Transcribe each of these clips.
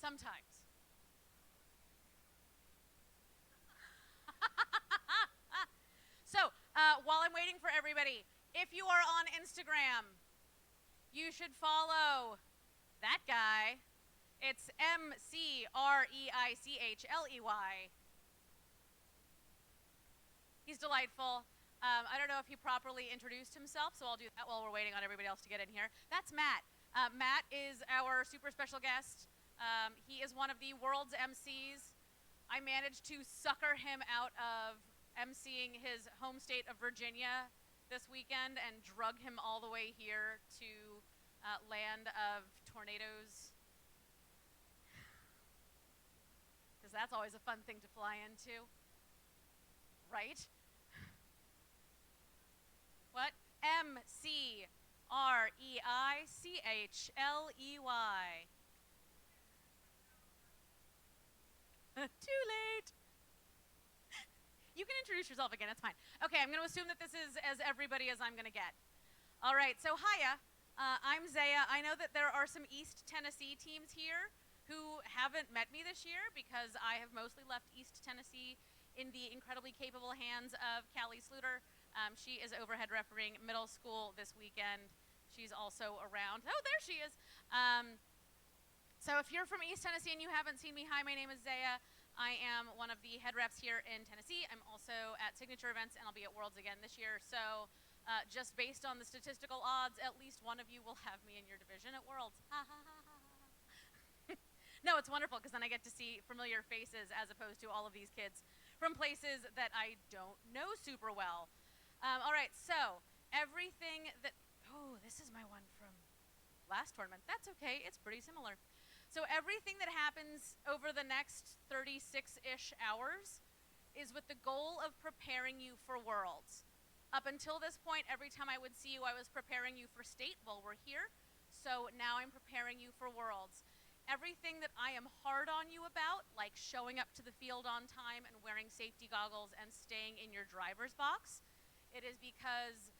Sometimes. So, while I'm waiting for everybody, if you are on Instagram, you should follow that guy. It's MCREICHLEY. He's delightful. I don't know if he properly introduced himself, so I'll do that while we're waiting on everybody else to get in here. That's Matt. Matt is our super special guest. He is one of the world's MCs. I managed to sucker him out of MCing his home state of Virginia this weekend and drug him all the way here to land of tornadoes. Because that's always a fun thing to fly into. Right? What? MCREICHLEY. Too late. You can introduce yourself again, it's fine. Okay, I'm going to assume that this is as everybody as I'm going to get. All right, so hiya. I'm Zaya. I know that there are some East Tennessee teams here who haven't met me this year because I have mostly left East Tennessee in the incredibly capable hands of Callie Sluter. She is overhead refereeing middle school this weekend. She's also around. Oh, there she is. So if you're from East Tennessee and you haven't seen me, hi, my name is Zaya. I am one of the head refs here in Tennessee. I'm also at Signature Events, and I'll be at Worlds again this year. So just based on the statistical odds, at least one of you will have me in your division at Worlds. No, it's wonderful because then I get to see familiar faces as opposed to all of these kids from places that I don't know super well. All right, so everything that, oh, this is my one from last tournament. That's okay, it's pretty similar. So everything that happens over the next 36-ish hours is with the goal of preparing you for Worlds. Up until this point, every time I would see you, I was preparing you for state while we're here. So now I'm preparing you for Worlds. Everything that I am hard on you about, like showing up to the field on time and wearing safety goggles and staying in your driver's box, it is because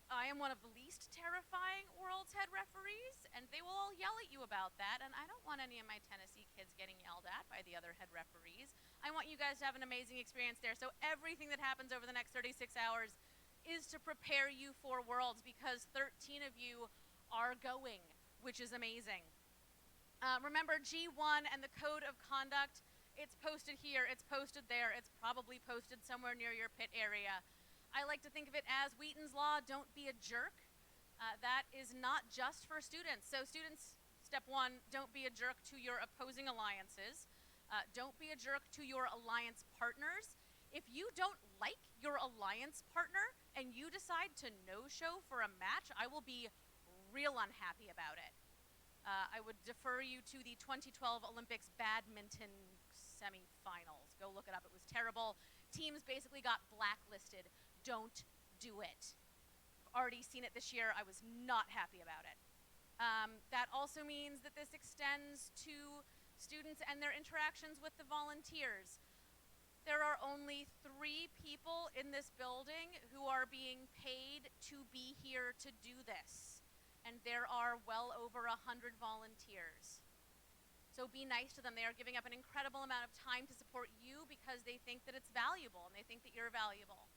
I am one of the least terrifying Worlds head referees, and they will all yell at you about that, and I don't want any of my Tennessee kids getting yelled at by the other head referees. I want you guys to have an amazing experience there, so everything that happens over the next 36 hours is to prepare you for Worlds, because 13 of you are going, which is amazing. Remember G1 and the code of conduct, it's posted here, it's posted there, it's probably posted somewhere near your pit area. I like to think of it as Wheaton's Law, don't be a jerk. That is not just for students. So students, step one, don't be a jerk to your opposing alliances. Don't be a jerk to your alliance partners. If you don't like your alliance partner and you decide to no-show for a match, I will be real unhappy about it. I would defer you to the 2012 Olympics badminton semifinals. Go look it up, it was terrible. Teams basically got blacklisted. Don't do it. I've already seen it this year. I was not happy about it. That also means that this extends to students and their interactions with the volunteers. There are only 3 people in this building who are being paid to be here to do this. And there are well over 100 volunteers. So be nice to them. They are giving up an incredible amount of time to support you because they think that it's valuable and they think that you're valuable.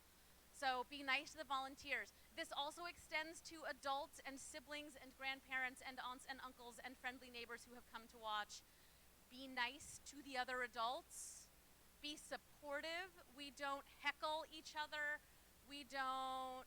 So be nice to the volunteers. This also extends to adults and siblings and grandparents and aunts and uncles and friendly neighbors who have come to watch. Be nice to the other adults. Be supportive. We don't heckle each other. We don't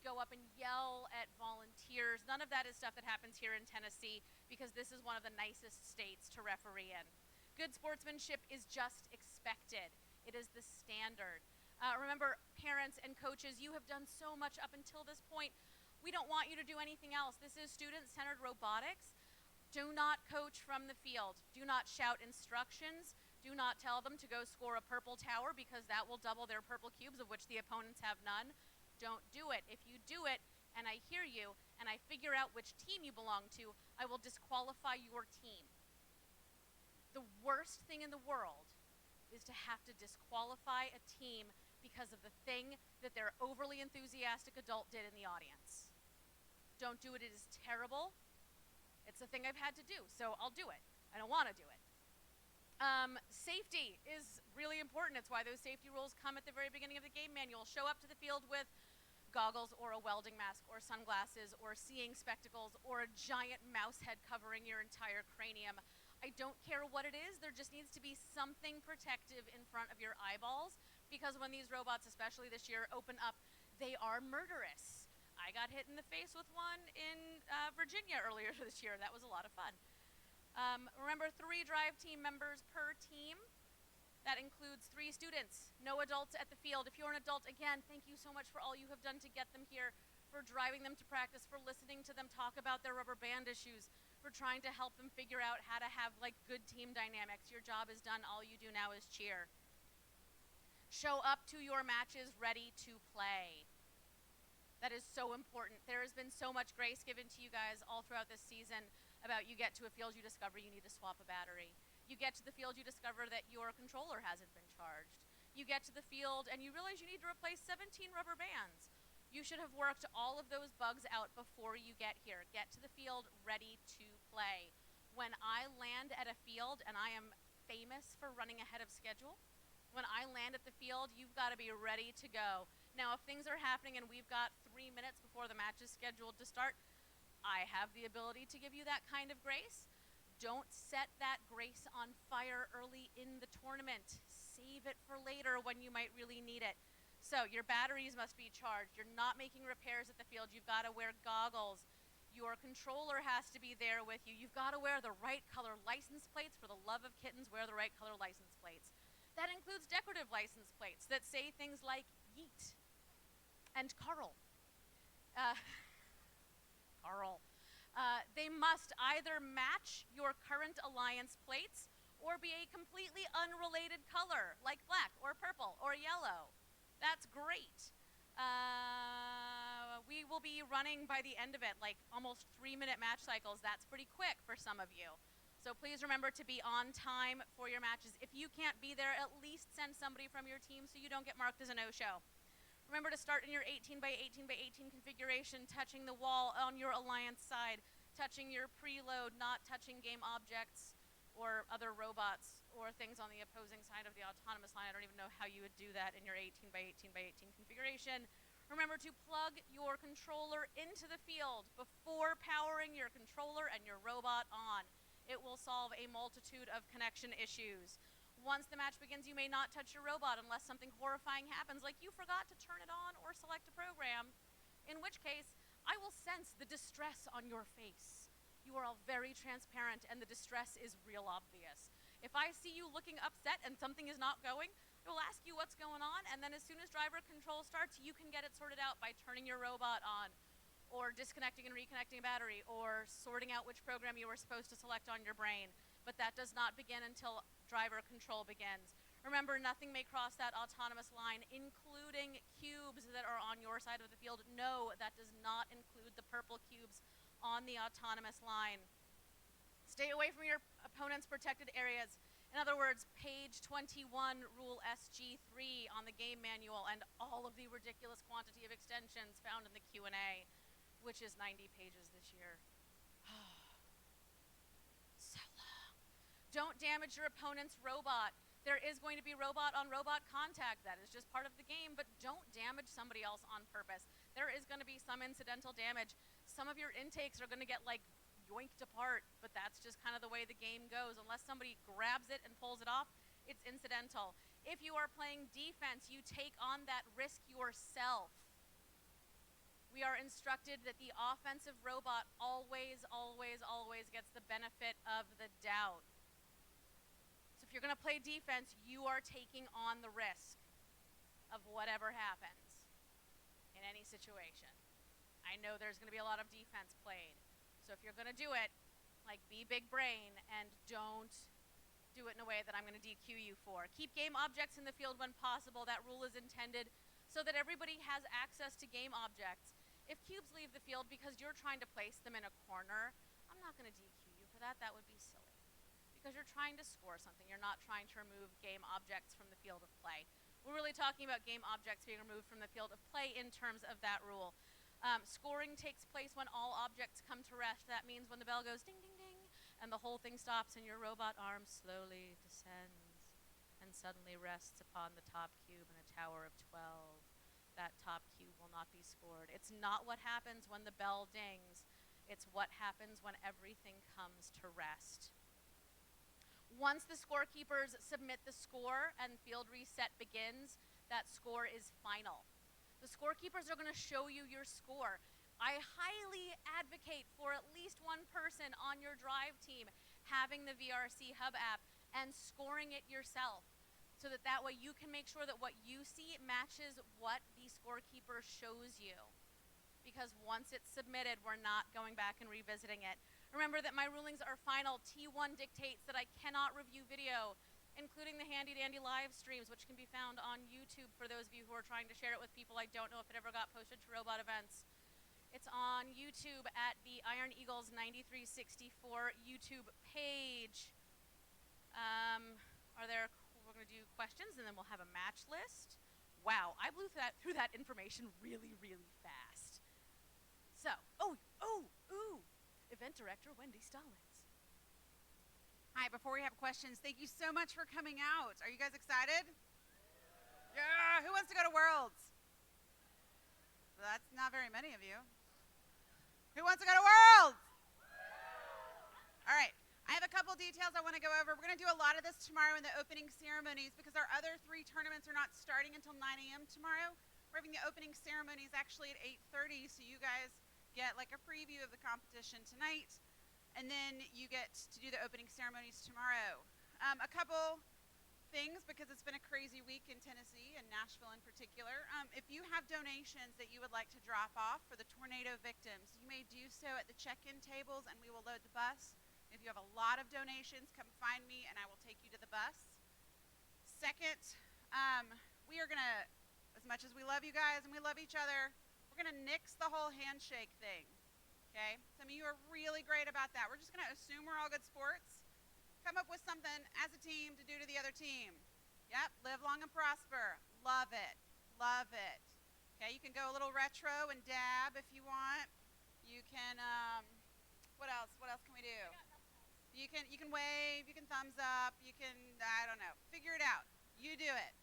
go up and yell at volunteers. None of that is stuff that happens here in Tennessee because this is one of the nicest states to referee in. Good sportsmanship is just expected. It is the standard. Remember, parents and coaches, you have done so much up until this point. We don't want you to do anything else. This is student-centered robotics. Do not coach from the field. Do not shout instructions. Do not tell them to go score a purple tower because that will double their purple cubes, of which the opponents have none. Don't do it. If you do it, and I hear you, and I figure out which team you belong to, I will disqualify your team. The worst thing in the world is to have to disqualify a team because of the thing that their overly enthusiastic adult did in the audience. Don't do it. It is terrible. It's a thing I've had to do, so I'll do it. I don't want to do it, Safety is really important. It's why those safety rules come at the very beginning of the game manual. Show up to the field with goggles or a welding mask or sunglasses or seeing spectacles or a giant mouse head covering your entire cranium. I don't care what it is, there just needs to be something protective in front of your eyeballs, because when these robots, especially this year, open up, they are murderous. I got hit in the face with one in Virginia earlier this year. That was a lot of fun. Remember, 3 drive team members per team. That includes 3 students, no adults at the field. If you're an adult, again, thank you so much for all you have done to get them here, for driving them to practice, for listening to them talk about their rubber band issues, for trying to help them figure out how to have like good team dynamics. Your job is done. All you do now is cheer. Show up to your matches ready to play. That is so important. There has been so much grace given to you guys all throughout this season about you get to a field, you discover you need to swap a battery. You get to the field, you discover that your controller hasn't been charged. You get to the field and you realize you need to replace 17 rubber bands. You should have worked all of those bugs out before you get here. Get to the field ready to play. When I land at a field, and I am famous for running ahead of schedule, when I land at the field, you've got to be ready to go. Now, if things are happening and we've got 3 minutes before the match is scheduled to start, I have the ability to give you that kind of grace. Don't set that grace on fire early in the tournament. Save it for later when you might really need it. So your batteries must be charged. You're not making repairs at the field. You've got to wear goggles. Your controller has to be there with you. You've got to wear the right color license plates. For the love of kittens, wear the right color license plates. That includes decorative license plates that say things like Yeet and Carl. Carl. They must either match your current alliance plates or be a completely unrelated color, like black or purple or yellow. That's great. We will be running by the end of it, like almost 3-minute match cycles. That's pretty quick for some of you. So please remember to be on time for your matches. If you can't be there, at least send somebody from your team so you don't get marked as a no-show. Remember to start in your 18 by 18 by 18 configuration, touching the wall on your alliance side, touching your preload, not touching game objects or other robots or things on the opposing side of the autonomous line. I don't even know how you would do that in your 18 by 18 by 18 configuration. Remember to plug your controller into the field before powering your controller and your robot on. It will solve a multitude of connection issues. Once the match begins, you may not touch your robot unless something horrifying happens, like you forgot to turn it on or select a program, in which case I will sense the distress on your face. You are all very transparent and the distress is real obvious. If I see you looking upset and something is not going, I will ask you what's going on, and then as soon as driver control starts, you can get it sorted out by turning your robot on, or disconnecting and reconnecting a battery, or sorting out which program you were supposed to select on your brain. But that does not begin until driver control begins. Remember, nothing may cross that autonomous line, including cubes that are on your side of the field. No, that does not include the purple cubes on the autonomous line. Stay away from your opponent's protected areas. In other words, page 21, rule SG3 on the game manual, and all of the ridiculous quantity of extensions found in the Q&A, which is 90 pages this year. So long. Don't damage your opponent's robot. There is going to be robot-on-robot contact. That is just part of the game, but don't damage somebody else on purpose. There is going to be some incidental damage. Some of your intakes are going to get, like, yoinked apart, but that's just kind of the way the game goes. Unless somebody grabs it and pulls it off, it's incidental. If you are playing defense, you take on that risk yourself. We are instructed that the offensive robot always, always, always gets the benefit of the doubt. So if you're going to play defense, you are taking on the risk of whatever happens in any situation. I know there's going to be a lot of defense played. So if you're going to do it, like, be big brain and don't do it in a way that I'm going to DQ you for. Keep game objects in the field when possible. That rule is intended so that everybody has access to game objects. If cubes leave the field because you're trying to place them in a corner, I'm not going to DQ you for that. That would be silly. Because you're trying to score something. You're not trying to remove game objects from the field of play. We're really talking about game objects being removed from the field of play in terms of that rule. Scoring takes place when all objects come to rest. That means when the bell goes ding, ding, ding, and the whole thing stops, and your robot arm slowly descends and suddenly rests upon the top cube in a tower of 12. That top cube will not be scored. It's not what happens when the bell dings. It's what happens when everything comes to rest. Once the scorekeepers submit the score and field reset begins, that score is final. The scorekeepers are going to show you your score. I highly advocate for at least one person on your drive team having the VRC Hub app and scoring it yourself, so that way you can make sure that what you see matches what the scorekeeper shows you. Because once it's submitted, we're not going back and revisiting it. Remember that my rulings are final. T1 dictates that I cannot review video, including the handy-dandy live streams, which can be found on YouTube for those of you who are trying to share it with people. I don't know if it ever got posted to Robot Events. It's on YouTube at the Iron Eagles 9364 YouTube page. We're going to do questions, and then we'll have a match list. Wow, I blew through that information really, really fast. So, Event Director Wendy Stallings. Hi, before we have questions, thank you so much for coming out. Are you guys excited? Yeah, who wants to go to Worlds? Well, that's not very many of you. Who wants to go to Worlds? All right, I have a couple details I want to go over. We're going to do a lot of this tomorrow in the opening ceremonies because our other 3 tournaments are not starting until 9 a.m. tomorrow. We're having the opening ceremonies actually at 8:30, so you guys get like a preview of the competition tonight. And then you get to do the opening ceremonies tomorrow. A couple things, because it's been a crazy week in Tennessee and Nashville in particular. If you have donations that you would like to drop off for the tornado victims, you may do so at the check-in tables and we will load the bus. If you have a lot of donations, come find me and I will take you to the bus. Second, we are going to, as much as we love you guys and we love each other, we're going to nix the whole handshake thing. Okay? Some of you are really great about that. We're just going to assume we're all good sports. Come up with something as a team to do to the other team. Yep, live long and prosper. Love it. Love it. Okay, you can go a little retro and dab if you want. You can, what else? What else can we do? You can wave, you can thumbs up, you can, I don't know. Figure it out. You do it.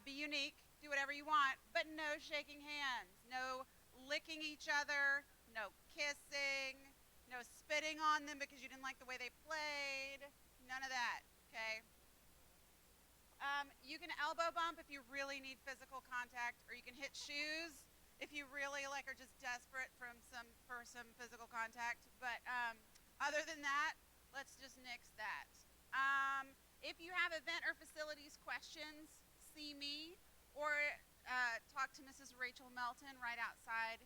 Be unique. Do whatever you want, but no shaking hands. No licking each other. No kissing, no spitting on them because you didn't like the way they played, none of that, okay? You can elbow bump if you really need physical contact, or you can hit shoes if you really are just desperate for some physical contact, but other than that, let's just nix that. If you have event or facilities questions, see me, or talk to Mrs. Rachel Melton right outside.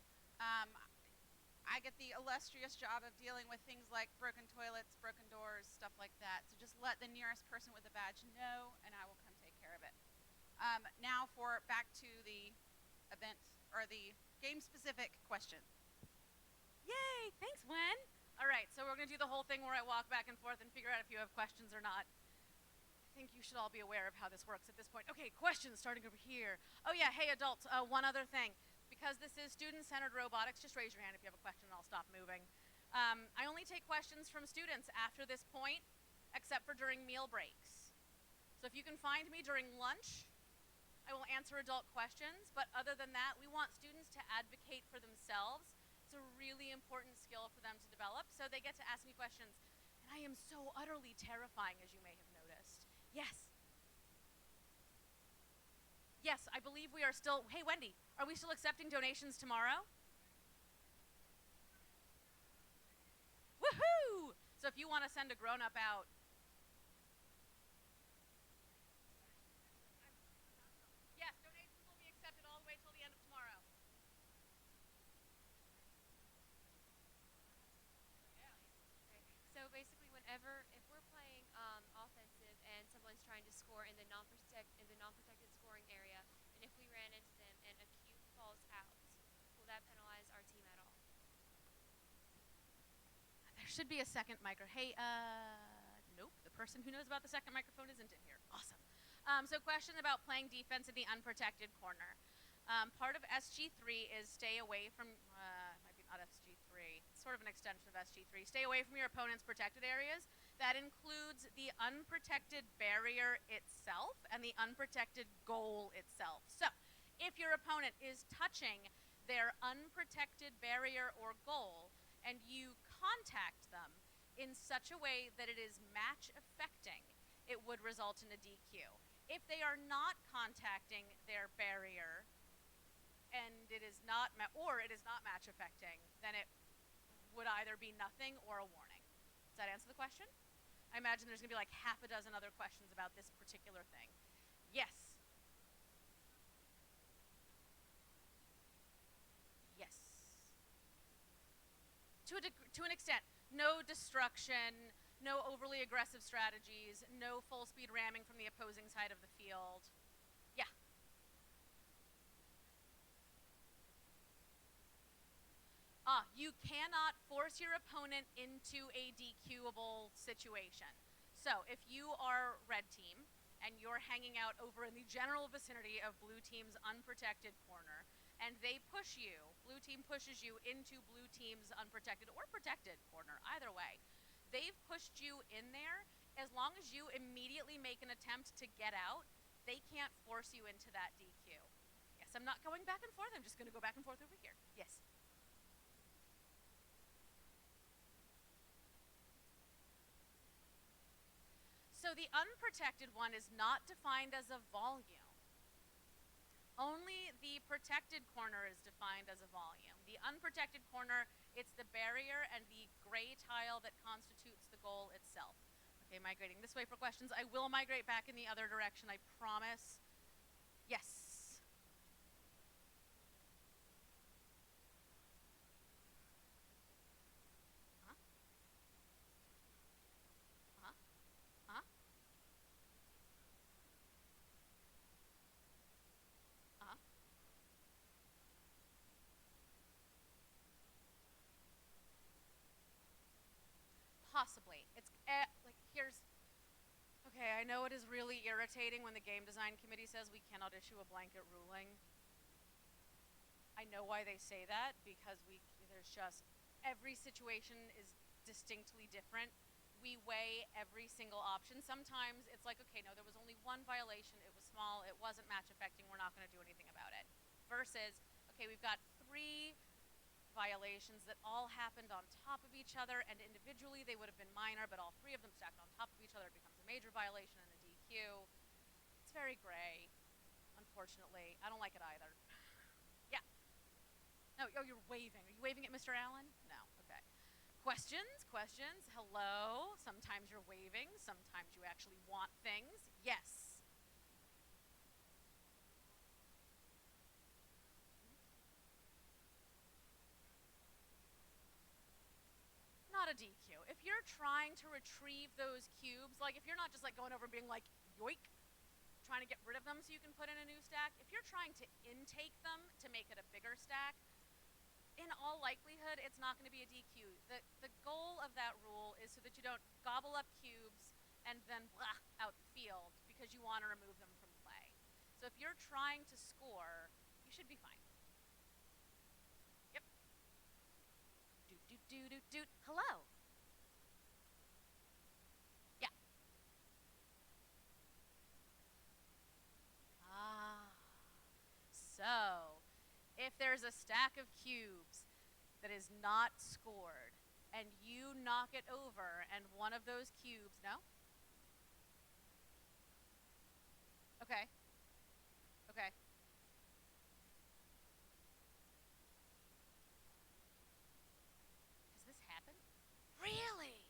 I get the illustrious job of dealing with things like broken toilets, broken doors, stuff like that. So just let the nearest person with a badge know, and I will come take care of it. Now back to the event, or the game-specific question. Yay, thanks, Wen. All right, so we're going to do the whole thing where I walk back and forth and figure out if you have questions or not. I think you should all be aware of how this works at this point. Okay, questions starting over here. Oh yeah, hey adults, one other thing. Because this is student-centered robotics, just raise your hand if you have a question and I'll stop moving. I only take questions from students after this point, except for during meal breaks. So if you can find me during lunch, I will answer adult questions, but other than that, we want students to advocate for themselves. It's a really important skill for them to develop, so they get to ask me questions. And I am so utterly terrifying, as you may have noticed. Yes. Yes, I believe we are still, hey Wendy, are we still accepting donations tomorrow? Woohoo! So if you want to send a grown-up out. Yes, donations will be accepted all the way till the end of tomorrow. So basically, if we're playing offensive and someone's trying to score in the non-protected scoring area, and if we ran into them and a cube falls out, will that penalize our team at all? There should be a second micro. Hey, nope. The person who knows about the second microphone isn't in here. Awesome. So question about playing defense in the unprotected corner. Part of SG3 is stay away from, might be not SG3, sort of an extension of SG3. Stay away from your opponent's protected areas. That includes the unprotected barrier itself and the unprotected goal itself. So, if your opponent is touching their unprotected barrier or goal and you contact them in such a way that it is match affecting, it would result in a DQ. If they are not contacting their barrier and it is not match affecting, then it would either be nothing or a warning. Does that answer the question? I imagine there's going to be like half a dozen other questions about this particular thing. Yes. Yes. To an extent. No destruction, no overly aggressive strategies, no full speed ramming from the opposing side of the field. Yeah. You cannot force your opponent into a DQable situation. So if you are red team and you're hanging out over in the general vicinity of blue team's unprotected corner and they push you, blue team pushes you into blue team's unprotected or protected corner, either way, they've pushed you in there. As long as you immediately make an attempt to get out, they can't force you into that DQ. Yes, I'm not going back and forth. I'm just going to go back and forth over here. Yes. So the unprotected one is not defined as a volume. Only the protected corner is defined as a volume. The unprotected corner, it's the barrier and the gray tile that constitutes the goal itself. Okay, migrating this way for questions. I will migrate back in the other direction, I promise. Yes. Possibly. It's like, here's, okay, I know it is really irritating when the game design committee says we cannot issue a blanket ruling. I know why they say that, because there's just, every situation is distinctly different. We weigh every single option. Sometimes it's like, okay, no, there was only one violation, it was small, it wasn't match affecting, we're not going to do anything about it. Versus, okay, we've got 3 violations that all happened on top of each other, and individually they would have been minor, but all 3 of them stacked on top of each other, it becomes a major violation and a DQ. It's very gray, unfortunately. I don't like it either. Yeah. No, oh, you're waving. Are you waving at Mr. Allen? No, okay. Questions? Questions? Hello? Sometimes you're waving, sometimes you actually want things. Yes. Not a DQ. If you're trying to retrieve those cubes, like if you're not just like going over and being like, yoink, trying to get rid of them so you can put in a new stack, if you're trying to intake them to make it a bigger stack, in all likelihood, it's not going to be a DQ. The goal of that rule is so that you don't gobble up cubes and then blah, out the field because you want to remove them from play. So if you're trying to score, you should be fine. Doot. Hello. Yeah. So, if there's a stack of cubes that is not scored, and you knock it over, and one of those cubes, no? Okay. Okay. Really?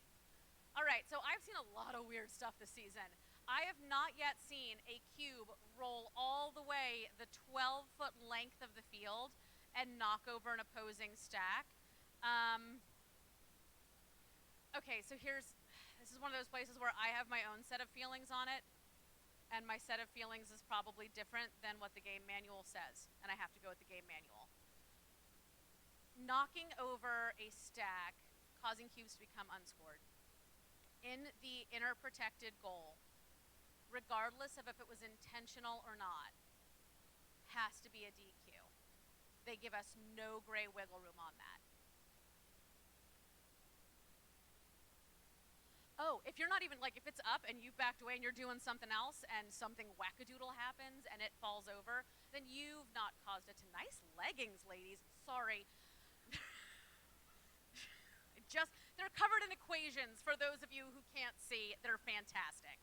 All right, so I've seen a lot of weird stuff this season. I have not yet seen a cube roll all the way the 12-foot length of the field and knock over an opposing stack. Okay, so this is one of those places where I have my own set of feelings on it, and my set of feelings is probably different than what the game manual says, and I have to go with the game manual. Knocking over a stack, causing cubes to become unscored in the inner protected goal, regardless of if it was intentional or not, has to be a DQ. They give us no gray wiggle room on that. if you're not even, like, if it's up and you've backed away and you're doing something else and something wackadoodle happens and it falls over, then you've not caused it to. Nice leggings, ladies. Sorry. They're covered in equations for those of you who can't see. They're fantastic.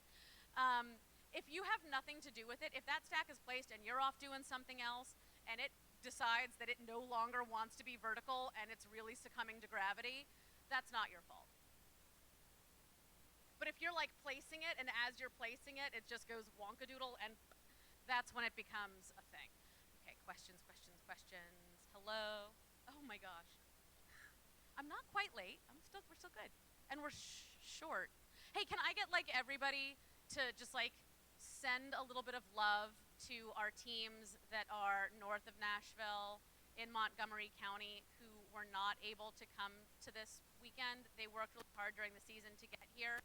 If you have nothing to do with it, if that stack is placed and you're off doing something else and it decides that it no longer wants to be vertical and it's really succumbing to gravity, that's not your fault. But if you're like placing it and as you're placing it, it just goes wonkadoodle, and that's when it becomes a thing. Okay, questions. Hello? Oh my gosh. I'm not quite late. We're still good. And we're short. Hey, can I get like everybody to just like send a little bit of love to our teams that are north of Nashville in Montgomery County who were not able to come to this weekend? They worked really hard during the season to get here,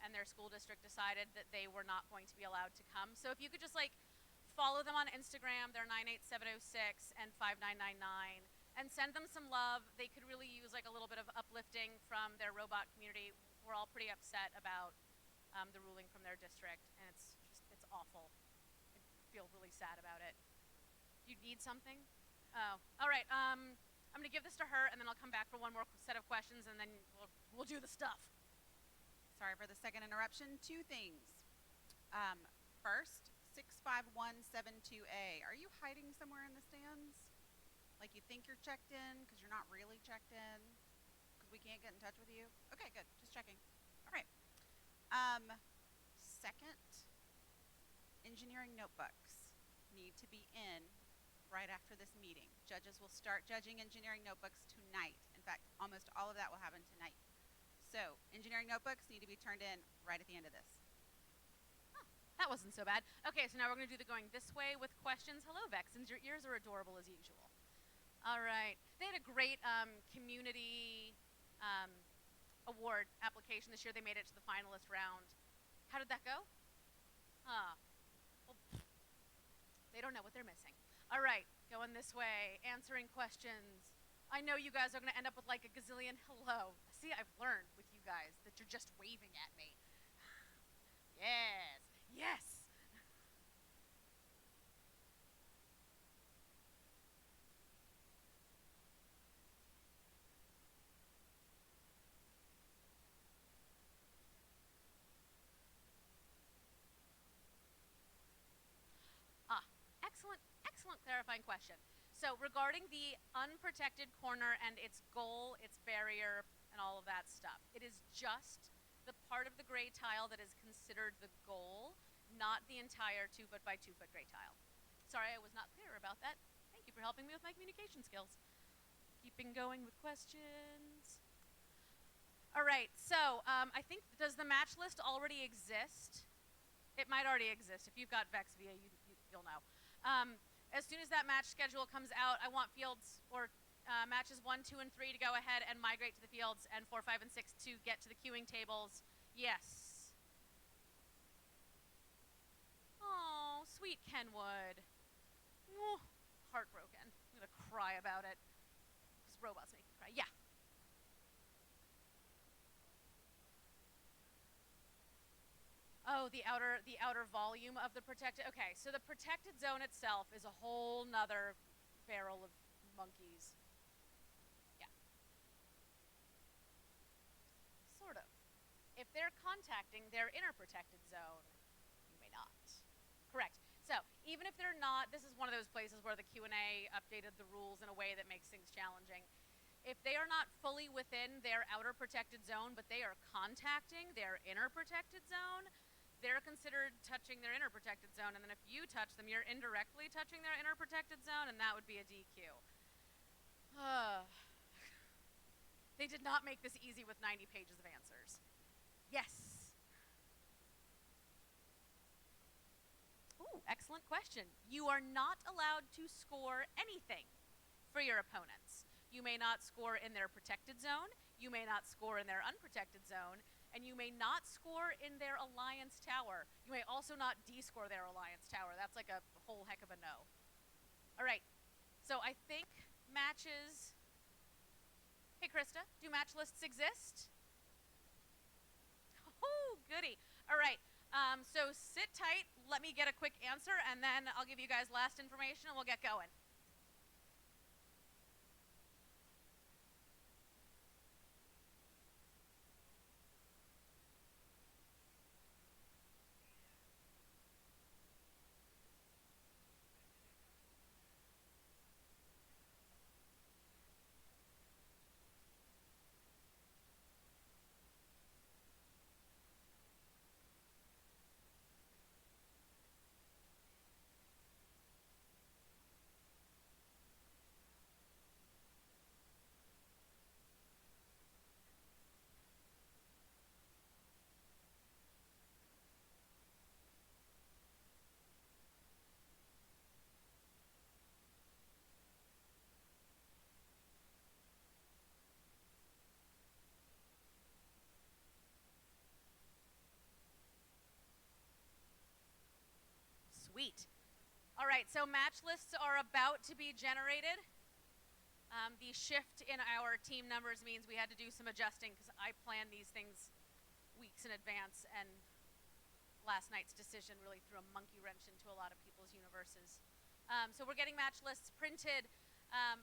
and their school district decided that they were not going to be allowed to come. So if you could just like follow them on Instagram, they're 98706 and 5999. And send them some love. They could really use like a little bit of uplifting from their robot community. We're all pretty upset about the ruling from their district, and it's awful. I feel really sad about it. You need something? Oh, all right. I'm gonna give this to her, and then I'll come back for one more set of questions, and then we'll do the stuff. Sorry for the second interruption. Two things. First, 65172A. Are you hiding somewhere in the stands? Like you think you're checked in because you're not really checked in because we can't get in touch with you? Okay, good. Just checking. All right. Second, engineering notebooks need to be in right after this meeting. Judges will start judging engineering notebooks tonight. In fact, almost all of that will happen tonight. So engineering notebooks need to be turned in right at the end of this. That wasn't so bad. Okay, so now we're going to do the going this way with questions. Hello, Vexens. Your ears are adorable as usual. All right. They had a great community award application this year. They made it to the finalist round. How did that go? Well, they don't know what they're missing. All right, going this way, answering questions. I know you guys are going to end up with like a gazillion hello. See, I've learned with you guys that you're just waving at me. Yes, yes. Excellent clarifying question. So regarding the unprotected corner and its goal, its barrier, and all of that stuff, it is just the part of the gray tile that is considered the goal, not the entire 2 foot by 2 foot gray tile. Sorry, I was not clear about that. Thank you for helping me with my communication skills. Keeping going with questions. All right, so I think, does the match list already exist? It might already exist. If you've got VEX via, you'll know. As soon as that match schedule comes out, I want fields or matches 1, 2, and 3 to go ahead and migrate to the fields, and 4, 5, and 6 to get to the queuing tables. Yes. Oh, sweet Kenwood. Oh, heartbroken. I'm gonna cry about it. Because robots make me cry. Yeah. Oh, the outer volume of the protected. Okay, so the protected zone itself is a whole nother barrel of monkeys. Yeah. Sort of. If they're contacting their inner protected zone, you may not. Correct. So even if they're not, this is one of those places where the Q&A updated the rules in a way that makes things challenging. If they are not fully within their outer protected zone, but they are contacting their inner protected zone, they're considered touching their inner protected zone, and then if you touch them, you're indirectly touching their inner protected zone, and that would be a DQ. They did not make this easy with 90 pages of answers. Yes. Ooh, excellent question. You are not allowed to score anything for your opponents. You may not score in their protected zone, you may not score in their unprotected zone, and you may not score in their alliance tower. You may also not descore their alliance tower. That's like a whole heck of a no. All right, so I think matches. Hey, Krista, do match lists exist? All right. So sit tight. Let me get a quick answer, and then I'll give you guys last information, and we'll get going. Sweet. All right, so match lists are about to be generated. The shift in our team numbers means we had to do some adjusting because I plan these things weeks in advance, and last night's decision really threw a monkey wrench into a lot of people's universes. So we're getting match lists printed.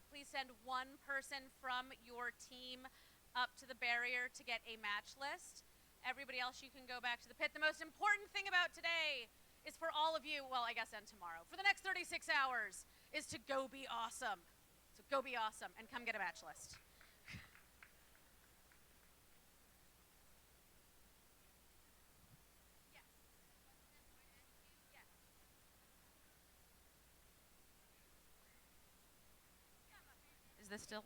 Please send one person from your team up to the barrier to get a match list. Everybody else, you can go back to the pit. The most important thing about today is for all of you, well, I guess, and tomorrow, for the next 36 hours, is to go be awesome. So go be awesome and come get a match list. Is this still?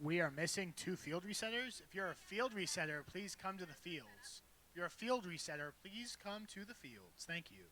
we are missing 2 field resetters. If you're a field resetter, please come to the fields. If you're a field resetter, please come to the fields. Thank you.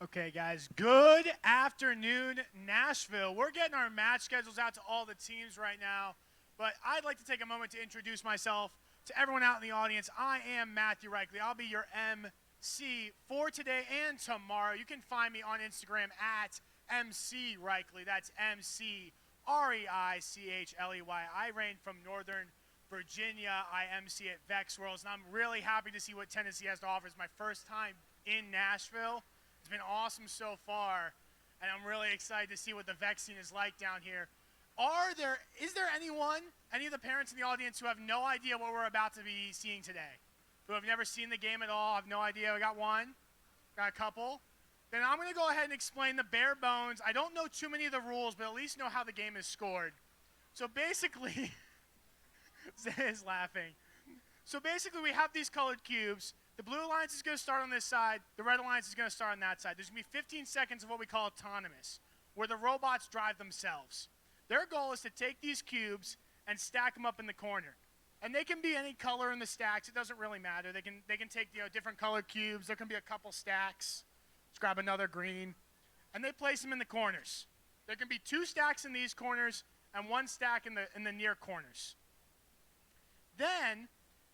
Okay, guys, good afternoon, Nashville. We're getting our match schedules out to all the teams right now, but I'd like to take a moment to introduce myself to everyone out in the audience. I am Matthew Reichley. I'll be your MC for today and tomorrow. You can find me on Instagram at MC Reichley. That's MC Reichley. I reign from Northern Virginia. I MC at VEX Worlds, and I'm really happy to see what Tennessee has to offer. It's my first time in Nashville. It's been awesome so far, and I'm really excited to see what the VEX scene is like down here. Is there anyone, any of the parents in the audience who have no idea what we're about to be seeing today? Who have never seen the game at all, have no idea? We got one, got a couple. Then I'm going to go ahead and explain the bare bones. I don't know too many of the rules, but at least know how the game is scored. So basically, Zay is laughing. So basically, we have these colored cubes. The blue alliance is going to start on this side. The red alliance is going to start on that side. There's going to be 15 seconds of what we call autonomous, where the robots drive themselves. Their goal is to take these cubes and stack them up in the corner. And they can be any color in the stacks. It doesn't really matter. They can take different colored cubes. There can be a couple stacks. Let's grab another green. And they place them in the corners. There can be 2 stacks in these corners and 1 stack in the near corners. Then,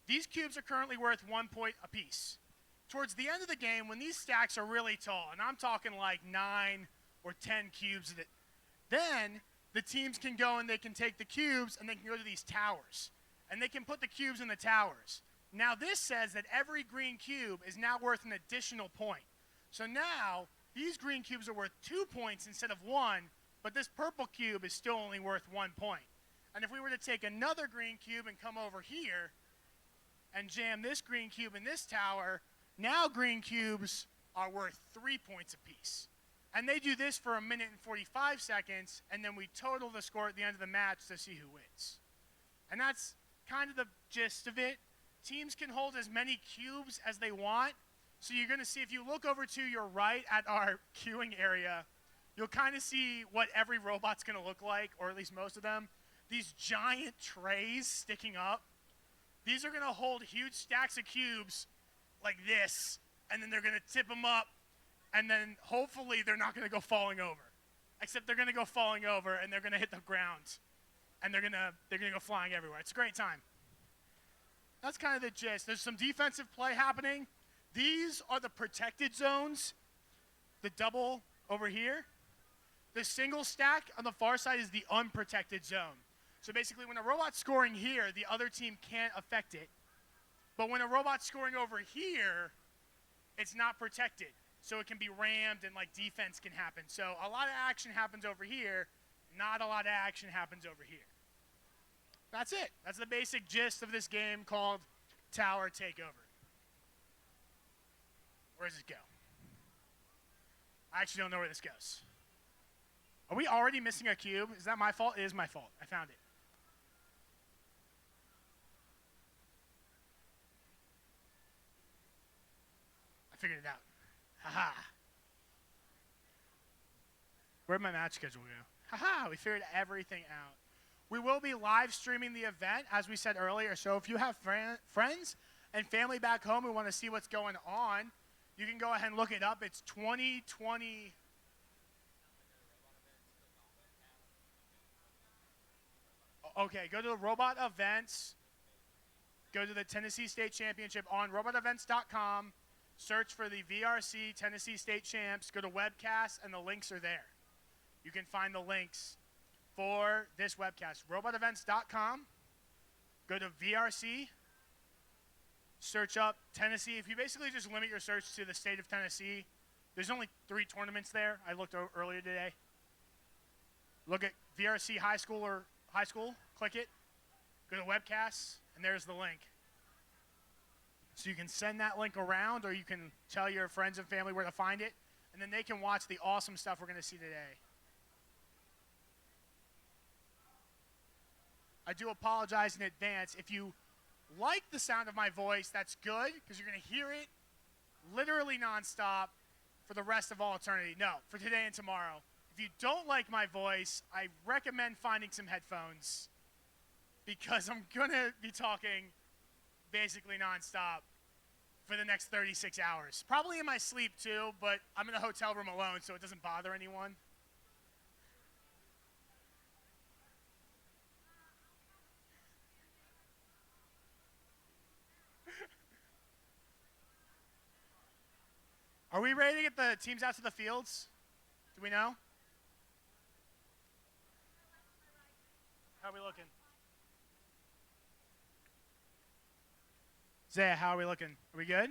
these cubes are currently worth 1 point apiece. Towards the end of the game, when these stacks are really tall, and I'm talking like 9 or 10 cubes, then the teams can go and they can take the cubes and they can go to these towers. And they can put the cubes in the towers. Now this says that every green cube is now worth an additional point. So now, these green cubes are worth 2 points instead of 1, but this purple cube is still only worth 1 point. And if we were to take another green cube and come over here and jam this green cube in this tower, now green cubes are worth 3 points apiece. And they do this for 1 minute and 45 seconds, and then we total the score at the end of the match to see who wins. And that's kind of the gist of it. Teams can hold as many cubes as they want. So you're going to see, if you look over to your right at our queuing area, you'll kind of see what every robot's going to look like, or at least most of them. These giant trays sticking up. These are going to hold huge stacks of cubes like this, and then they're going to tip them up, and then hopefully they're not going to go falling over. Except they're going to go falling over, and they're going to hit the ground, and they're going to go flying everywhere. It's a great time. That's kind of the gist. There's some defensive play happening. These are the protected zones, the double over here. The single stack on the far side is the unprotected zone. So basically, when a robot's scoring here, the other team can't affect it. But when a robot's scoring over here, it's not protected. So it can be rammed and like defense can happen. So a lot of action happens over here. Not a lot of action happens over here. That's it. That's the basic gist of this game called Tower Takeover. Where does it go? I actually don't know where this goes. Are we already missing a cube? Is that my fault? It is my fault. I found it. I figured it out. Haha. Where'd my match schedule go? Haha, we figured everything out. We will be live streaming the event, as we said earlier. So if you have friends and family back home who want to see what's going on, you can go ahead and look it up. It's 2020. Okay, go to the robot events. Go to the Tennessee State Championship on robotevents.com. Search for the VRC Tennessee State Champs. Go to webcast, and the links are there. You can find the links for this webcast. Robotevents.com. Go to VRC. Search up Tennessee. If you basically just limit your search to the state of Tennessee, there's only 3 tournaments there. I looked earlier today. Look at VRC High School, click it, go to webcasts, and there's the link. So you can send that link around, or you can tell your friends and family where to find it, and then they can watch the awesome stuff we're going to see today. I do apologize in advance. If you like the sound of my voice, that's good, because you're going to hear it literally nonstop for the rest of all eternity. No, for today and tomorrow. If you don't like my voice, I recommend finding some headphones, because I'm going to be talking basically nonstop for the next 36 hours. Probably in my sleep too, but I'm in a hotel room alone, so it doesn't bother anyone. Are we ready to get the teams out to the fields? Do we know? How are we looking? Zaya, how are we looking? Are we good?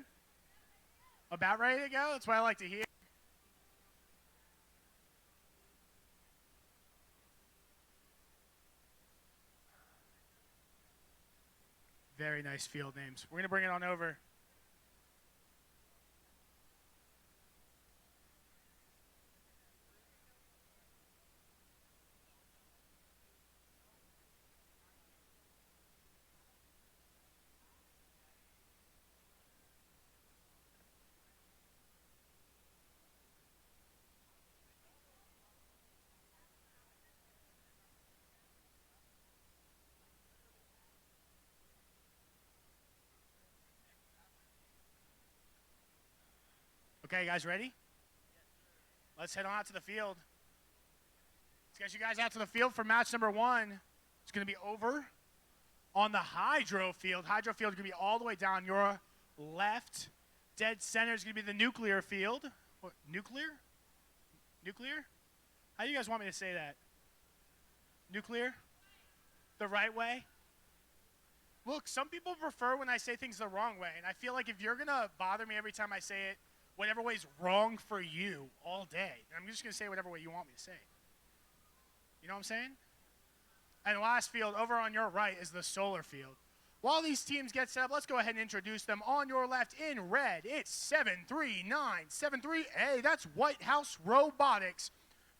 About ready to go? That's what I like to hear. Very nice field names. We're going to bring it on over. Okay, guys, ready? Let's head on out to the field. Let's get you guys out to the field for match number 1. It's going to be over on the hydro field. Hydro field is going to be all the way down your left. Dead center is going to be the nuclear field. What, nuclear? Nuclear? How do you guys want me to say that? Nuclear? The right way? Look, some people prefer when I say things the wrong way, and I feel like if you're going to bother me every time I say it, whatever way is wrong for you all day, I'm just going to say whatever way you want me to say. You know what I'm saying? And the last field over on your right is the solar field. While these teams get set up, let's go ahead and introduce them. On your left in red, it's 73973A. That's White House Robotics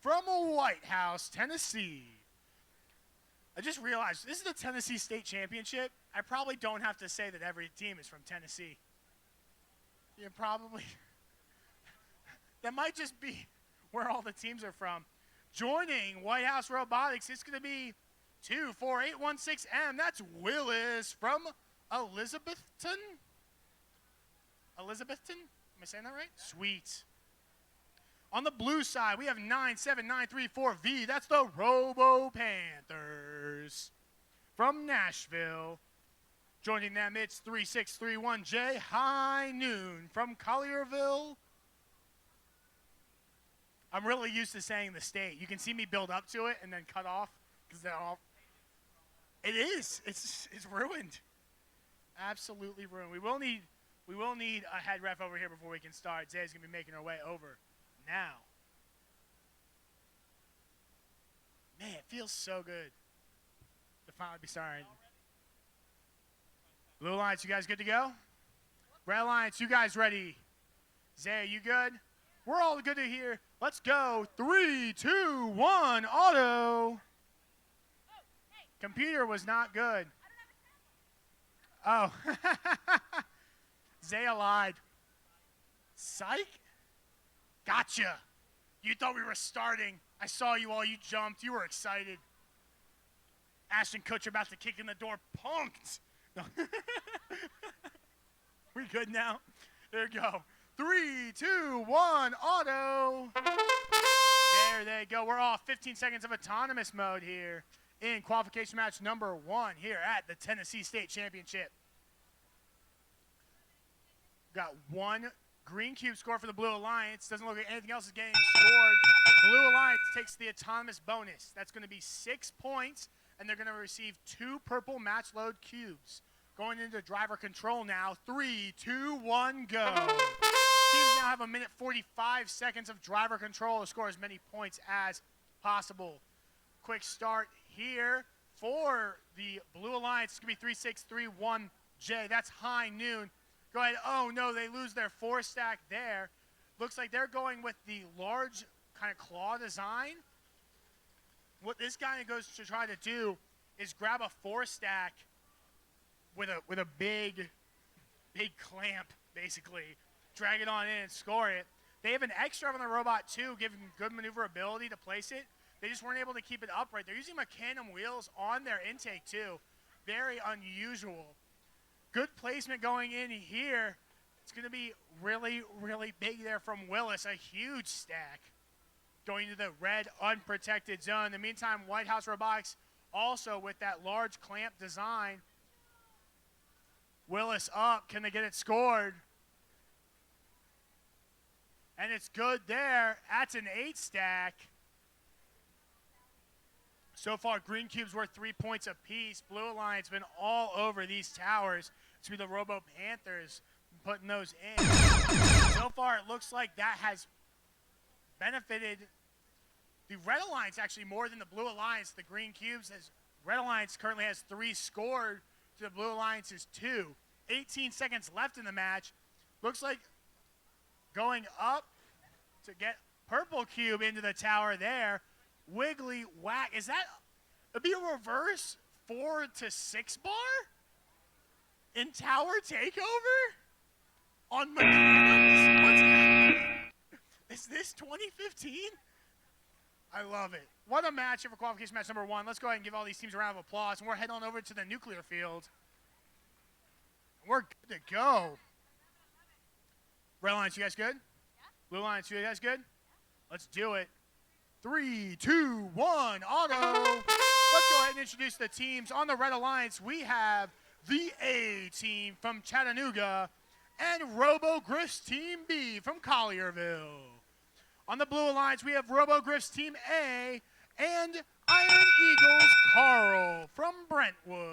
from White House, Tennessee. I just realized this is the Tennessee State Championship. I probably don't have to say that every team is from Tennessee. You probably... That might just be where all the teams are from. Joining White House Robotics, it's going to be 24816M. That's Willis from Elizabethton. Elizabethton? Am I saying that right? Sweet. On the blue side, we have 97934V. That's the Robo Panthers from Nashville. Joining them, it's 3631J High Noon from Collierville. I'm really used to saying the state. You can see me build up to it and then cut off because they're all. It is. It's ruined. Absolutely ruined. We will need a head ref over here before we can start. Zay's gonna be making her way over now. Man, it feels so good to finally be starting. Blue Alliance, you guys good to go? Red Alliance, you guys ready? Zay, you good? We're all good to hear. Let's go. 3, 2, 1, Otto. Computer was not good. Oh. Zaya lied. Psych? Gotcha. You thought we were starting. I saw you all. You jumped. You were excited. Ashton Kutcher about to kick in the door. Punked. No. We good now? There you go. 3, 2, 1, Otto. There they go. We're off. 15 seconds of autonomous mode here in qualification match number 1 here at the Tennessee State Championship. Got 1 green cube score for the Blue Alliance. Doesn't look like anything else is getting scored. Blue Alliance takes the autonomous bonus. That's going to be 6 points, and they're going to receive 2 purple match load cubes. Going into driver control now. 3, 2, 1, go. Teams now have 1 minute 45 seconds of driver control to score as many points as possible. Quick start here for the Blue Alliance. It's going to be 3631J. That's High Noon. Go ahead. Oh, no, they lose their 4 stack there. Looks like they're going with the large kind of claw design. What this guy goes to try to do is grab a 4 stack with a big clamp, basically. Drag it on in and score it. They have an extra on the robot, too, giving good maneuverability to place it. They just weren't able to keep it upright. They're using Mecanum wheels on their intake, too. Very unusual. Good placement going in here. It's going to be really, really big there from Willis. A huge stack going to the red unprotected zone. In the meantime, White House Robotics also with that large clamp design. Willis up. Can they get it scored? And it's good there. That's an 8 stack. So far, green cube's worth 3 points apiece. Blue Alliance been all over these towers. It's been the Robo Panthers putting those in. So far, it looks like that has benefited the Red Alliance actually more than the Blue Alliance. The green cubes, as Red Alliance currently has 3 scored to the Blue Alliance's 2. 18 seconds left in the match. Looks like going up to get purple cube into the tower there. Wiggly whack. Is that, it'd be a reverse 4 to 6 bar in tower takeover on mechanics? What's happening? Is this 2015? I love it. What a match for qualification match number 1. Let's go ahead and give all these teams a round of applause. And we're heading on over to the nuclear field. We're good to go. Red Alliance, you guys good? Yeah. Blue Alliance, you guys good? Yeah. Let's do it. 3, 2, 1, Otto. Let's go ahead and introduce the teams. On the Red Alliance, we have the A team from Chattanooga and Robo-Griff's Team B from Collierville. On the Blue Alliance, we have Robo-Griff's Team A and Iron Eagles Carl from Brentwood.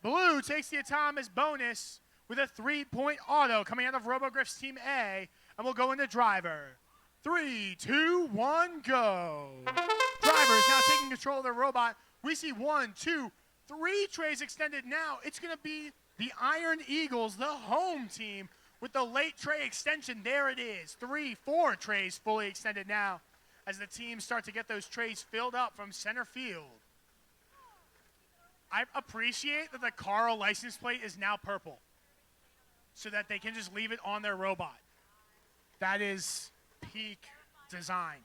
Blue takes the autonomous bonus with a 3-point auto coming out of Robo-Griff's Team A, and we'll go into driver. 3, 2, 1, go. Driver is now taking control of the robot. We see 1, 2, 3 trays extended now. It's going to be the Iron Eagles, the home team, with the late tray extension. There it is. 3, 4 trays fully extended now as the teams start to get those trays filled up from center field. I appreciate that the Carl license plate is now purple so that they can just leave it on their robot. That is peak design.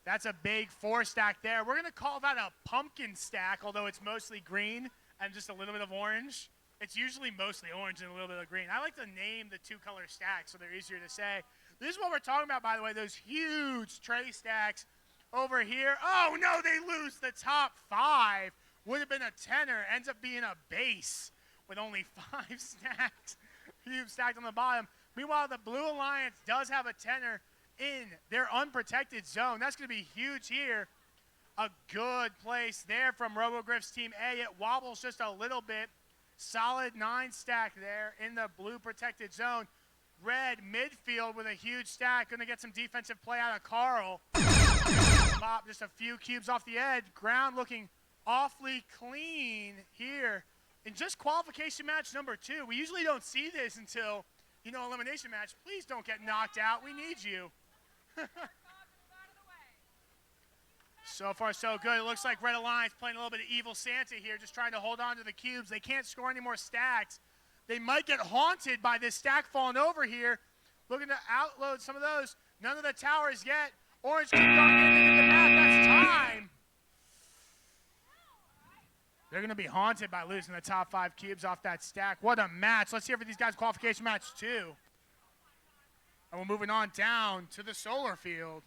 That's a big 4 stack there. We're going to call that a pumpkin stack, although it's mostly green and just a little bit of orange. It's usually mostly orange and a little bit of green. I like to name the 2-color stacks so they're easier to say. This is what we're talking about, by the way, those huge tray stacks over here. Oh, no, they lose the top 5. Would have been a tenner. Ends up being a base with only 5 stacks. Cube stacked on the bottom. Meanwhile, the Blue Alliance does have a tenner in their unprotected zone. That's going to be huge here. A good place there from Robo-Griff's Team A. It wobbles just a little bit. Solid 9 stack there in the blue protected zone. Red midfield with a huge stack. Going to get some defensive play out of Carl. Pop just a few cubes off the edge. Ground looking awfully clean here. In just qualification match number 2, we usually don't see this until, elimination match. Please don't get knocked out. We need you. So far, so good. It looks like Red Alliance playing a little bit of evil Santa here, just trying to hold on to the cubes. They can't score any more stacks. They might get haunted by this stack falling over here. Looking to outload some of those. None of the towers yet. Orange keep going in. They get the map. That's time. They're going to be haunted by losing the top 5 cubes off that stack. What a match. Let's hear for these guys' qualification match 2. And we're moving on down to the solar field.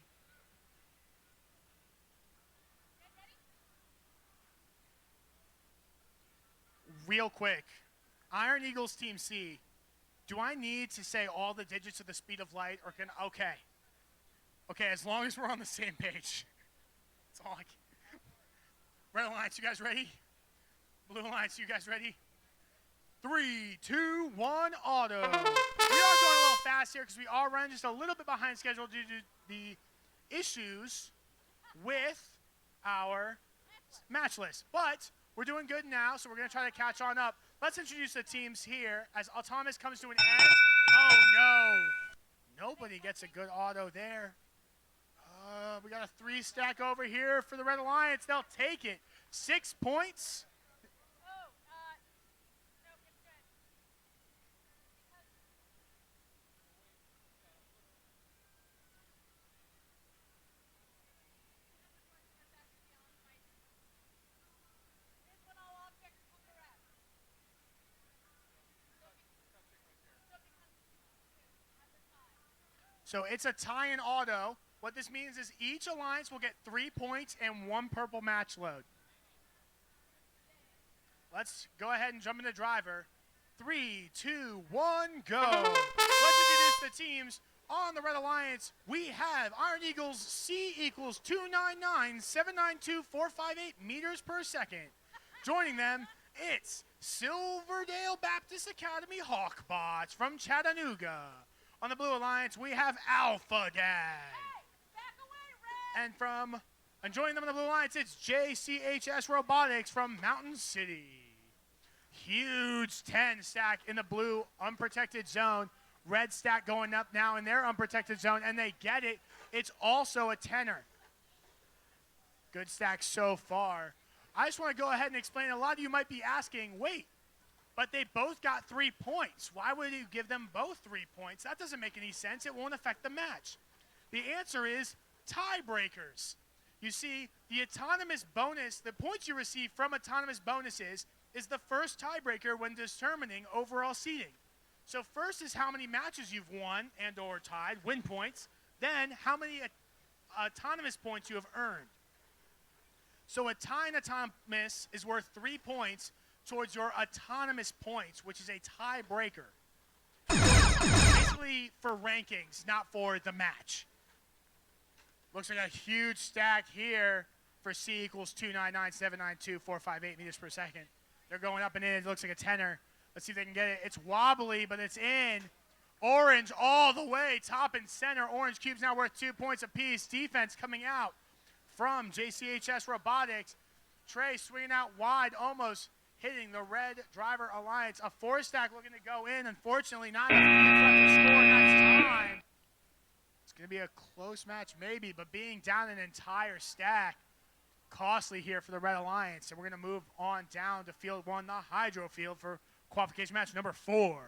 Real quick, Iron Eagles Team C, do I need to say all the digits of the speed of light, or can, okay, as long as we're on the same page. That's all I can. Red Alliance, you guys ready? Blue Alliance, you guys ready? 3, 2, 1, Otto. We are going a little fast here because we are running just a little bit behind schedule due to the issues with our match list. But we're doing good now, so we're going to try to catch on up. Let's introduce the teams here as Autonomous comes to an end. Oh, no. Nobody gets a good auto there. We got a 3 stack over here for the Red Alliance. They'll take it. 6 points. So it's a tie in auto. What this means is each alliance will get 3 points and 1 purple match load. Let's go ahead and jump into driver. 3, 2, 1, go. Let's introduce the teams. On the Red Alliance, we have Iron Eagles C equals 299,792,458 meters per second. Joining them, it's Silverdale Baptist Academy Hawkbots from Chattanooga. On the Blue Alliance, we have Alpha Dad. Hey, back away, Red. And from And joining them in the Blue Alliance, it's JCHS Robotics from Mountain City. Huge 10 stack in the blue unprotected zone. Red stack going up now in their unprotected zone, and they get it. It's also a 10er. Good stack so far. I just want to go ahead and explain. A lot of you might be asking, wait, but they both got 3 points. Why would you give them both 3 points? That doesn't make any sense. It won't affect the match. The answer is tiebreakers. You see, the autonomous bonus, the points you receive from autonomous bonuses is the first tiebreaker when determining overall seeding. So first is how many matches you've won and or tied, win points. Then how many autonomous points you have earned. So a tie in autonomous is worth 3 points towards your autonomous points, which is a tiebreaker. Basically for rankings, not for the match. Looks like a huge stack here for C equals 299,792,458 meters per second. They're going up and in. It looks like a 10er. Let's see if they can get it. It's wobbly, but it's in. Orange all the way, top and center. Orange cube's now worth 2 points apiece. Defense coming out from JCHS Robotics. Trey swinging out wide, almost hitting the red driver alliance. A 4-stack looking to go in. Unfortunately, not enough cubes left to score next time. It's going to be a close match maybe, but being down an entire stack, costly here for the red alliance. And we're going to move on down to field 1, the hydro field, for qualification match number 4.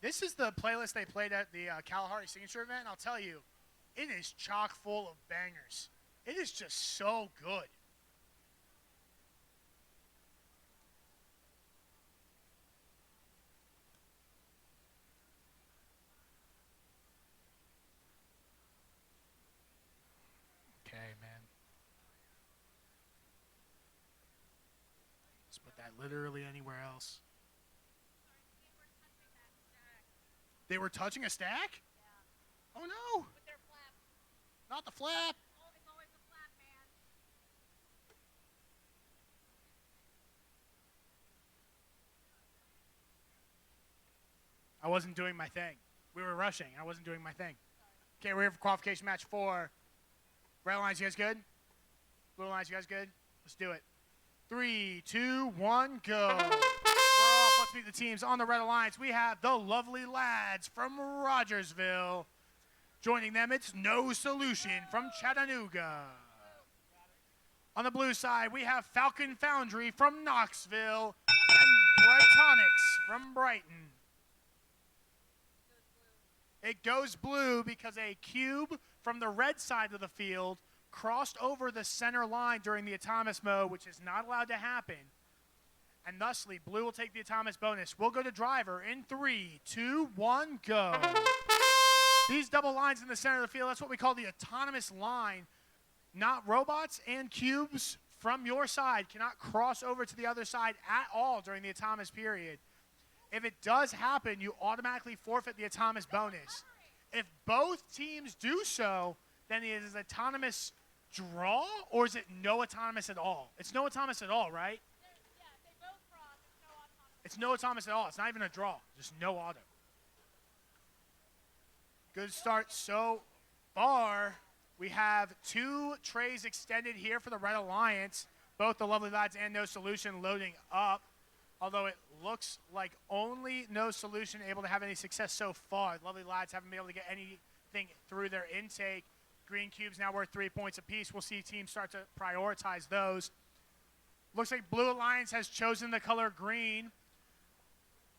This is the playlist they played at the Kalahari Signature event, and I'll tell you, it is chock full of bangers. It is just so good. Okay, man. Let's put that literally anywhere else. They were touching a stack? Yeah. Oh no! With their flap. Not the flap. Oh, it's always the flap, man. I wasn't doing my thing. We were rushing. I wasn't doing my thing. Okay, we're here for qualification match 4. Red Alliance, you guys good? Blue Alliance, you guys good? Let's do it. 3, 2, 1, go. We're off. Let's meet the teams. On the Red Alliance, we have the lovely lads from Rogersville. Joining them, it's No Solution from Chattanooga. On the blue side, we have Falcon Foundry from Knoxville and Brightonics from Brighton. It goes blue because a cube from the red side of the field crossed over the center line during the autonomous mode, which is not allowed to happen. And thusly, blue will take the autonomous bonus. We'll go to driver in 3, 2, 1, go. These double lines in the center of the field, that's what we call the autonomous line. Not robots and cubes from your side cannot cross over to the other side at all during the autonomous period. If it does happen, you automatically forfeit the autonomous bonus. If both teams do so, then it is autonomous draw, or is it no autonomous at all? It's no autonomous at all, right? Yeah, they both cross. It's no autonomous. It's no autonomous at all. It's not even a draw. Just no auto. Good start so far. We have 2 trays extended here for the Red Alliance. Both the lovely lads and No Solution loading up. Although it looks like only No Solution able to have any success so far. The lovely lads haven't been able to get anything through their intake. Green cubes now worth 3 points apiece. We'll see teams start to prioritize those. Looks like Blue Alliance has chosen the color green.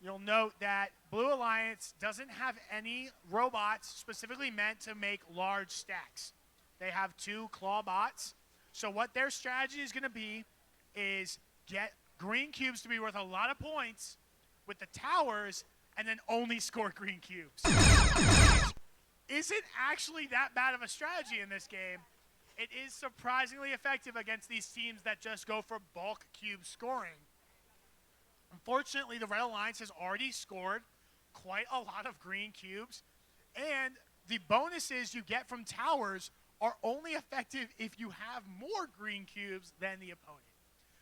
You'll note that Blue Alliance doesn't have any robots specifically meant to make large stacks. They have 2 claw bots. So what their strategy is going to be is get green cubes to be worth a lot of points with the towers and then only score green cubes. Isn't actually that bad of a strategy in this game. It is surprisingly effective against these teams that just go for bulk cube scoring. Unfortunately, the Red Alliance has already scored quite a lot of green cubes, and the bonuses you get from towers are only effective if you have more green cubes than the opponent.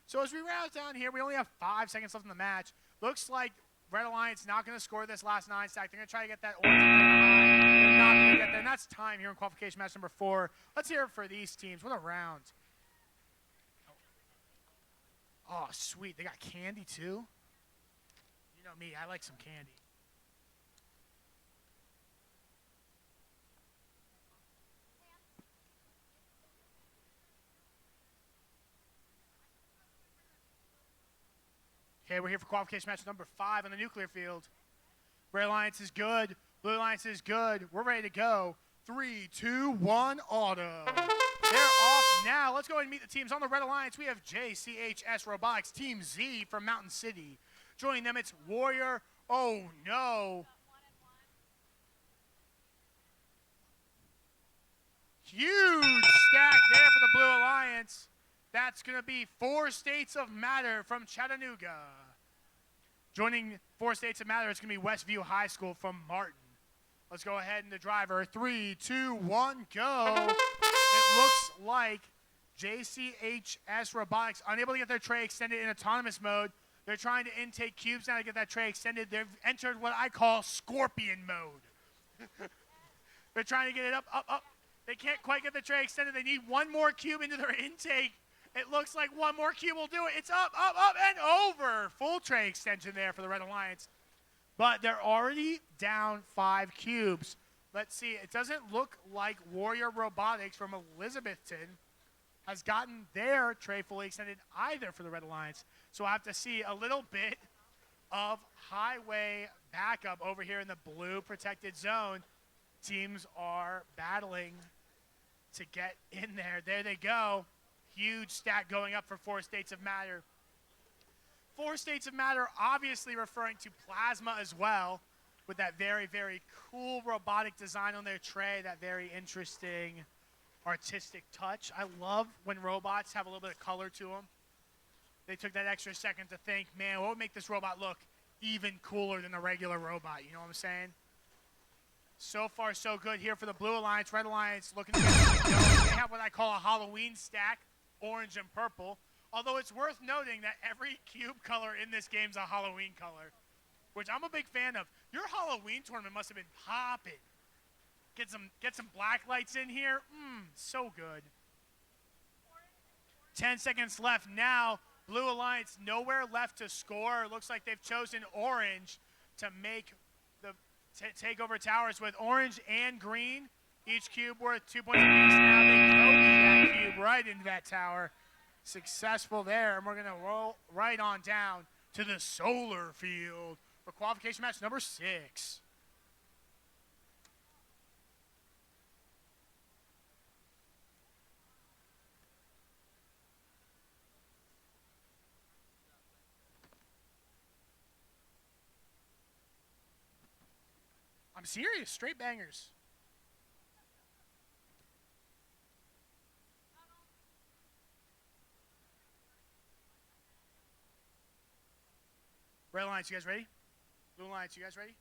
So as we round down here, we only have 5 seconds left in the match. Looks like Red Alliance not going to score this last 9 stack. They're going to try to get that orange up there in the high. They're not going to get there, and that's time here in qualification match number 4. Let's hear it for these teams. What a round. Oh, sweet. They got candy, too. You know me. I like some candy. Okay, we're here for qualification match number 5 on the nuclear field. Red Alliance is good. Blue Alliance is good. We're ready to go. 3, 2, 1, Otto. They're off now. Let's go ahead and meet the teams. On the Red Alliance, we have JCHS Robotics, Team Z from Mountain City. Joining them, it's Warrior. Oh, no. Huge stack there for the Blue Alliance. That's going to be 4 States of Matter from Chattanooga. Joining 4 States of Matter, it's going to be Westview High School from Martin. Let's go ahead and the driver. 3, 2, 1, go. It looks like JCHS Robotics, unable to get their tray extended in autonomous mode. They're trying to intake cubes now to get that tray extended. They've entered what I call scorpion mode. They're trying to get it up, up, up. They can't quite get the tray extended. They need 1 more cube into their intake. It looks like 1 more cube will do it. It's up, up, up, and over. Full tray extension there for the Red Alliance. But they're already down 5 cubes. Let's see. It doesn't look like Warrior Robotics from Elizabethton has gotten their tray fully extended either for the Red Alliance. So I have to see a little bit of highway backup over here in the blue protected zone. Teams are battling to get in there. There they go. Huge stack going up for 4 States of Matter. 4 States of Matter obviously referring to Plasma as well, with that very, very cool robotic design on their tray, that very interesting artistic touch. I love when robots have a little bit of color to them. They took that extra second to think, man, what would make this robot look even cooler than a regular robot? You know what I'm saying? So far, so good here for the Blue Alliance. Red Alliance looking to get it going. They have what I call a Halloween stack, orange and purple. Although it's worth noting that every cube color in this game is a Halloween color, which I'm a big fan of. Your Halloween tournament must have been popping. Get some black lights in here. So good. 10 seconds left now. Blue Alliance nowhere left to score. It looks like they've chosen orange to make the take over towers with orange and green. Each cube worth 2 points apiece. Now they Kobe that cube right into that tower. Successful there, and we're going to roll right on down to the solar field for qualification match number 6. I'm serious, straight bangers. Red Alliance, you guys ready? Blue Alliance, you guys ready?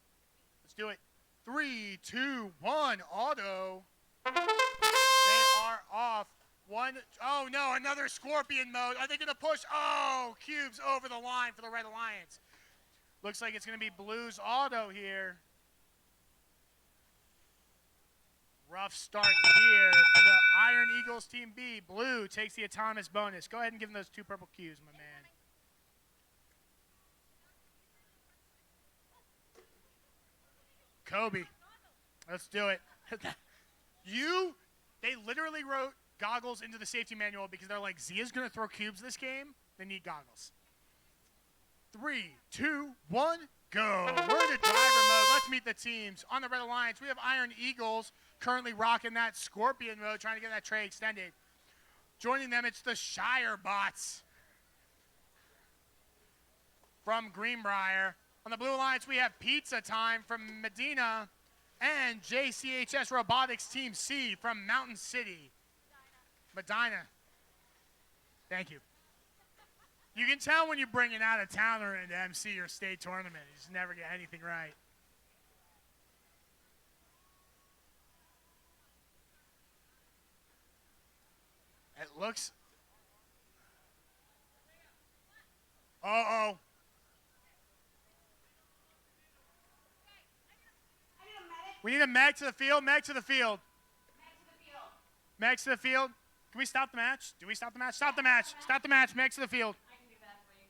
Let's do it. 3, 2, 1, Otto. They are off. Oh no, another scorpion mode. Are they going to push? Oh, cubes over the line for the Red Alliance. Looks like it's going to be Blue's Otto here. Rough start here for the Iron Eagles Team B. Blue takes the autonomous bonus. Go ahead and give them those 2 purple cubes, my man. Kobe. Let's do it. They literally wrote goggles into the safety manual because they're like, Zia's going to throw cubes this game. They need goggles. 3, 2, 1, go. We're in the driver mode. Let's meet the teams. On the Red Alliance, we have Iron Eagles currently rocking that Scorpion mode, trying to get that tray extended. Joining them, it's the Shire Bots from Greenbrier. On the Blue Alliance, we have Pizza Time from Medina and JCHS Robotics Team C from Mountain City. Medina. Thank you. You can tell when you bring an out-of-towner in to MC your state tournament. You just never get anything right. It looks... Uh-oh. We need a Meg to the field. Meg to the field. Meg to the field. Can we stop the match? Do we stop the match? Stop the match. Stop the match. Meg to the field. I can do that for you.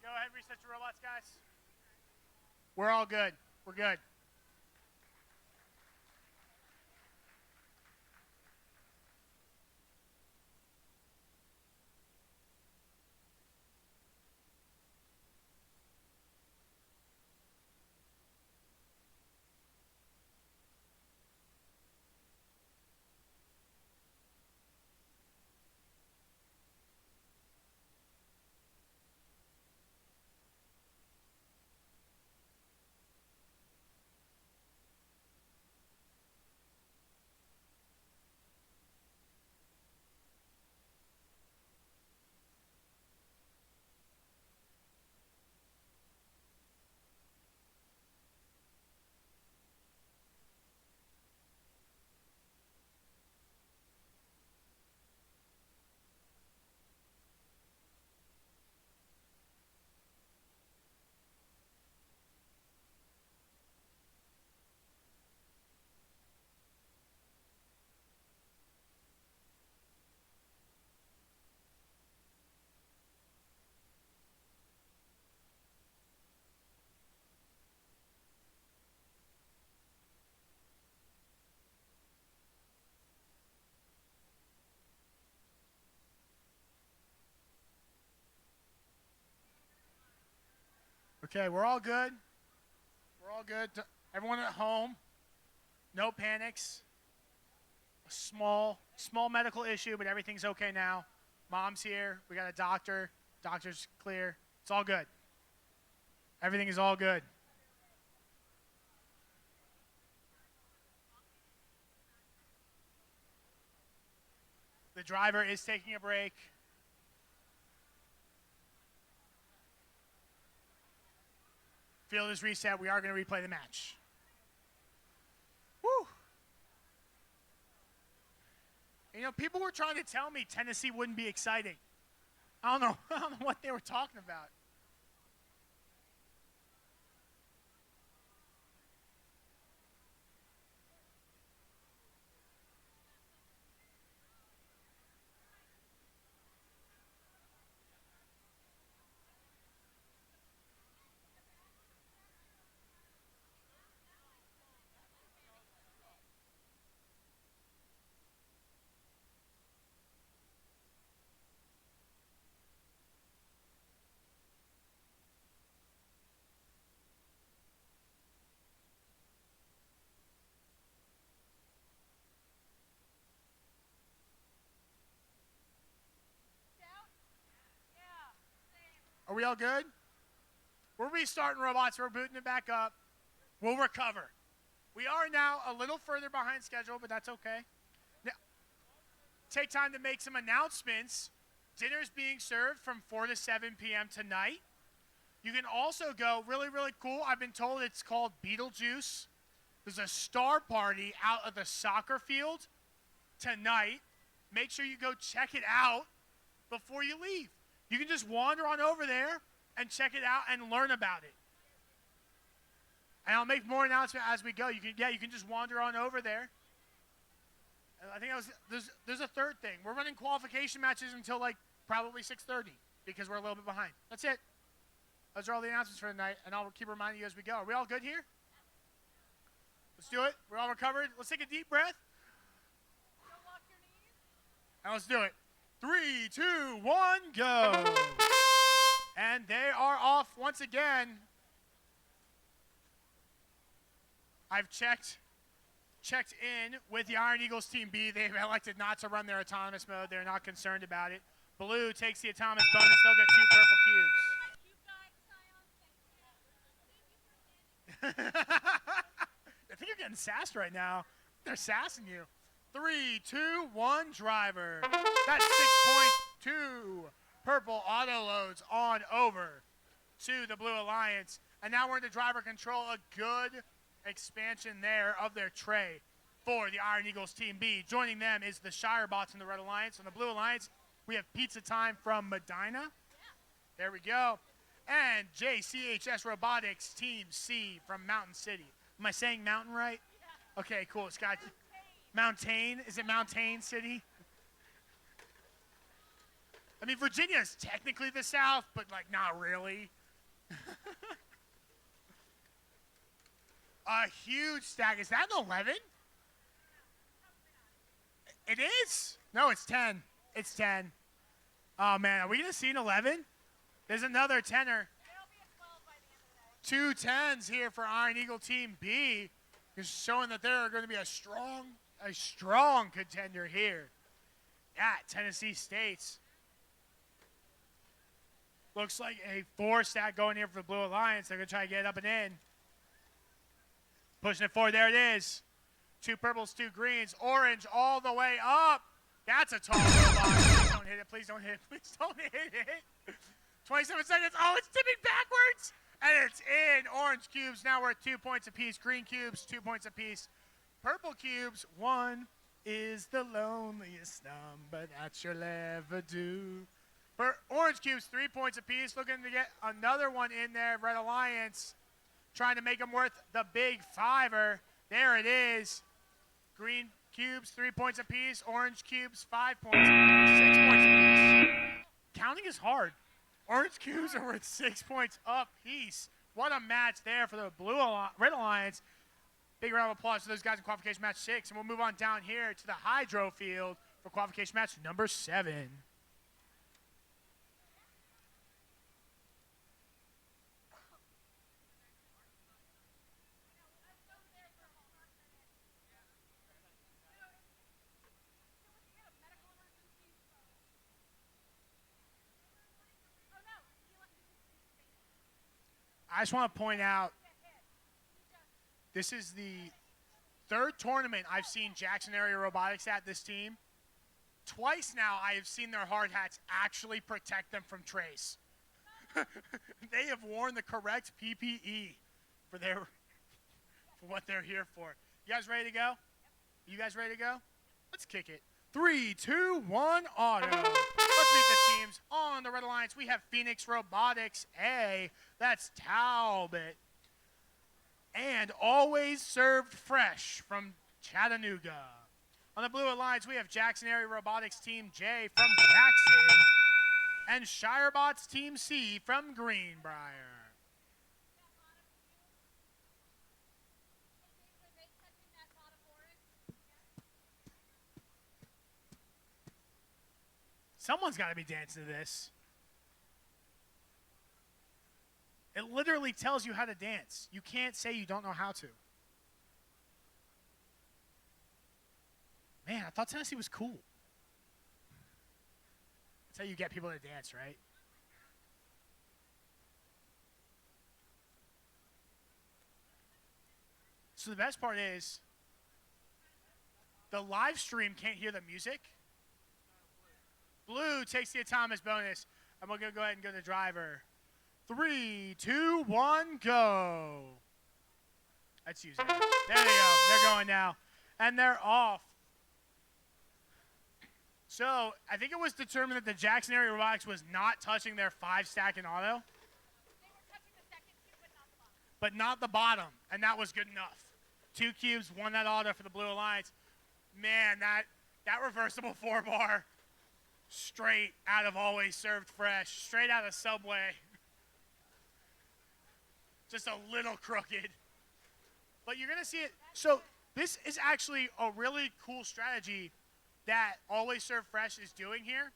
Go ahead, reset your robots, guys. We're all good. We're good. Okay, we're all good. We're all good. Everyone at home, no panics. A small medical issue, but everything's okay now. Mom's here. We got a doctor. Doctor's clear. It's all good. Everything is all good. The driver is taking a break. Field is reset. We are going to replay the match. Woo! You know, people were trying to tell me Tennessee wouldn't be exciting. I don't know what they were talking about. Are we all good? We're restarting robots. We're booting it back up. We'll recover. We are now a little further behind schedule, but that's okay. Now, take time to make some announcements. Dinner's being served from 4 to 7 p.m. tonight. You can also go, really, really cool. I've been told it's called Betelgeuse. There's a star party out of the soccer field tonight. Make sure you go check it out before you leave. You can just wander on over there and check it out and learn about it. And I'll make more announcements as we go. You can just wander on over there. And I think there's a third thing. We're running qualification matches until like probably 6:30 because we're a little bit behind. That's it. Those are all the announcements for tonight, and I'll keep reminding you as we go. Are we all good here? Let's do it. We're all recovered. Let's take a deep breath. Don't lock your knees. And let's do it. 3, 2, 1, go. And they are off once again. I've checked in with the Iron Eagles Team B. They've elected not to run their autonomous mode. They're not concerned about it. Blue takes the autonomous bonus. They'll get 2 purple cubes. I think you're getting sassed right now. They're sassing you. 3, 2, 1, driver. That's 6.2 purple auto loads on over to the Blue Alliance. And now we're into driver control. A good expansion there of their tray for the Iron Eagles Team B. Joining them is the Shire Bots in the Red Alliance. On the Blue Alliance, we have Pizza Time from Medina. There we go. And JCHS Robotics Team C from Mountain City. Am I saying mountain right? Yeah. Okay, cool. It's got Mountain. Is it Mountain City? I mean, Virginia is technically the South, but like not really. A huge stack. Is that an 11? It is? No, it's 10. It's 10. Oh, man. Are we going to see an 11? There's another 10er. It'll be a 12 by the end of the day. 2 10s here for Iron Eagle Team B. Just showing that they're going to be a strong contender here at Tennessee State's. Looks like a 4 stack going here for the Blue Alliance. They're going to try to get it up and in. Pushing it forward. There it is. 2 purples, 2 greens. Orange all the way up. That's a tall robot. Please don't hit it. Please don't hit it. Please don't hit it. 27 seconds. Oh, it's tipping backwards. And it's in. Orange cubes now worth 2 points apiece. Green cubes, 2 points apiece. Purple cubes, 1 is the loneliest number that you'll ever do. For orange cubes, 3 points apiece. Looking to get another one in there. Red Alliance trying to make them worth the big 5er. There it is. Green cubes, 3 points apiece. Orange cubes, 5 points apiece. 6 points apiece. Counting is hard. Orange cubes are worth 6 points apiece. What a match there for the Red Alliance. Big round of applause to those guys in qualification match 6. And we'll move on down here to the Hydro Field for qualification match number 7. I just want to point out, this is the 3rd tournament I've seen Jackson Area Robotics at this team. Twice now I have seen their hard hats actually protect them from trace. They have worn the correct PPE for what they're here for. You guys ready to go? You guys ready to go? Let's kick it. 3, 2, 1, auto. Let's meet the teams. On the Red Alliance, we have Fenix Robotics A. That's Talbot. And Always Served Fresh from Chattanooga. On the Blue Alliance, we have Jackson Area Robotics Team J from Jackson. And Shirebots Team C from Greenbrier. Someone's got to be dancing to this. It literally tells you how to dance. You can't say you don't know how to. Man, I thought Tennessee was cool. That's how you get people to dance, right? So the best part is the live stream can't hear the music. Blue takes the autonomous bonus. And we're going to go ahead and go to driver. 3, 2, 1, go. That's using it. There they go. They're going now. And they're off. So I think it was determined that the Jackson area robotics was not touching their 5-stack in auto. They were touching the second cube, but not the bottom. But not the bottom, and that was good enough. 2 cubes, won that auto for the Blue Alliance. Man, that reversible 4-bar, straight out of Always Served Fresh, straight out of Subway. Just a little crooked. But you're going to see it. So this is actually a really cool strategy that Always Served Fresh is doing here,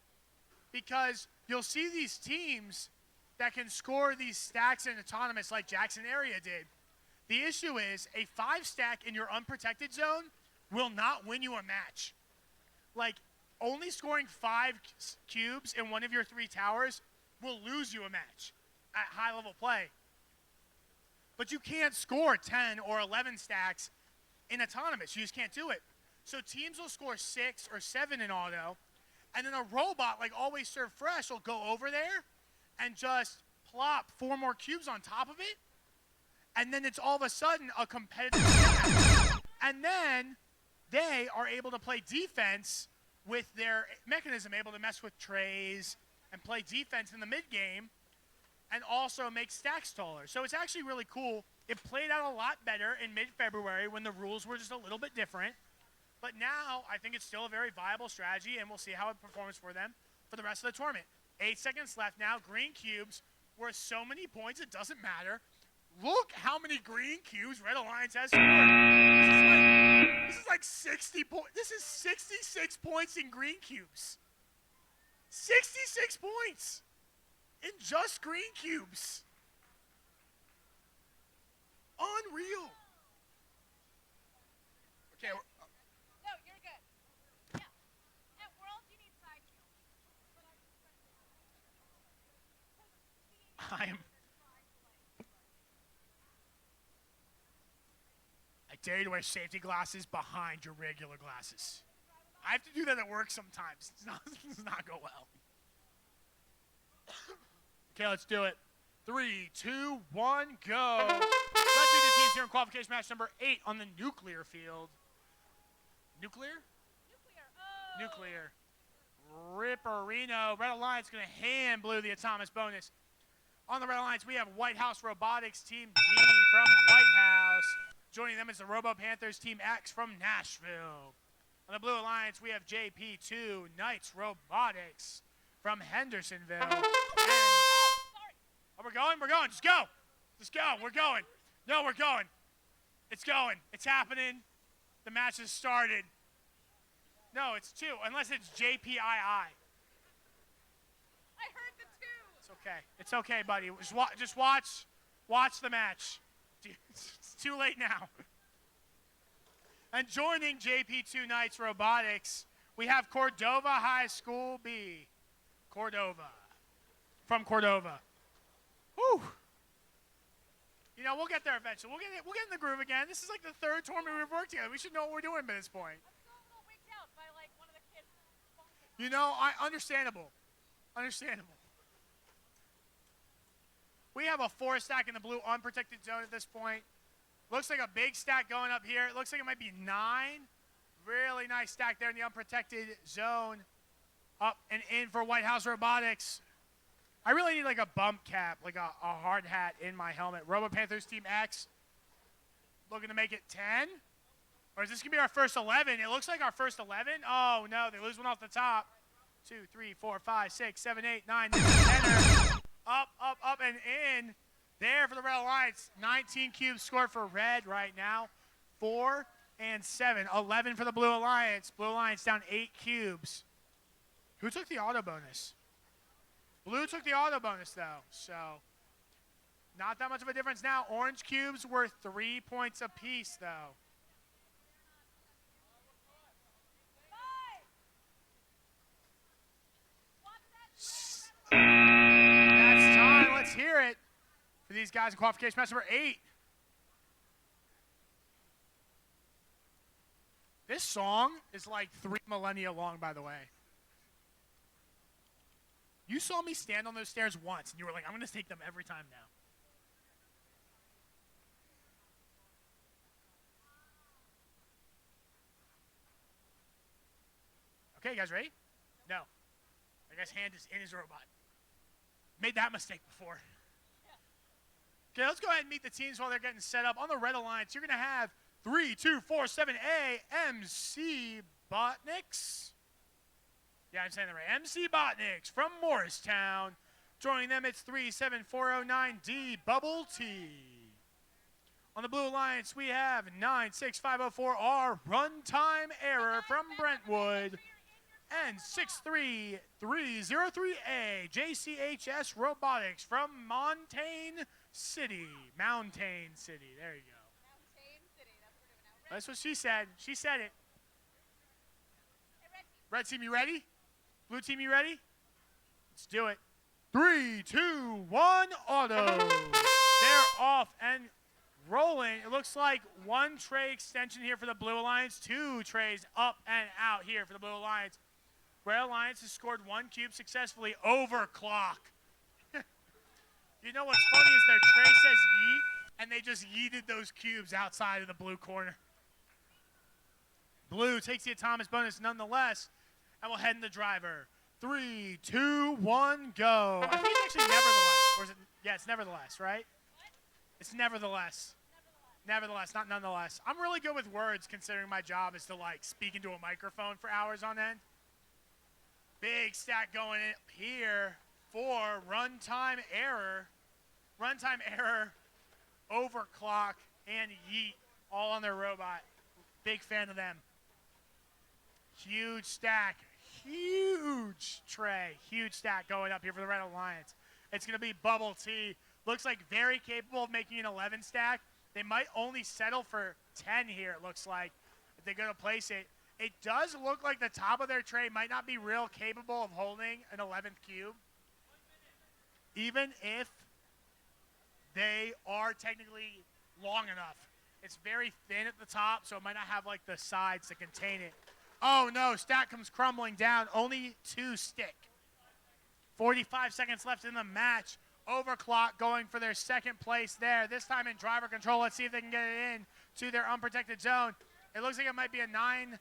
because you'll see these teams that can score these stacks in autonomous like Jackson area did. The issue is a 5-stack in your unprotected zone will not win you a match. Like, only scoring 5 cubes in one of your 3 towers will lose you a match at high level play. But you can't score 10 or 11 stacks in autonomous. You just can't do it. So teams will score 6 or 7 in auto, and then a robot like Always Served Fresh will go over there and just plop 4 more cubes on top of it, and then it's all of a sudden a competitive stack. And then they are able to play defense with their mechanism, able to mess with trays and play defense in the mid game, and also make stacks taller. So it's actually really cool. It played out a lot better in mid-February when the rules were just a little bit different. But now I think it's still a very viable strategy, and we'll see how it performs for them for the rest of the tournament. 8 seconds left now. Green cubes worth so many points it doesn't matter. Look how many green cubes Red Alliance has scored. This is like 60 points. This is 66 points in green cubes. 66 points in just green cubes. Unreal. Okay. No, you're good. Yeah. At Worlds, you need side shield. I dare you to wear safety glasses behind your regular glasses. I have to do that at work sometimes. It does not go well. Okay, let's do it. 3, 2, 1, go. Let's meet the teams here in qualification match number 8 on the nuclear field. Nuclear? Oh. Nuclear. Ripperino. Red Alliance going to hand Blue the autonomous bonus. On the Red Alliance, we have White House Robotics, Team D from White House. Joining them is the Robo Panthers, Team X from Nashville. On the Blue Alliance, we have JP2 Knights Robotics from Hendersonville. And we're going. Just go. We're going. No, we're going. It's going. It's happening. The match has started. No, it's 2, unless it's JPII. I heard the 2. It's okay. It's okay, buddy. Just watch the match. It's too late now. And joining JP2 Knights Robotics, we have Cordova High School B. Cordova. From Cordova. Whew. You know, we'll get there eventually. We'll get in the groove again. This is like the 3rd tournament we've worked together. We should know what we're doing by this point. I'm still a little wigged out by like one of the kids. You know, understandable. We have a 4-stack in the blue unprotected zone at this point. Looks like a big stack going up here. It looks like it might be 9. Really nice stack there in the unprotected zone. Up and in for White House Robotics. I really need like a bump cap, like a hard hat in my helmet. Robo Panthers Team X looking to make it 10. Or is this going to be our first 11? It looks like our first 11. Oh, no, they lose one off the top. 2, 3, 4, 5, 6, 7, 8, 9, 10. Up, and in. There for the Red Alliance. 19 cubes scored for Red right now. 4 and 7. 11 for the Blue Alliance. Blue Alliance down 8 cubes. Who took the auto bonus? Blue took the auto bonus, though. So, not that much of a difference now. Orange cubes were 3 points apiece, though. That's time. Let's hear it for these guys in qualification match number 8. This song is like 3 millennia long, by the way. You saw me stand on those stairs once, and you were like, I'm going to take them every time now. Okay, you guys ready? No. That guy's hand is in his robot. Made that mistake before. Okay, let's go ahead and meet the teams while they're getting set up. On the Red Alliance, you're going to have 3247A MC Botniks. Yeah, I'm saying that right. MC Botniks from Morristown. Joining them, it's 37409D Bubble T. On the Blue Alliance, we have 96504R Runtime Error from Brentwood. And 63303A JCHS Robotics from Mountain City. Mountain City. There you go. Mountain City. That's what we're doing now. That's what she said. She said it. Hey, Red team, you ready? Blue team, you ready? Let's do it. 3, 2, 1, Otto. They're off and rolling. It looks like 1 tray extension here for the Blue Alliance, 2 trays up and out here for the Blue Alliance. Red Alliance has scored 1 cube successfully over clock. You know what's funny is their tray says yeet, and they just yeeted those cubes outside of the blue corner. Blue takes the Atomic bonus nonetheless, and will head in the driver. 3, 2, 1, go. I think it's actually nevertheless. Or is it? Yeah, it's nevertheless, right? It's nevertheless. Nevertheless, not nonetheless. I'm really good with words considering my job is to like speak into a microphone for hours on end. Big stack going in here for runtime error. Runtime error, overclock, and yeet all on their robot. Big fan of them. Huge stack. Huge tray. Huge stack going up here for the Red Alliance. It's going to be Bubble T. Looks like very capable of making an 11 stack. They might only settle for 10 here, it looks like, if they're going to place it. It does look like the top of their tray might not be real capable of holding an 11th cube. Even if they are technically long enough. It's very thin at the top, so it might not have like the sides to contain it. Oh no, stack comes crumbling down. Only 2 stick. 45 seconds left in the match. Overclock going for their second place there. This time in driver control. Let's see if they can get it in to their unprotected zone. It looks like it might be a 9.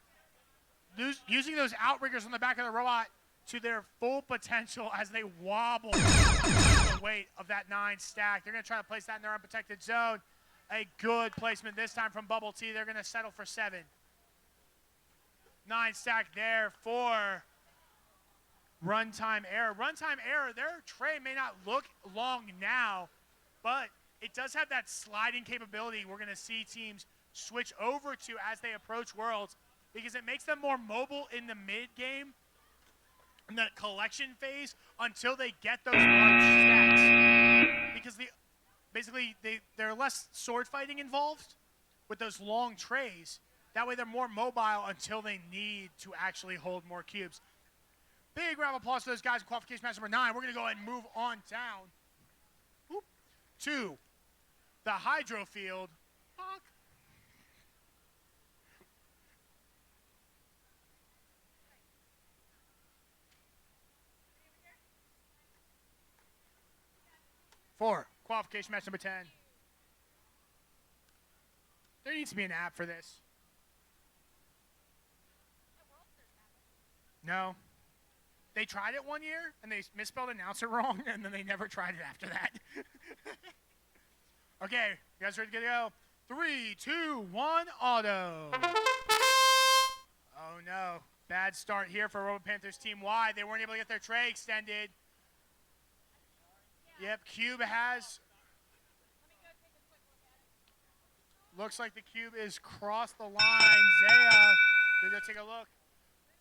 Using those outriggers on the back of the robot to their full potential as they wobble the weight of that 9 stack. They're going to try to place that in their unprotected zone. A good placement this time from Bubble T. They're going to settle for 7. 9 stack there for runtime error. Runtime error, their tray may not look long now, but it does have that sliding capability we're going to see teams switch over to as they approach Worlds, because it makes them more mobile in the mid-game, in the collection phase, until they get those large stacks. Because they're less sword fighting involved with those long trays. That way they're more mobile until they need to actually hold more cubes. Big round of applause for those guys in qualification match number 9. We're going to go ahead and move on down to the hydro field. For qualification match number 10. There needs to be an app for this. No. They tried it one year, and they misspelled announcer wrong, and then they never tried it after that. Okay, you guys ready to go? 3, 2, 1, Otto. Oh, no. Bad start here for Robo Panthers Team Y. They weren't able to get their tray extended. Yep, cube has. Looks like the cube is crossed the line. Zaya, they're going to take a look.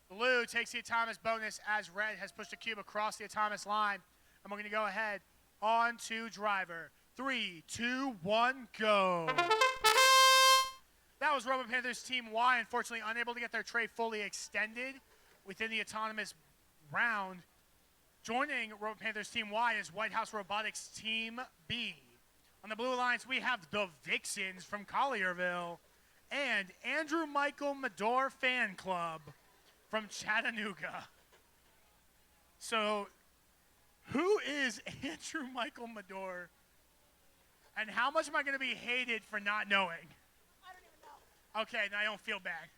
Blue takes the Atomic bonus as Red has pushed the cube across the Atomic line. And we're going to go ahead on to driver. 3, 2, 1, go. That was Robo Panthers Team Y, unfortunately unable to get their tray fully extended within the autonomous round. Joining Robo Panthers Team Y is White House Robotics Team B. On the Blue Alliance, we have the Vixens from Collierville. and Andrew Michael Medor Fan Club from Chattanooga. So, who is Andrew Michael Medor, and how much am I going to be hated for not knowing? I don't even know. Okay, now I don't feel bad.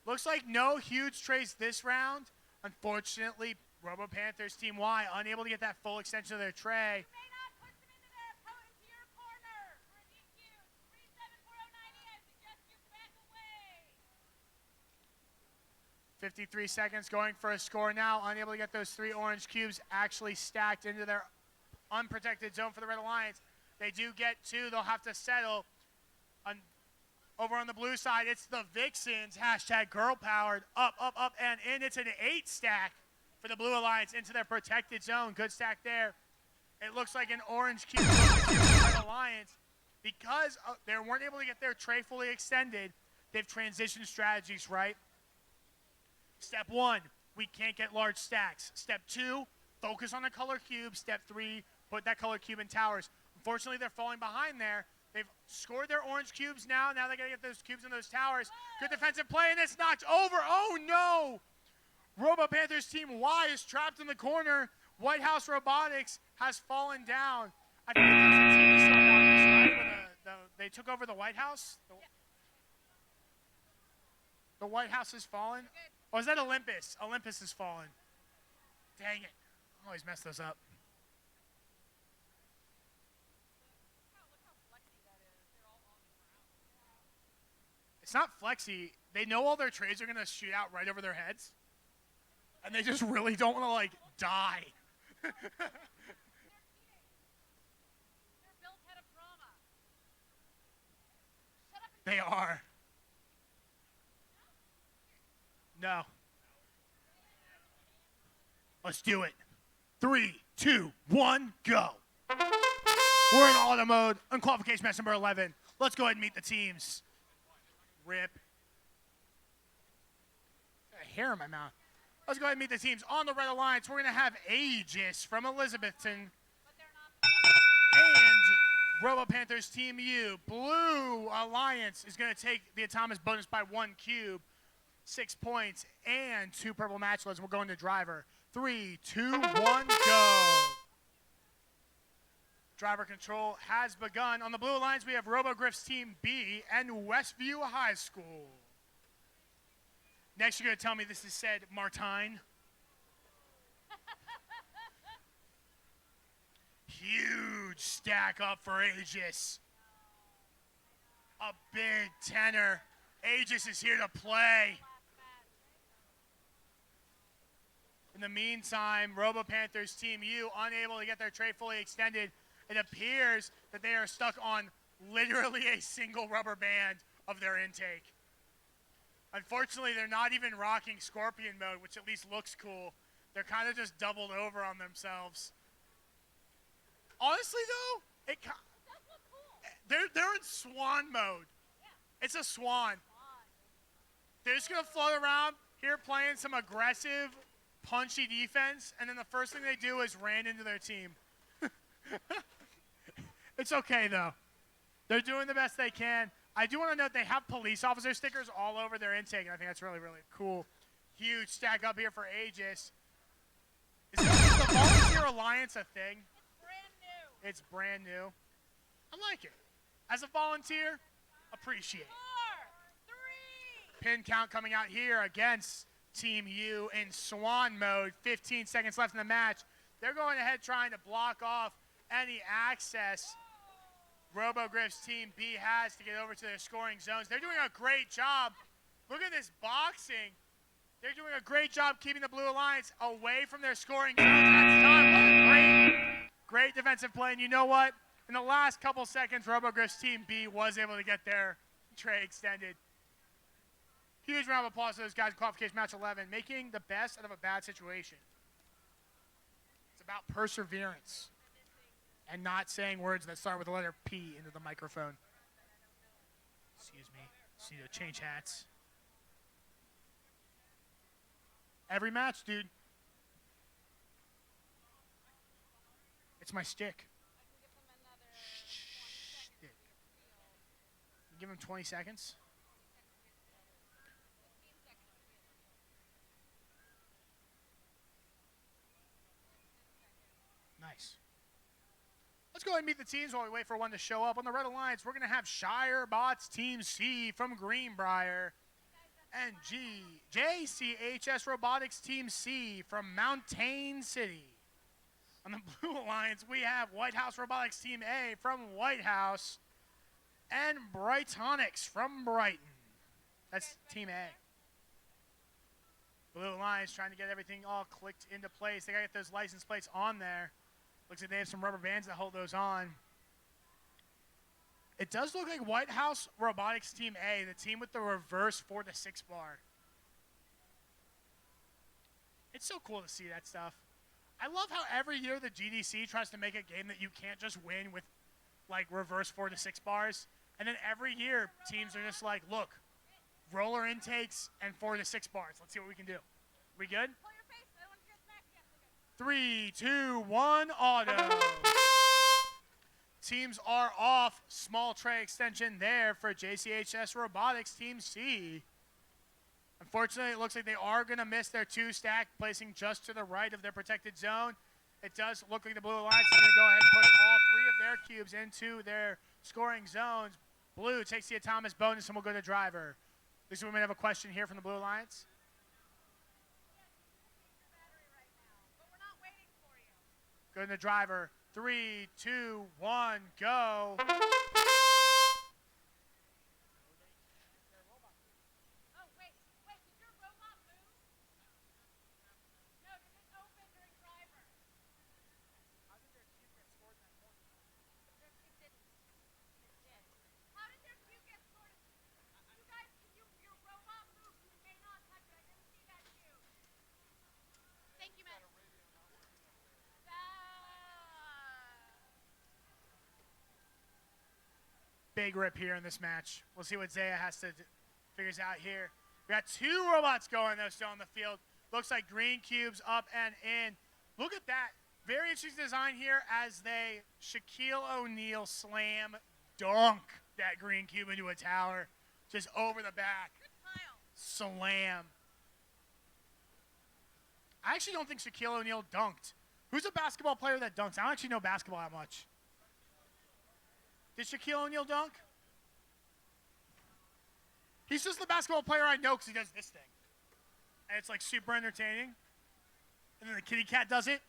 Looks like no huge trades this round. Unfortunately, Robo Panthers Team Y unable to get that full extension of their tray. You may not push them into their opponent to your corner. For an EQ, 37490, I suggest you back away. 53 seconds going for a score now. Unable to get those 3 orange cubes actually stacked into their unprotected zone for the Red Alliance. They do get 2. They'll have to settle. Over on the blue side, it's the Vixens, hashtag girl powered, up, and in. It's an 8 stack for the Blue Alliance into their protected zone. Good stack there. It looks like an orange cube for the Red Alliance. Because they weren't able to get their tray fully extended, they've transitioned strategies, right? Step 1, we can't get large stacks. Step 2, focus on the color cube. Step 3, put that color cube in towers. Unfortunately, they're falling behind there. They've scored their orange cubes now. Now they got to get those cubes in those towers. Good defensive play, and it's knocked over. Oh, no. Robo Panthers Team Y is trapped in the corner. White House Robotics has fallen down. I think there's a team that saw about this, right? Where they took over the White House. The White House has fallen. Oh, is that Olympus? Olympus has fallen. Dang it. I always mess those up. It's not flexy. They know all their trades are going to shoot out right over their heads. And they just really don't want to, like, die. Their build head of drama. Shut up and They are. No. Let's do it. 3, 2, 1, go. We're in auto mode on qualification match number 11. Let's go ahead and meet the teams. Rip. Got a hair in my mouth. Let's go ahead and meet the teams. On the Red Alliance, we're going to have Aegis from Elizabethton. And Robo Panthers Team U. Blue Alliance is going to take the Atomic bonus by 1 cube, 6 points, and 2 purple matchlets. We're going to driver. 3, 2, 1, go. Driver control has begun. On the Blue Alliance, we have RoboGriff's Team B and Westview High School. Next, you're going to tell me this is said Martine. Huge stack up for Aegis. A big tenor. Aegis is here to play. In the meantime, Robo Panthers Team U unable to get their tray fully extended. It appears that they are stuck on literally a single rubber band of their intake. Unfortunately, they're not even rocking Scorpion mode, which at least looks cool. They're kind of just doubled over on themselves. Honestly, though, it does look cool. They're in Swan mode. Yeah. It's a Swan. They're just going to float around here playing some aggressive, punchy defense, and then the first thing they do is ran into their team. It's okay, though. They're doing the best they can. I do want to note they have police officer stickers all over their intake, and I think that's really, really cool. Huge stack up here for Aegis. Is the Volunteer Alliance a thing? It's brand new. It's brand new. I like it. As a volunteer, appreciate it. 4, 3. Pin count coming out here against Team U in Swan mode. 15 seconds left in the match. They're going ahead trying to block off any access RoboGriff's Team B has to get over to their scoring zones. They're doing a great job. Look at this boxing. They're doing a great job keeping the Blue Alliance away from their scoring zones. That's time. What a great defensive play. And you know what? In the last couple seconds, RoboGriff's Team B was able to get their tray extended. Huge round of applause to those guys in qualification match 11, making the best out of a bad situation. It's about perseverance and not saying words that start with the letter P into the microphone. Excuse me. Just need to change hats. Every match, dude. It's my stick. I can give them another 20 seconds. Stick. Give him 20 seconds. Nice. Let's go ahead and meet the teams while we wait for one to show up. On the Red Alliance, we're going to have Shire Bots Team C from Greenbrier and JCHS Robotics Team C from Mountain City. On the Blue Alliance, we have White House Robotics Team A from White House and Brightonics from Brighton. That's Team A. Blue Alliance trying to get everything all clicked into place. They got to get those license plates on there. Looks like they have some rubber bands that hold those on. It does look like White House Robotics Team A, the team with the reverse 4 to 6 bar. It's so cool to see that stuff. I love how every year the GDC tries to make a game that you can't just win with like reverse 4 to 6 bars. And then every year teams are just like, look, roller intakes and 4 to 6 bars. Let's see what we can do. We good? 3, 2, 1, auto. Teams are off. Small tray extension there for JCHS Robotics Team C. Unfortunately, it looks like they are going to miss their 2 stack, placing just to the right of their protected zone. It does look like the Blue Alliance is going to go ahead and push all 3 of their cubes into their scoring zones. Blue takes the Atomic bonus and will go to driver. Lisa, we might have a question here from the Blue Alliance. Go to the driver. 3, 2, 1, go. Big rip here in this match. We'll see what Zaya has to figures out here. We got 2 robots going though still on the field. Looks like green cubes up and in. Look at that. Very interesting design here as they Shaquille O'Neal slam dunk that green cube into a tower. Just over the back. Slam. I actually don't think Shaquille O'Neal dunked. Who's a basketball player that dunks? I don't actually know basketball that much. Did Shaquille O'Neal dunk? He's just the basketball player I know because he does this thing. And it's like super entertaining. And then the kitty cat does it.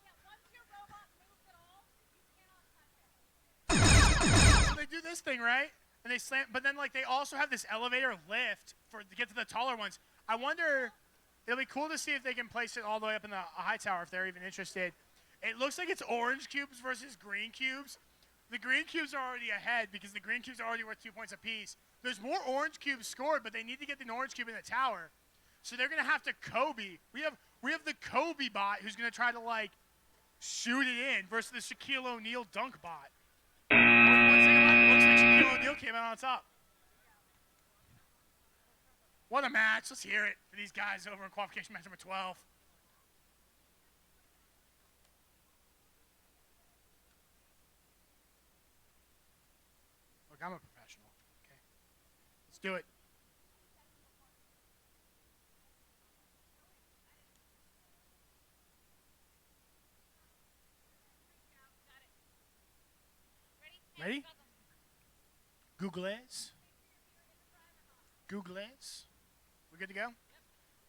Yeah, once your robot moves at all, you cannot touch it. So they do this thing, right? And they slam, but then like they also have this elevator lift to get to the taller ones. I wonder, it'll be cool to see if they can place it all the way up in the high tower if they're even interested. It looks like it's orange cubes versus green cubes. The green cubes are already ahead because the green cubes are already worth 2 points apiece. There's more orange cubes scored, but they need to get the orange cube in the tower. So they're going to have to Kobe. We have the Kobe bot who's going to try to, like, shoot it in versus the Shaquille O'Neal dunk bot. One second left, it looks like Shaquille O'Neal came out on top. What a match. Let's hear it for these guys over in qualification match number 12. Look, I'm a professional. Okay. Let's do it. Ready? Googles. Googles. We good to go?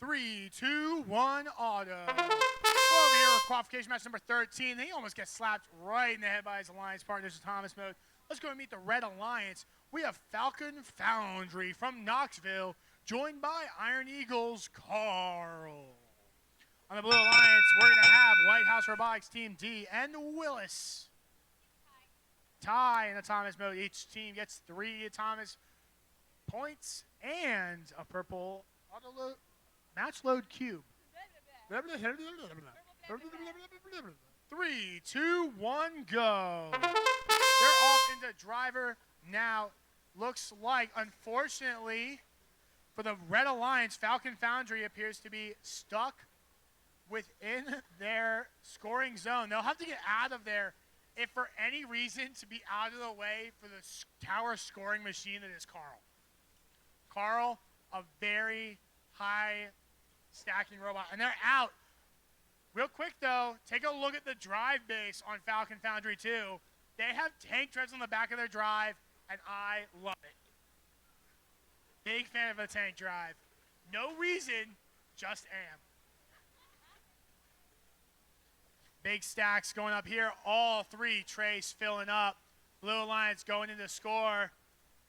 3, 2, 1, auto. Over here with qualification match number 13. He almost gets slapped right in the head by his alliance partners in Thomas mode. Let's go and meet the Red Alliance. We have Falcon Foundry from Knoxville, joined by Iron Eagles Carl. On the Blue Alliance, we're going to have White House Robotics Team D and Willis. Tie in Autonomous mode. Each team gets 3 Autonomous points and a purple auto load, match load cube. 3, 2, 1, go. They're off into driver now. Looks like, unfortunately, for the Red Alliance, Falcon Foundry appears to be stuck within their scoring zone. They'll have to get out of there if for any reason to be out of the way for the tower scoring machine that is Carl. Carl, a very high stacking robot. And they're out. Real quick, though, take a look at the drive base on Falcon Foundry 2. They have tank treads on the back of their drive, and I love it. Big fan of a tank drive. No reason, just am. Big stacks going up here. All three trays filling up. Blue Alliance going into score.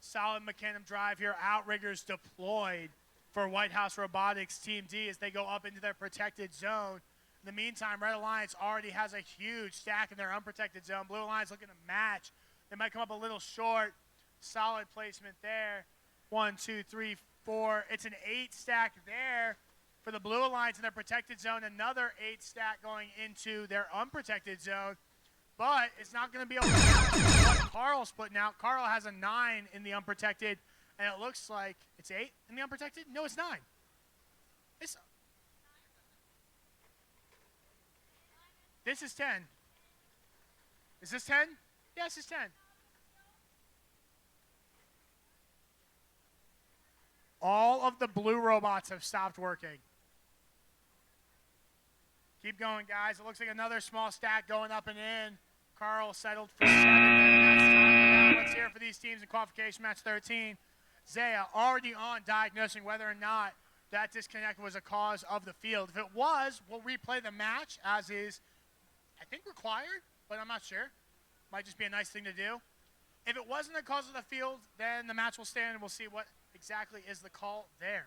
Solid Mechanism drive here. Outriggers deployed for White House Robotics Team D as they go up into their protected zone. In the meantime, Red Alliance already has a huge stack in their unprotected zone. Blue Alliance looking to match. They might come up a little short. Solid placement there. 1, 2, 3, 4. It's an 8 stack there for the Blue Alliance in their protected zone. Another 8 stack going into their unprotected zone. But it's not going to be able to match what Carl's putting out. Carl has a 9 in the unprotected, and it looks like it's 8 in the unprotected? No, it's 9. This is 10. Is this 10? Yes, it's 10. All of the blue robots have stopped working. Keep going, guys. It looks like another small stack going up and in. Carl settled for 7 there. That's time. Let's hear it for these teams in qualification match 13. Zaya already on diagnosing whether or not that disconnect was a cause of the field. If it was, we'll replay the match as is, I think, required, but I'm not sure. Might just be a nice thing to do. If it wasn't a cause of the field, then the match will stand and we'll see what exactly is the call there.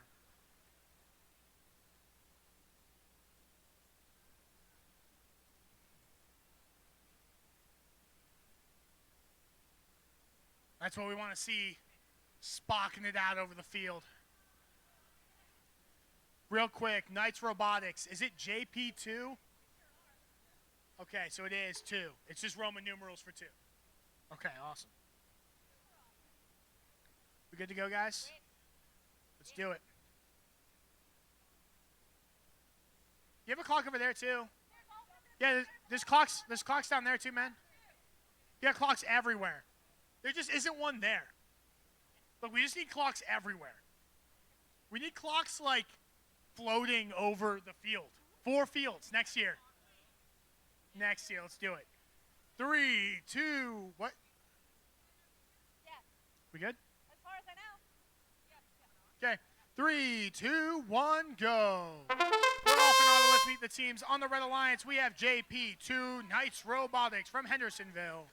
That's what we want to see, spocking it out over the field. Real quick, Knights Robotics. Is it JP2? Okay, so it is 2. It's just Roman numerals for 2. Okay, awesome. We good to go, guys? Let's do it. You have a clock over there, too? Yeah, there's clocks down there, too, man. You got clocks everywhere. There just isn't one there. Look, we just need clocks everywhere. We need clocks, like, floating over the field. 4 fields next year. Next year, let's do it. 3, 2, what? Yes. We good? As far as I know. Okay. 3, 2, 1, go. We're off and on. Let's meet the teams. On the Red Alliance, we have JP2 Knights Robotics from Hendersonville.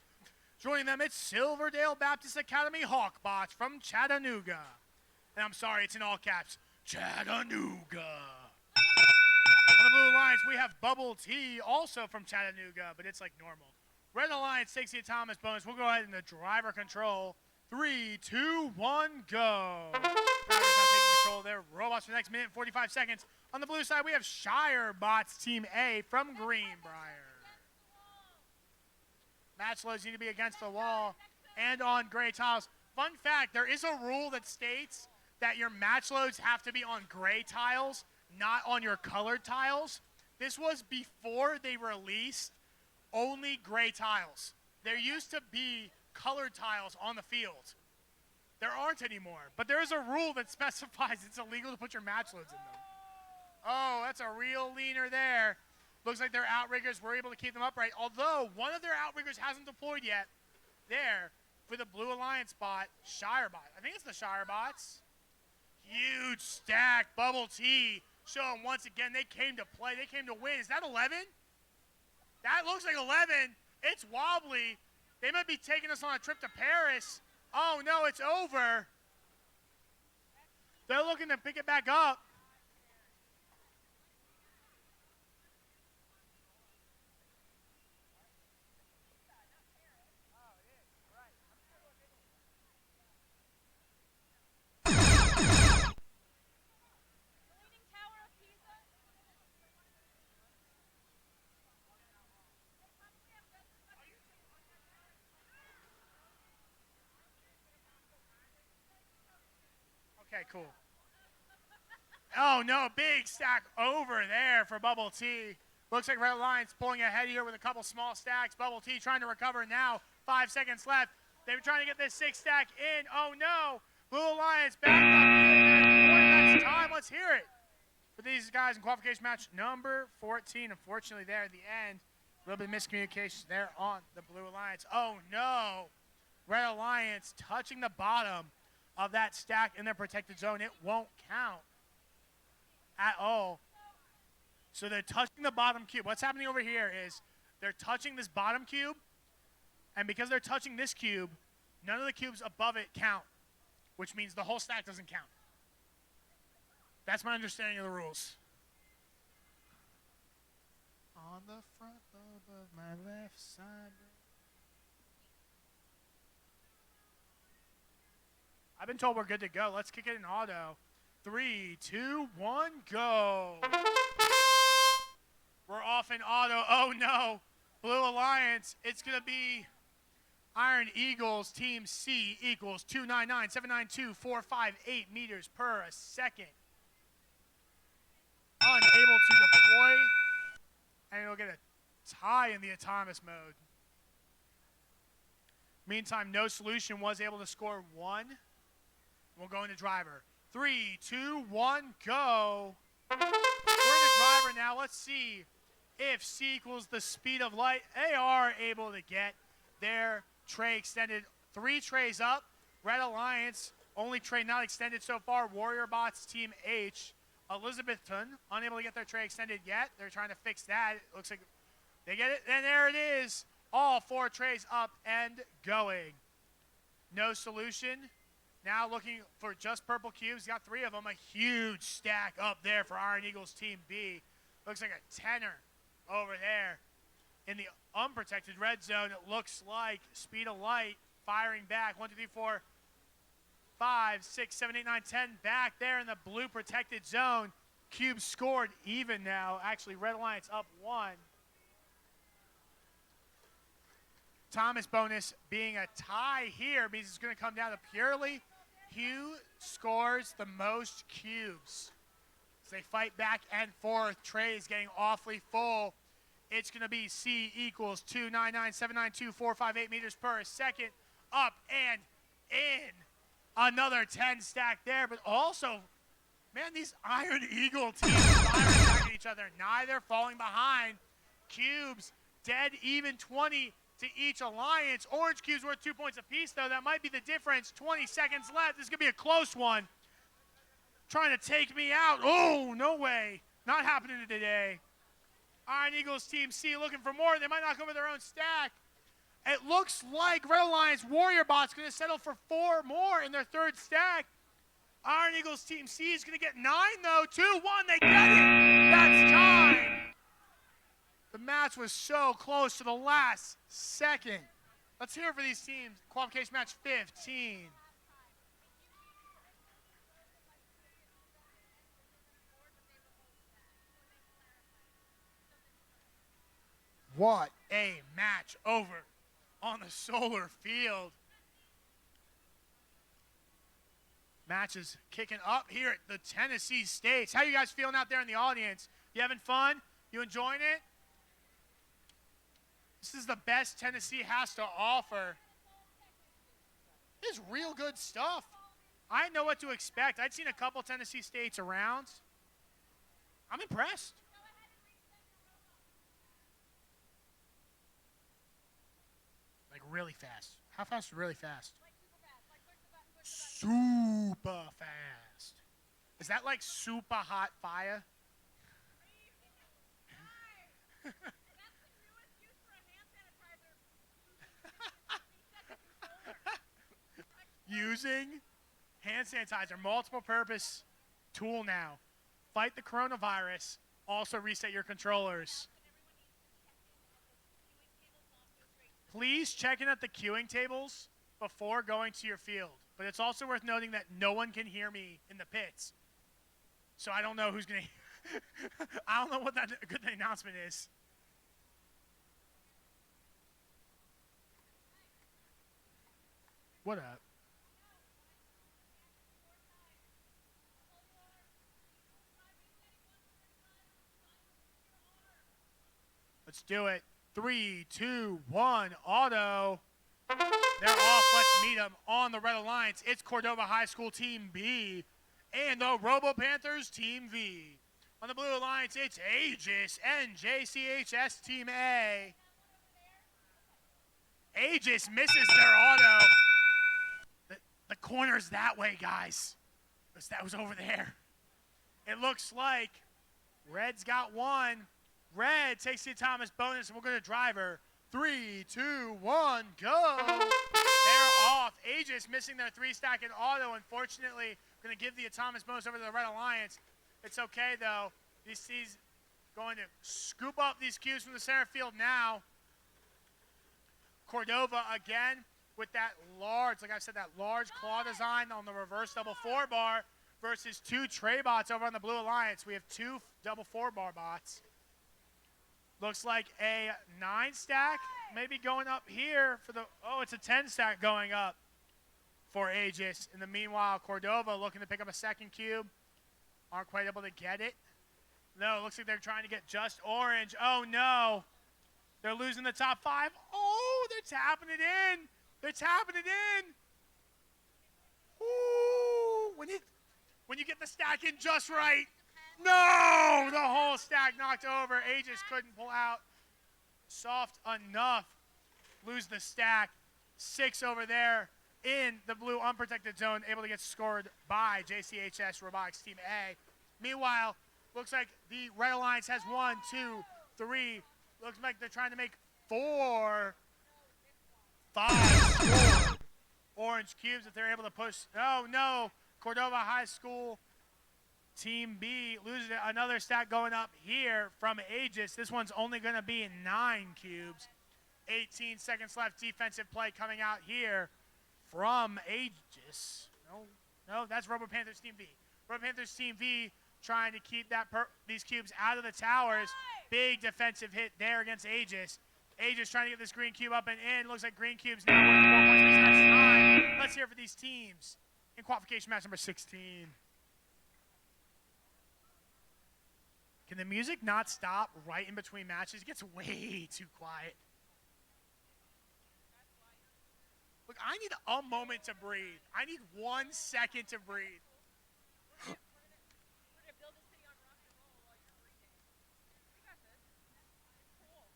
Joining them, it's Silverdale Baptist Academy Hawkbots from Chattanooga. And I'm sorry, it's in all caps. Chattanooga. On the Blue Alliance, we have Bubble T, also from Chattanooga, but it's like normal. Red Alliance takes the Thomas bonus. We'll go ahead into driver control. 3, 2, 1, go. Drivers not taking control of their robots for the next minute and 45 seconds. On the blue side, we have Shire Bots Team A from Greenbrier. Match loads need to be against the wall and on gray tiles. Fun fact, there is a rule that states that your match loads have to be on gray tiles, not on your colored tiles. This was before they released only gray tiles. There used to be colored tiles on the field. There aren't anymore, but there is a rule that specifies it's illegal to put your match loads in them. Oh, that's a real leaner there. Looks like their outriggers were able to keep them upright, although one of their outriggers hasn't deployed yet. There, for the Blue Alliance bot, Shirebot. I think it's the Shirebots. Huge stack, Bubble T. Show them once again they came to play. They came to win. Is that 11? That looks like 11. It's wobbly. They might be taking us on a trip to Paris. Oh, no, it's over. They're looking to pick it back up. Okay, cool. Oh, no, big stack over there for Bubble T. Looks like Red Alliance pulling ahead here with a couple small stacks. Bubble T trying to recover now. 5 seconds left. They were trying to get this 6 stack in. Oh no! Blue Alliance back up here. Boy, that's time. Let's hear it for these guys in qualification match number 14. Unfortunately, there at the end, a little bit of miscommunication there on the Blue Alliance. Oh no! Red Alliance touching the bottom of that stack in their protected zone. It won't count at all. So they're touching the bottom cube. What's happening over here is they're touching this bottom cube, and because they're touching this cube, none of the cubes above it count, which means the whole stack doesn't count. That's my understanding of the rules. On the front lobe of my left side. I've been told we're good to go. Let's kick it in auto. 3, 2, 1, go. We're off in auto. Oh no. Blue Alliance. It's going to be Iron Eagles Team C equals 299,792,458 meters per a second. Unable to deploy. And it'll get a tie in the autonomous mode. Meantime, No Solution was able to score 1. We'll go into driver. 3, 2, 1, go. We're in the driver now. Let's see if C equals the speed of light. They are able to get their tray extended. 3 trays up. Red Alliance, only tray not extended so far. Warrior Bots Team H. Elizabethton, unable to get their tray extended yet. They're trying to fix that. It looks like they get it. And there it is. All 4 trays up and going. No Solution. Now looking for just purple cubes. Got 3 of them. A huge stack up there for Iron Eagles Team B. Looks like a tenor over there. In the unprotected red zone, it looks like Speed of Light firing back. 1, 2, 3, 4, 5, 6, 7, 8, 9, 10. Back there in the blue protected zone. Cubes scored even now. Actually, Red Alliance up 1. Thomas bonus being a tie here means it's going to come down to purely who scores the most cubes. As they fight back and forth, trays getting awfully full. It's going to be C equals 299,792,458 meters per second. Up and in. Another 10 stack there, but also, man, these Iron Eagle teams firing back at each other. Neither falling behind. Cubes dead even 20 to each alliance. Orange cubes worth 2 points apiece, though. That might be the difference. 20 seconds left. This is going to be a close one. Trying to take me out. Oh, no way. Not happening today. Iron Eagles Team C looking for more. They might knock over their own stack. It looks like Red Alliance Warrior Bot's going to settle for 4 more in their 3rd stack. Iron Eagles Team C is going to get 9, though. 2, 1, they get it. That's time. The match was so close to the last second. Let's hear it for these teams. Qualification match 15. What a match over on the solar field. Matches kicking up here at the Tennessee States. How you guys feeling out there in the audience? You having fun? You enjoying it? This is the best Tennessee has to offer. This is real good stuff. I didn't know what to expect. I'd seen a couple Tennessee States around. I'm impressed. Like really fast. How fast is really fast? Like super fast. Like push the button, push the button. Super fast. Is that like super hot fire? That's the newest use for a hand sanitizer. Using hand sanitizer, multiple purpose tool now. Fight the coronavirus. Also reset your controllers. Please check in at the queuing tables before going to your field. But it's also worth noting that no one can hear me in the pits. So I don't know who's going to... I don't know what that good announcement is. What up? Let's do it. 3, 2, 1, Otto. They're off. Let's meet them on the Red Alliance. It's Cordova High School Team B and the Robo Panthers Team V. On the Blue Alliance, it's Aegis and JCHS Team A. Aegis misses their auto. The corner's that way, guys. That was over there. It looks like Red's got one. Red takes the Thomas bonus, and we'll go to driver. 3, 2, 1, go. They're off. Aegis missing their 3-stack in auto. Unfortunately, going to give the Thomas bonus over to the Red Alliance. It's okay, though. DC's going to scoop up these cubes from the center field now. Cordova again with that large, like I said, that large claw design on the reverse double 4-bar versus 2 tray bots over on the Blue Alliance. We have 2 double 4-bar bots. Looks like a 9-stack maybe going up here for the, oh, it's a 10-stack going up for Aegis. In the meanwhile, Cordova looking to pick up a second cube. Aren't quite able to get it. No, it looks like they're trying to get just orange. Oh, no. They're losing the top 5. Oh, they're tapping it in. They're tapping it in. Ooh, when you get the stack in just right. No, the whole stack knocked over. Aegis couldn't pull out. Soft enough. Lose the stack. 6 over there in the blue unprotected zone, able to get scored by JCHS Robotics Team A. Meanwhile, looks like the Red Alliance has 1, 2, 3. Looks like they're trying to make 4, 5 orange cubes if they're able to push. Oh, no. Cordova High School Team B loses another stack going up here from Aegis. This one's only going to be 9 cubes. 18 seconds left. Defensive play coming out here from Aegis. No, that's Robo Panthers Team V. Robo Panthers Team V trying to keep these cubes out of the towers. Big defensive hit there against Aegis. Aegis trying to get this green cube up and in. Looks like green cube's now worth 4 points. That's 9. Let's hear it for these teams in qualification match number 16. Can the music not stop right in between matches? It gets way too quiet. Look, I need a moment to breathe. I need 1 second to breathe. We're gonna build a city on rock and roll while you're breathing. We got this. It's cool.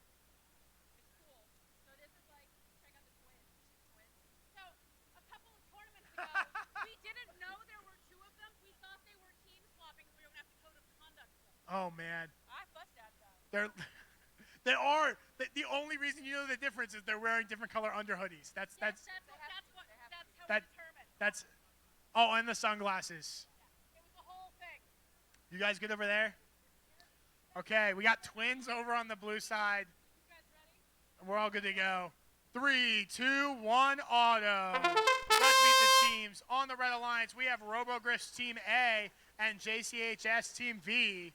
It's cool. So this is like, check out the twins. So a couple of tournaments ago, we didn't know there were 2 of them. We thought they were team swapping. We were gonna have to code of conduct them. Oh man. I fussed at them. They are. The only reason you know the difference is they're wearing different color under hoodies. That's how we determined. Oh, and the sunglasses. Yeah, it was the whole thing. You guys good over there? Okay, we got twins over on the blue side. You guys ready? We're all good to go. 3, 2, 1, Otto. Let's meet the teams. On the Red Alliance, we have RoboGriffs Team A and JCHS Team V.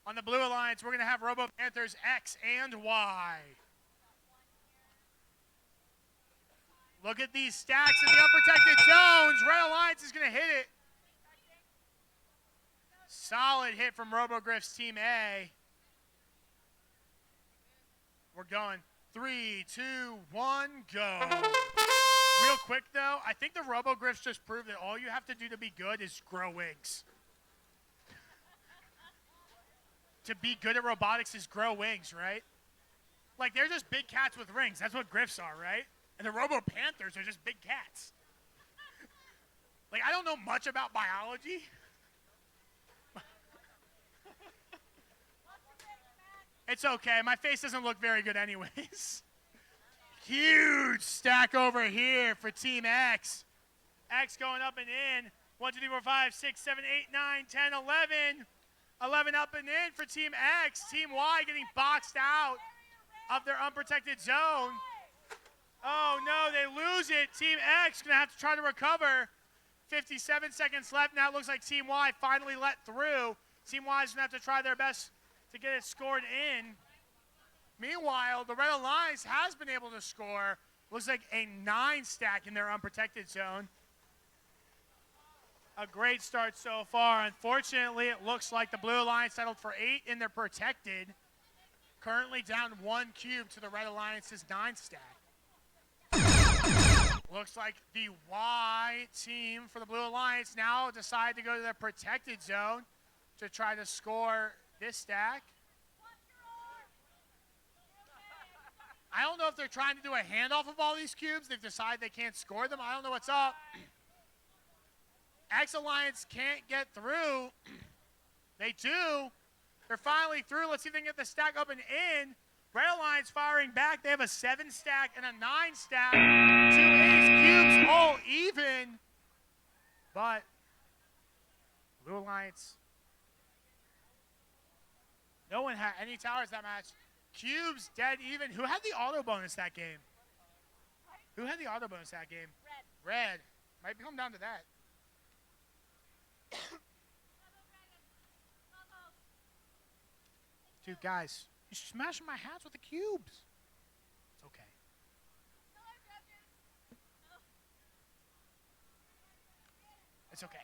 On the Blue Alliance, we're going to have Robo Panthers X and Y. Look at these stacks in the unprotected zones. Red Alliance is going to hit it. Solid hit from RoboGriffs Team A. We're going 3, 2, 1, go. Real quick, though, I think the RoboGriffs just proved that all you have to do to be good is grow wings. To be good at robotics is grow wings, right? Like, they're just big cats with rings. That's what Griffs are, right? And the Robo Panthers are just big cats. Like, I don't know much about biology. It's okay. My face doesn't look very good anyways. Huge stack over here for Team X. X going up and in. 1, 2, 3, 4, 5, 6, 7, 8, 9, 10, 11. 11 up and in for Team X. Team Y getting boxed out of their unprotected zone. Oh, no, they lose it. Team X going to have to try to recover. 57 seconds left. Now it looks like Team Y finally let through. Team Y is going to have to try their best to get it scored in. Meanwhile, the Red Alliance has been able to score. Looks like a 9-stack in their unprotected zone. A great start so far. Unfortunately, it looks like the Blue Alliance settled for 8 in their protected. currently down 1 cube to the Red Alliance's 9 stack. Looks like the Y team for the Blue Alliance now decide to go to the protected zone to try to score this stack. I don't know if they're trying to do a handoff of all these cubes. They've decided they can't score them. I don't know what's up. X Alliance can't get through. They do. They're finally through. Let's see if they can get the stack up and in. Red Alliance firing back. They have a 7 stack and a 9 stack. 2 ace cubes all even. But Blue Alliance, no one had any towers that match. Cubes dead even. Who had the auto bonus that game? Who had the auto bonus that game? Red. Might come down to that. Dude, guys, you're smashing my hats with the cubes. It's okay. It's okay.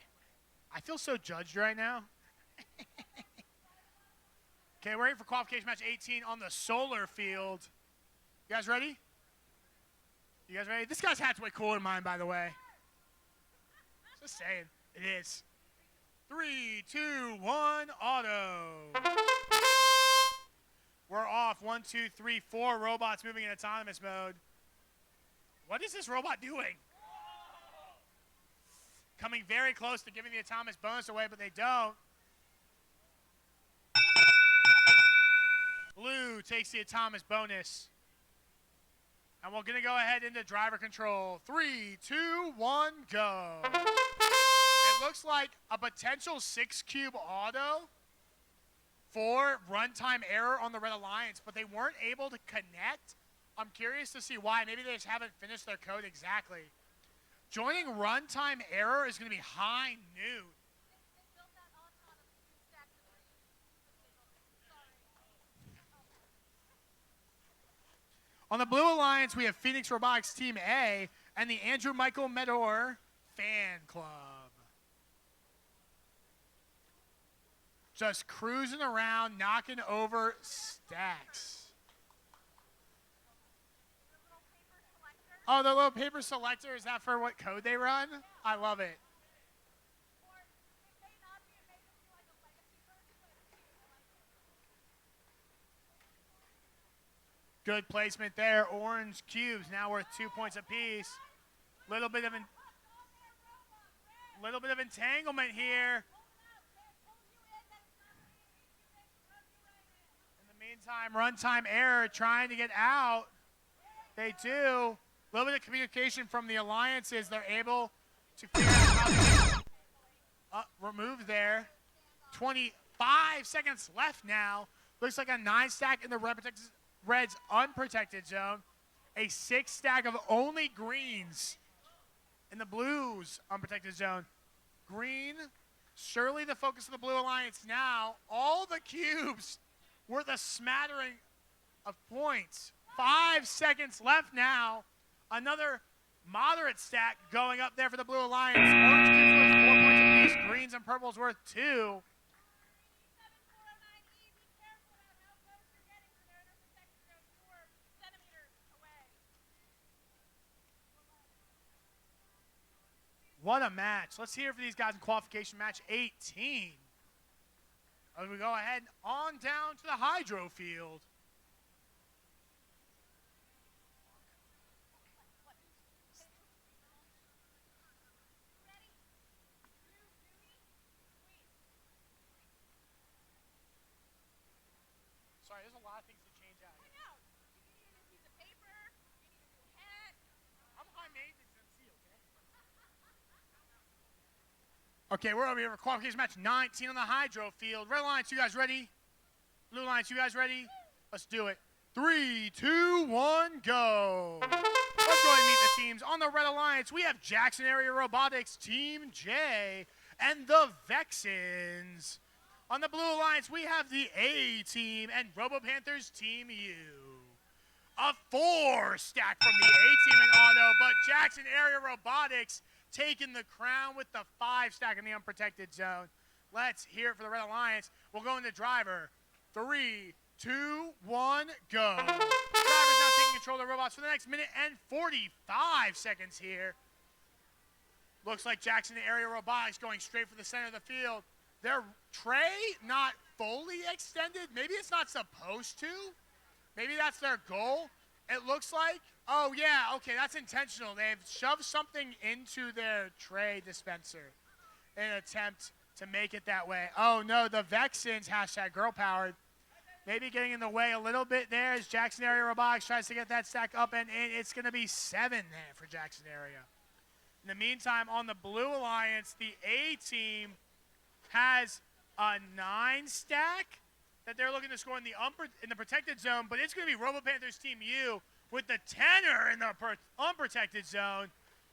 I feel so judged right now. Okay, we're ready for qualification match 18 on the solar field. You guys ready? You guys ready? This guy's hat's way cooler than mine, by the way. Just saying. It is. 3, 2, 1, Otto. We're off. 1, 2, 3, 4 robots moving in autonomous mode. What is this robot doing? Coming very close to giving the autonomous bonus away, but they don't. Blue takes the autonomous bonus. And we're going to go ahead into driver control. 3, 2, 1, go. It looks like a potential 6-cube auto for runtime error on the Red Alliance, but they weren't able to connect. I'm curious to see why. Maybe they just haven't finished their code exactly. Joining runtime error is going to be high noon. On the Blue Alliance, we have Fenix Robotics Team A and the Andrew Michael Medor Fan Club. Just cruising around, knocking over stacks. Oh, the little paper selector, is that for what code they run? I love it. Good placement there. Orange cubes now worth 2 points apiece. Little bit of entanglement here. In the meantime, runtime error trying to get out. They do. A little bit of communication from the alliances. They're able to figure out how to get removed there. 25 seconds left now. Looks like a 9 stack in the Red's unprotected zone. A 6 stack of only greens in the Blues unprotected zone. Green, surely the focus of the Blue Alliance now. All the cubes worth a smattering of points. 5 seconds left now. Another moderate stack going up there for the Blue Alliance. Orange cubes worth 4 points apiece. Greens and purples worth 2. What a match. Let's hear it for these guys in qualification match 18. As we go ahead on down to the hydro field. Sorry, there's a lot of things to change out. I know. You need a new piece of paper. You need a new hat. I'm high maintenance MC, okay? Okay, we're over here for qualification match 19 on the hydro field. Red Alliance, you guys ready? Blue Alliance, you guys ready? Let's do it. 3, 2, 1, go. Let's go ahead and meet the teams. On the Red Alliance, we have Jackson Area Robotics, Team J, and the Vexens. On the Blue Alliance, we have the A team and Robo Panthers Team U. A 4 stack from the A team in auto, but Jackson Area Robotics taking the crown with the 5 stack in the unprotected zone. Let's hear it for the Red Alliance. We'll go into driver. 3, 2, 1, go. Drivers now taking control of the robots for the next minute and 45 seconds here. Looks like Jackson Area Robotics going straight for the center of the field. Their tray not fully extended. Maybe it's not supposed to. Maybe that's their goal. It looks like. Oh, yeah, okay, that's intentional. They've shoved something into their tray dispenser in an attempt to make it that way. Oh, no, the Vexens, #girl-powered, maybe getting in the way a little bit there as Jackson Area Robotics tries to get that stack up and in. It's going to be 7 there for Jackson Area. In the meantime, on the Blue Alliance, the A team has a 9 stack that they're looking to score in the protected zone, but it's going to be Robo Panthers Team U with the 10er in the unprotected zone.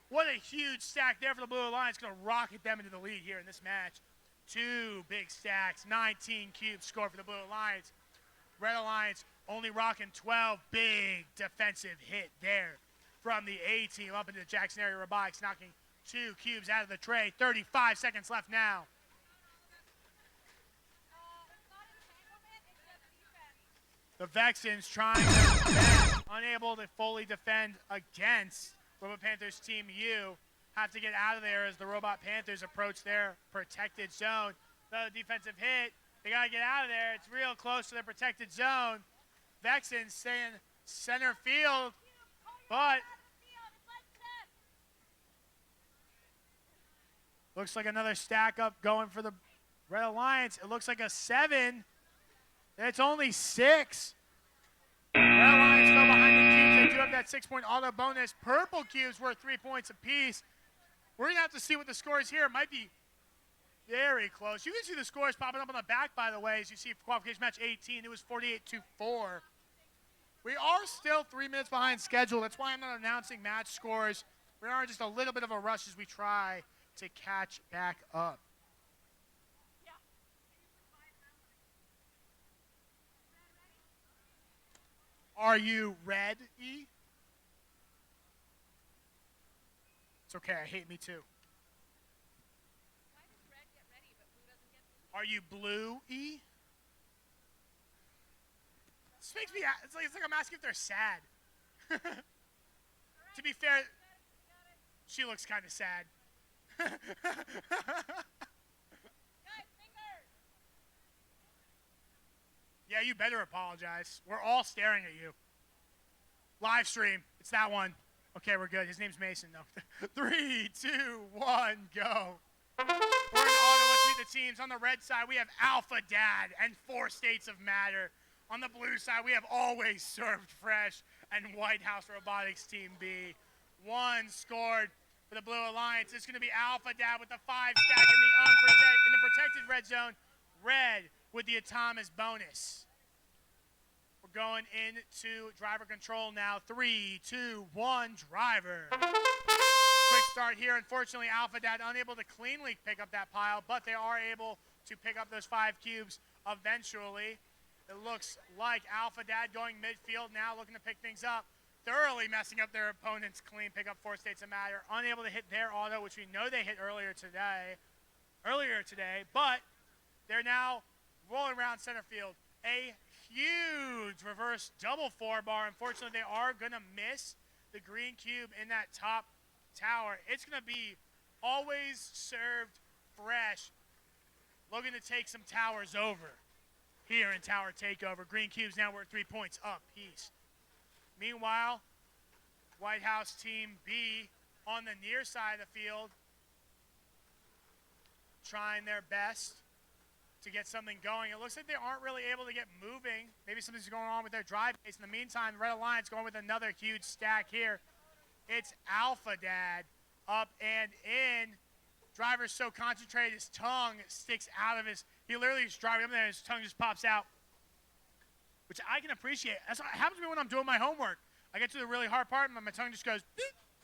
What a huge stack there for the Blue Alliance. Going to rocket them into the lead here in this match. 2 big stacks, 19 cubes scored for the Blue Alliance. Red Alliance only rocking 12. Big defensive hit there from the A team up into the Jackson Area Robotics, knocking 2 cubes out of the tray. 35 seconds left now. The Vexens trying to defend, unable to fully defend against Robot Panthers Team U. Have to get out of there as the Robot Panthers approach their protected zone. The defensive hit, they got to get out of there. It's real close to their protected zone. Vexens staying center field, but looks like another stack up going for the Red Alliance. It looks like a 7. It's only 6. Red Alliance fell behind the cubes. They do have that 6-point auto bonus. Purple cubes worth 3 points apiece. We're going to have to see what the score is here. It might be very close. You can see the scores popping up on the back, by the way, as you see qualification match 18. It was 48-4. We are still 3 minutes behind schedule. That's why I'm not announcing match scores. We are in just a little bit of a rush as we try to catch back up. Are you ready? It's okay, I hate me too. Why does red get ready, but blue doesn't get blue? Are you blue-y? This makes me, it's like I'm asking if they're sad. To be fair, she looks kind of sad. Yeah, you better apologize. We're all staring at you. Live stream. It's that one. Okay, we're good. His name's Mason, though. 3, 2, 1, go. We're in Otto. Let's meet the teams. On the red side, we have Alpha Dad and 4 States of Matter. On the blue side, we have Always Served Fresh and White House Robotics Team B. 1 scored for the Blue Alliance. It's going to be Alpha Dad with the 5 stack in the protected red zone. Red with the Atomis bonus. We're going into driver control now. 3, 2, 1, driver. Quick start here. Unfortunately, Alpha Dad unable to cleanly pick up that pile, but they are able to pick up those 5 cubes eventually. It looks like Alpha Dad going midfield now, looking to pick things up. Thoroughly messing up their opponent's clean, pick up 4 States of Matter. Unable to hit their auto, which we know they hit earlier today, but they're now rolling around center field. A huge reverse double 4-bar. Unfortunately, they are going to miss the green cube in that top tower. It's going to be Always Served Fresh looking to take some towers over here in Tower Takeover. Green cubes now worth 3 points apiece. Meanwhile, White House Team B on the near side of the field trying their best to get something going. It looks like they aren't really able to get moving. Maybe something's going on with their drive base. In the meantime, Red Alliance going with another huge stack here. It's Alpha Dad up and in. Driver's so concentrated, his tongue sticks out of he literally is driving up there and his tongue just pops out, which I can appreciate. That's what happens to me when I'm doing my homework. I get to the really hard part and my tongue just goes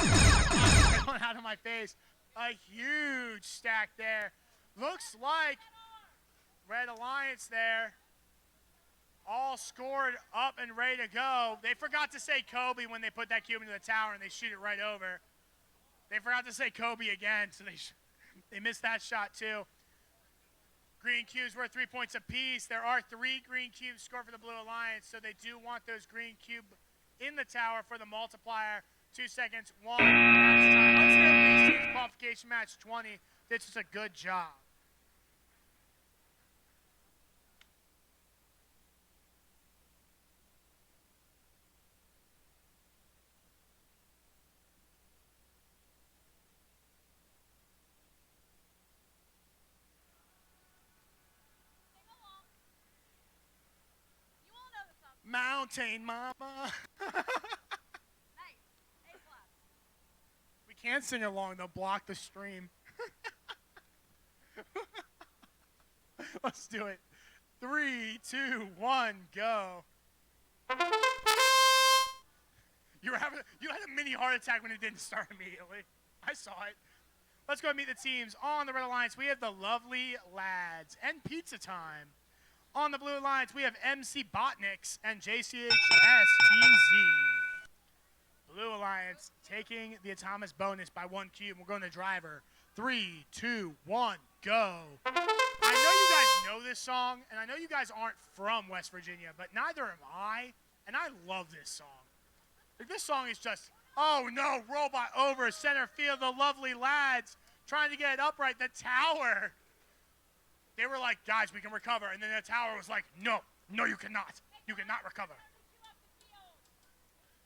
going out of my face. A huge stack there. Looks like Red Alliance there, all scored up and ready to go. They forgot to say Kobe when they put that cube into the tower and they shoot it right over. They forgot to say Kobe again, so they missed that shot too. Green cubes worth 3 points apiece. There are 3 green cubes scored for the Blue Alliance, so they do want those green cube in the tower for the multiplier. 2 seconds, 1, and that's time. Let's hear it for these teams. Qualification match 20. This is a good job. Mountain Mama. Nice. A+. We can't sing along. They'll block the stream. Let's do it. 3, 2, 1, go. You had a mini heart attack when it didn't start immediately. I saw it. Let's go and meet the teams. On the Red Alliance, we have the Lovely Lads and Pizza Time. On the Blue Alliance, we have MC Botniks and JCHS Team Z. Blue Alliance taking the Atomus bonus by 1 cube. We're going to driver. 3, 2, 1, go. I know you guys know this song, and I know you guys aren't from West Virginia, but neither am I, and I love this song. Like, this song is just, oh no, robot over center field. The Lovely Lads trying to get it upright. The tower. They were like, guys, we can recover. And then the tower was like, no, you cannot. You cannot recover.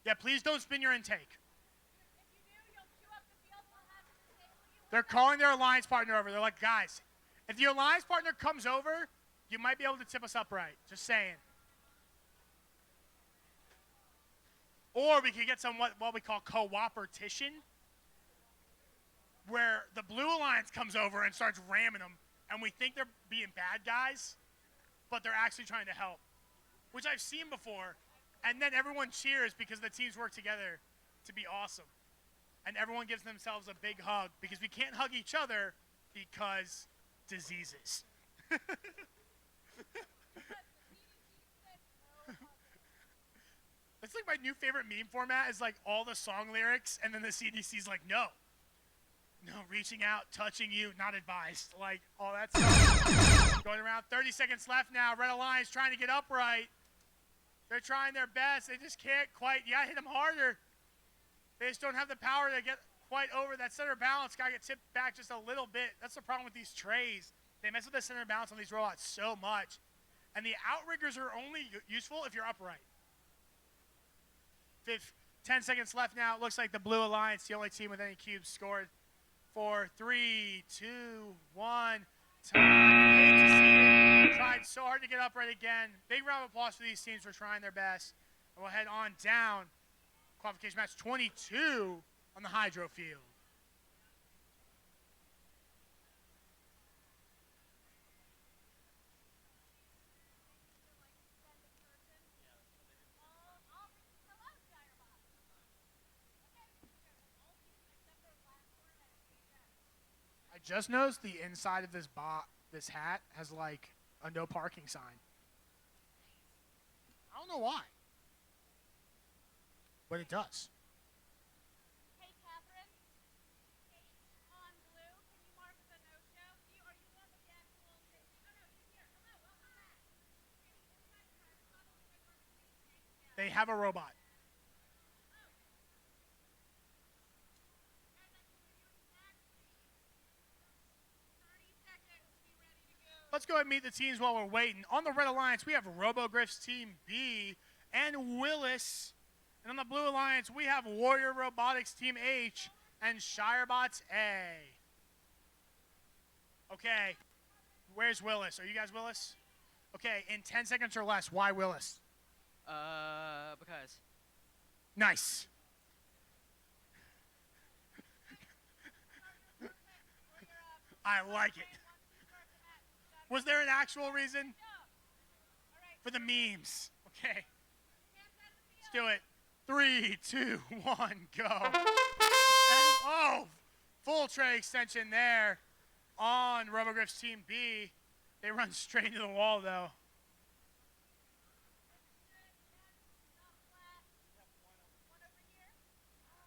Yeah, please don't spin your intake. They're calling their alliance partner over. They're like, guys, if the alliance partner comes over, you might be able to tip us upright. Just saying. Or we could get some what we call cooperation, where the Blue Alliance comes over and starts ramming them, and we think they're being bad guys, but they're actually trying to help, which I've seen before. And then everyone cheers because the teams work together to be awesome. And everyone gives themselves a big hug because we can't hug each other because diseases. That's like my new favorite meme format is like all the song lyrics and then the CDC's like, no, reaching out, touching you, not advised. Like, all that stuff. Going around, 30 seconds left now. Red Alliance trying to get upright. They're trying their best. They just can't quite. You got to hit them harder. They just don't have the power to get quite over. That center balance got to get tipped back just a little bit. That's the problem with these trays. They mess with the center balance on these robots so much. And the outriggers are only useful if you're upright. 10 seconds left now. It looks like the Blue Alliance, the only team with any cubes scored. 4, 3, 2, 1. Time. You hate to see it. Tried so hard to get upright again. Big round of applause for these teams for trying their best. And we'll head on down. Qualification match 22 on the hydro field. I just noticed the inside of this hat has like a no parking sign. I don't know why, but it does. Hey, Catherine. On blue, can you mark the no-show? Are you one of the actual... Oh, no, he's here. Hello, welcome back. They have a robot. Let's go ahead and meet the teams while we're waiting. On the Red Alliance, we have RoboGriffs Team B and Willis. And on the Blue Alliance, we have Warrior Robotics Team H and Shirebots A. Okay, where's Willis? Are you guys Willis? Okay, in 10 seconds or less, why Willis? Because. Nice. I like it. Was there an actual reason? For the memes. Okay. Let's do it. 3, 2, 1, go. And, oh, full tray extension there on RoboGriffs Team B. They run straight into the wall, though.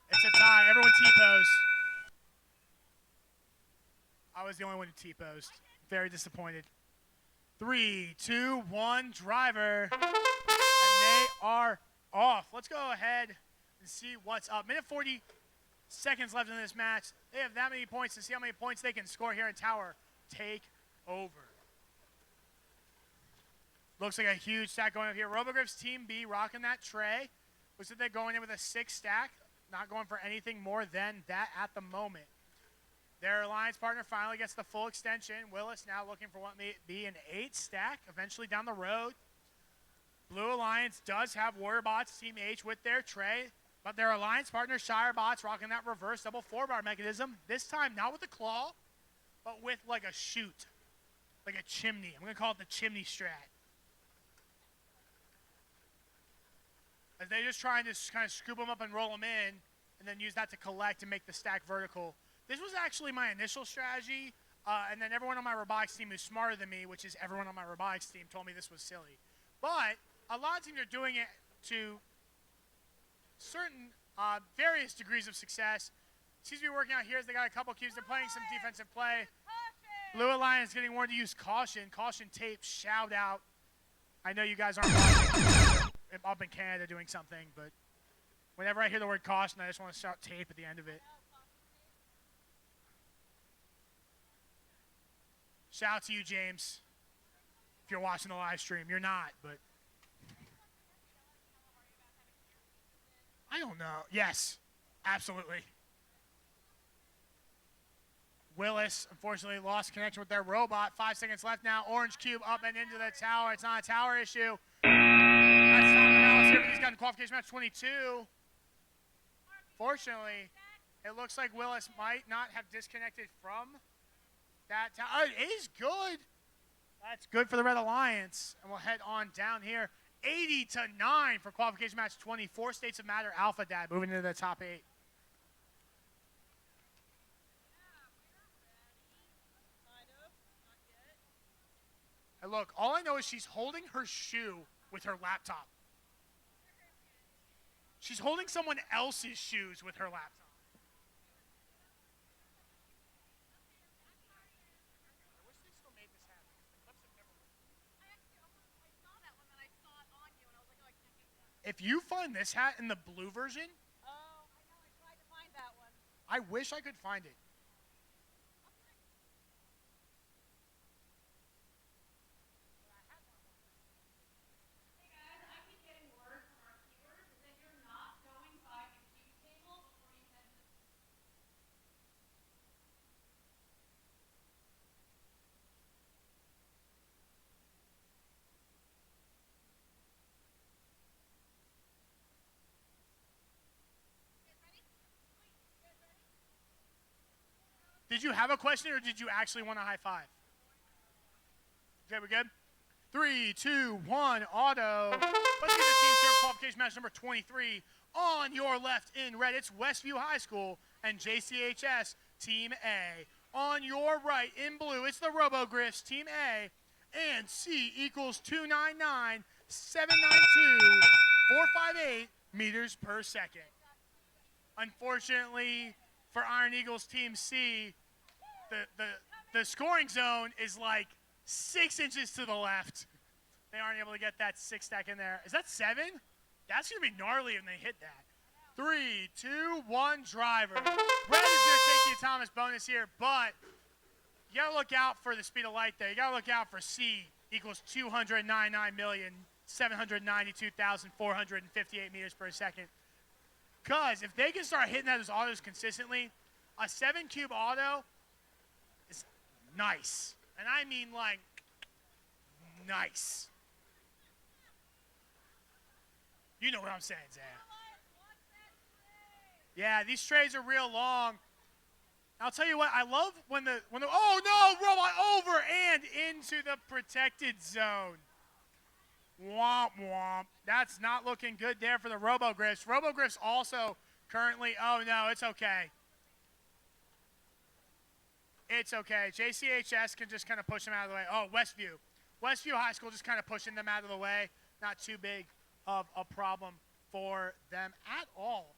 It's a tie. Everyone T-posed. I was the only one who T-posed. Very disappointed. 3, 2, 1, driver. And they are off. Let's go ahead and see what's up. Minute 40 seconds left in this match. They have that many points to see how many points they can score here in tower. Take over. Looks like a huge stack going up here. Robogriff's Team B rocking that tray. Looks like they're going in with a 6 stack. Not going for anything more than that at the moment. Their alliance partner finally gets the full extension. Willis now looking for what may be an 8 stack eventually down the road. Blue Alliance does have Warrior Bots Team H with their tray, but their alliance partner Shire Bots rocking that reverse double 4-bar mechanism. This time not with the claw, but with like a chute, like a chimney. I'm going to call it the chimney strat. As they're just trying to kind of scoop them up and roll them in, and then use that to collect and make the stack vertical. This was actually my initial strategy, and then everyone on my robotics team who's smarter than me, which is everyone on my robotics team, told me this was silly. But a lot of teams are doing it to certain various degrees of success. Seems to be working out here as they got a couple cubes. They're playing some defensive play. Blue Alliance getting warned to use caution. Caution tape, shout out. I know you guys aren't watching up in Canada doing something, but whenever I hear the word caution, I just want to shout tape at the end of it. Shout out to you, James. If you're watching the live stream, you're not, but I don't know. Yes, absolutely. Willis, unfortunately, lost connection with their robot. 5 seconds left now. Orange cube up and into the tower. It's not a tower issue. That's time analysis here, but he's gotten qualification match 22. Fortunately, it looks like Willis might not have disconnected from that tower. It is good. That's good for the Red Alliance. And we'll head on down here. 80-9 for qualification match 24. States of Matter Alpha Dad moving into the top 8. And look, all I know is she's holding her shoe with her laptop. She's holding someone else's shoes with her laptop. I wish they still made this happen. The clips have never worked. I saw that one, and I saw it on you, and I was like, oh, I can't get that. If you find this hat in the blue version, Oh, I know. I tried to find that one. I wish I could find it. Hey guys, I keep getting word from our viewers that you're not going by the cube table before you head to the. Did you have a question or did you actually want a high five? Okay, we good? 3, 2, 1, Otto. Let's get the team start qualification match number 23. On your left in red, it's Westview High School and JCHS Team A. On your right in blue, it's the Robogriffs Team A. And C equals 299, 792, 458 meters per second. Unfortunately for Iron Eagles Team C, the scoring zone is like 6 inches to the left. They aren't able to get that 6 stack in there. Is that 7? That's going to be gnarly when they hit that. 3, 2, 1, driver. Red is going to take the Thomas bonus here, but you got to look out for the speed of light there. You got to look out for C equals 299,792,458 meters per second. Because if they can start hitting those autos consistently, a 7-cube auto is nice. And I mean like nice. You know what I'm saying, Zach. Yeah, these trays are real long. I'll tell you what, I love when the oh no, robot over and into the protected zone. Womp womp. That's not looking good there for the Robogriffs. Robogriffs also currently, oh no, it's okay. It's okay. JCHS can just kind of push them out of the way. Oh, Westview. Westview High School just kind of pushing them out of the way. Not too big of a problem for them at all.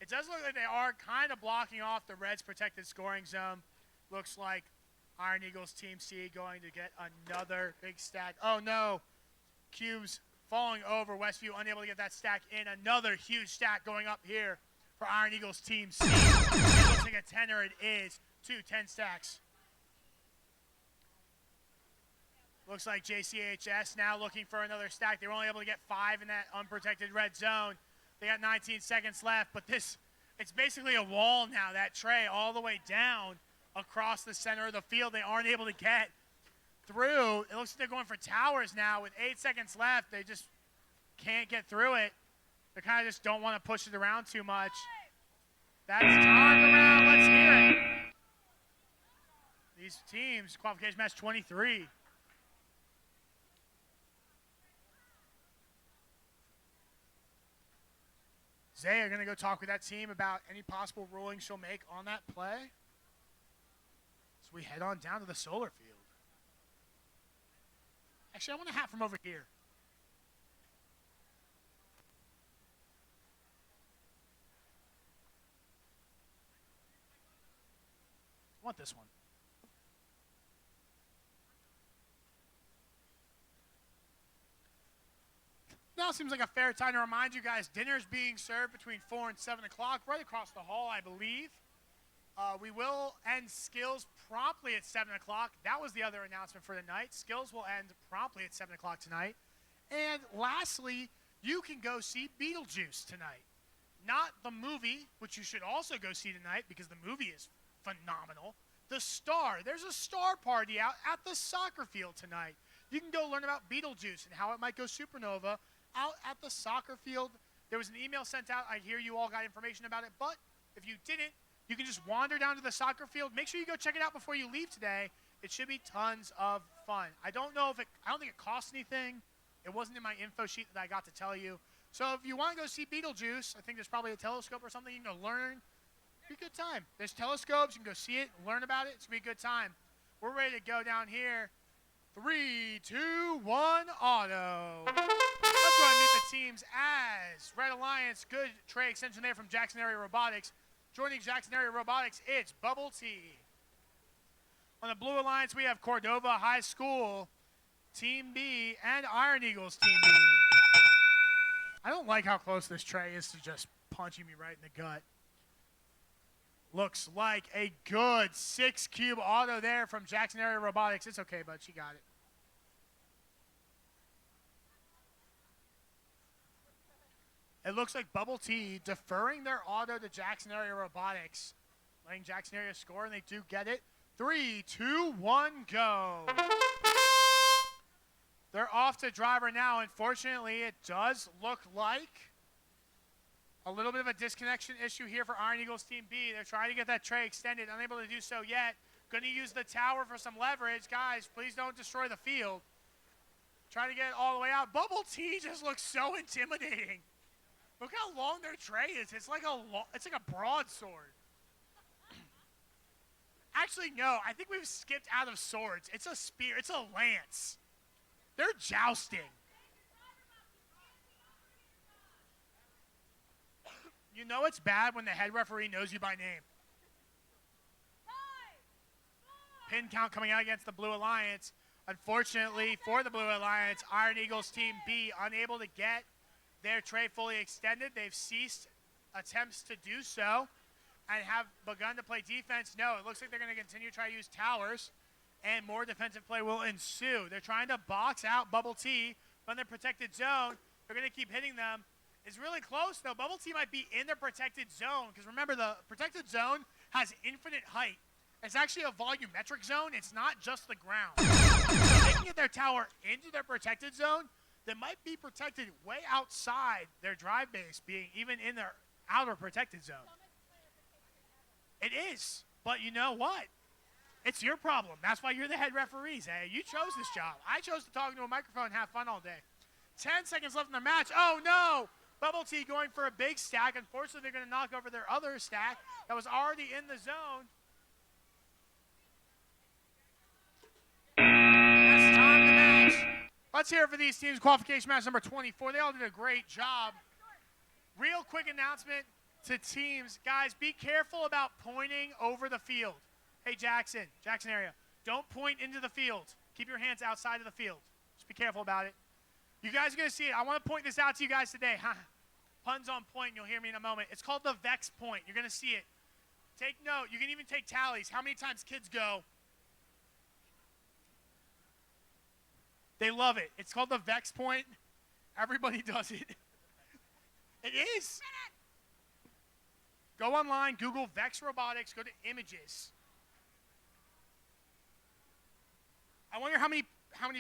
It does look like they are kind of blocking off the Reds' protected scoring zone. Looks like Iron Eagles Team C going to get another big stack. Oh, no. Cubes falling over. Westview unable to get that stack in. Another huge stack going up here for Iron Eagles Team C. It looks like a 10er. It is 10 stacks. Looks like JCHS now looking for another stack. They were only able to get 5 in that unprotected red zone. They got 19 seconds left, but it's basically a wall now. That tray all the way down across the center of the field. They aren't able to get through. It looks like they're going for towers now with 8 seconds left. They just can't get through it. They kind of just don't want to push it around too much. That's time around. Let's hear it. These teams, qualification match 23. Zay are going to go talk with that team about any possible ruling she'll make on that play. So we head on down to the solar field. Actually, I want a hat from over here. I want this one. Now seems like a fair time to remind you guys, dinner's being served between 4 and 7 o'clock, right across the hall, I believe. We will end skills promptly at 7 o'clock. That was the other announcement for the night. Skills will end promptly at 7 o'clock tonight. And lastly, you can go see Betelgeuse tonight. Not the movie, which you should also go see tonight because the movie is phenomenal. The Star. There's a star party out at the soccer field tonight. You can go learn about Betelgeuse and how it might go supernova out at the soccer field. There was an email sent out. I hear you all got information about it, but if you didn't, you can just wander down to the soccer field. Make sure you go check it out before you leave today. It should be tons of fun. I don't think it costs anything. It wasn't in my info sheet that I got to tell you. So if you want to go see Betelgeuse, I think there's probably a telescope or something you can go learn. It'll be a good time. There's telescopes. You can go see it, learn about it. It's going to be a good time. We're ready to go down here. 3, 2, 1, Otto. Let's go ahead and meet the teams as Red Alliance, good tray extension there from Jackson Area Robotics. Joining Jackson Area Robotics, it's Bubble T. On the Blue Alliance, we have Cordova High School, Team B, and Iron Eagles, Team B. I don't like how close this tray is to just punching me right in the gut. Looks like a good 6-cube auto there from Jackson Area Robotics. It's okay, bud. She got it. It looks like Bubble T deferring their auto to Jackson Area Robotics. Letting Jackson Area score, and they do get it. 3, 2, 1, go. They're off to driver now. Unfortunately, it does look like a little bit of a disconnection issue here for Iron Eagles Team B. They're trying to get that tray extended, unable to do so yet. Going to use the tower for some leverage. Guys, please don't destroy the field. Trying to get it all the way out. Bubble T just looks so intimidating. Look how long their tray is. It's like a broadsword. Actually, no. I think we've skipped out of swords. It's a spear. It's a lance. They're jousting. You know it's bad when the head referee knows you by name. Pin count coming out against the Blue Alliance. Unfortunately for the Blue Alliance, Iron Eagles Team B unable to get their tray fully extended. They've ceased attempts to do so and have begun to play defense. No, it looks like they're going to continue to try to use towers, and more defensive play will ensue. They're trying to box out Bubble T from their protected zone. They're going to keep hitting them. It's really close, though. Bubble T might be in the protected zone, because remember, the protected zone has infinite height. It's actually a volumetric zone. It's not just the ground. So they can get their tower into their protected zone. They might be protected way outside their drive base, being even in their outer protected zone. It is, but you know what? It's your problem. That's why you're the head referees, eh? You chose this job. I chose to talk into a microphone and have fun all day. 10 seconds left in the match. Oh, no! Bubble T going for a big stack. Unfortunately, they're going to knock over their other stack that was already in the zone. That's time of the match. Let's hear it for these teams. Qualification match number 24. They all did a great job. Real quick announcement to teams. Guys, be careful about pointing over the field. Hey, Jackson area. Don't point into the field. Keep your hands outside of the field. Just be careful about it. You guys are going to see it. I want to point this out to you guys today. Puns on point, and you'll hear me in a moment. It's called the VEX point. You're going to see it. Take note. You can even take tallies. How many times kids go? They love it. It's called the VEX point. Everybody does it. It is. Go online, Google VEX Robotics, go to images. I wonder how many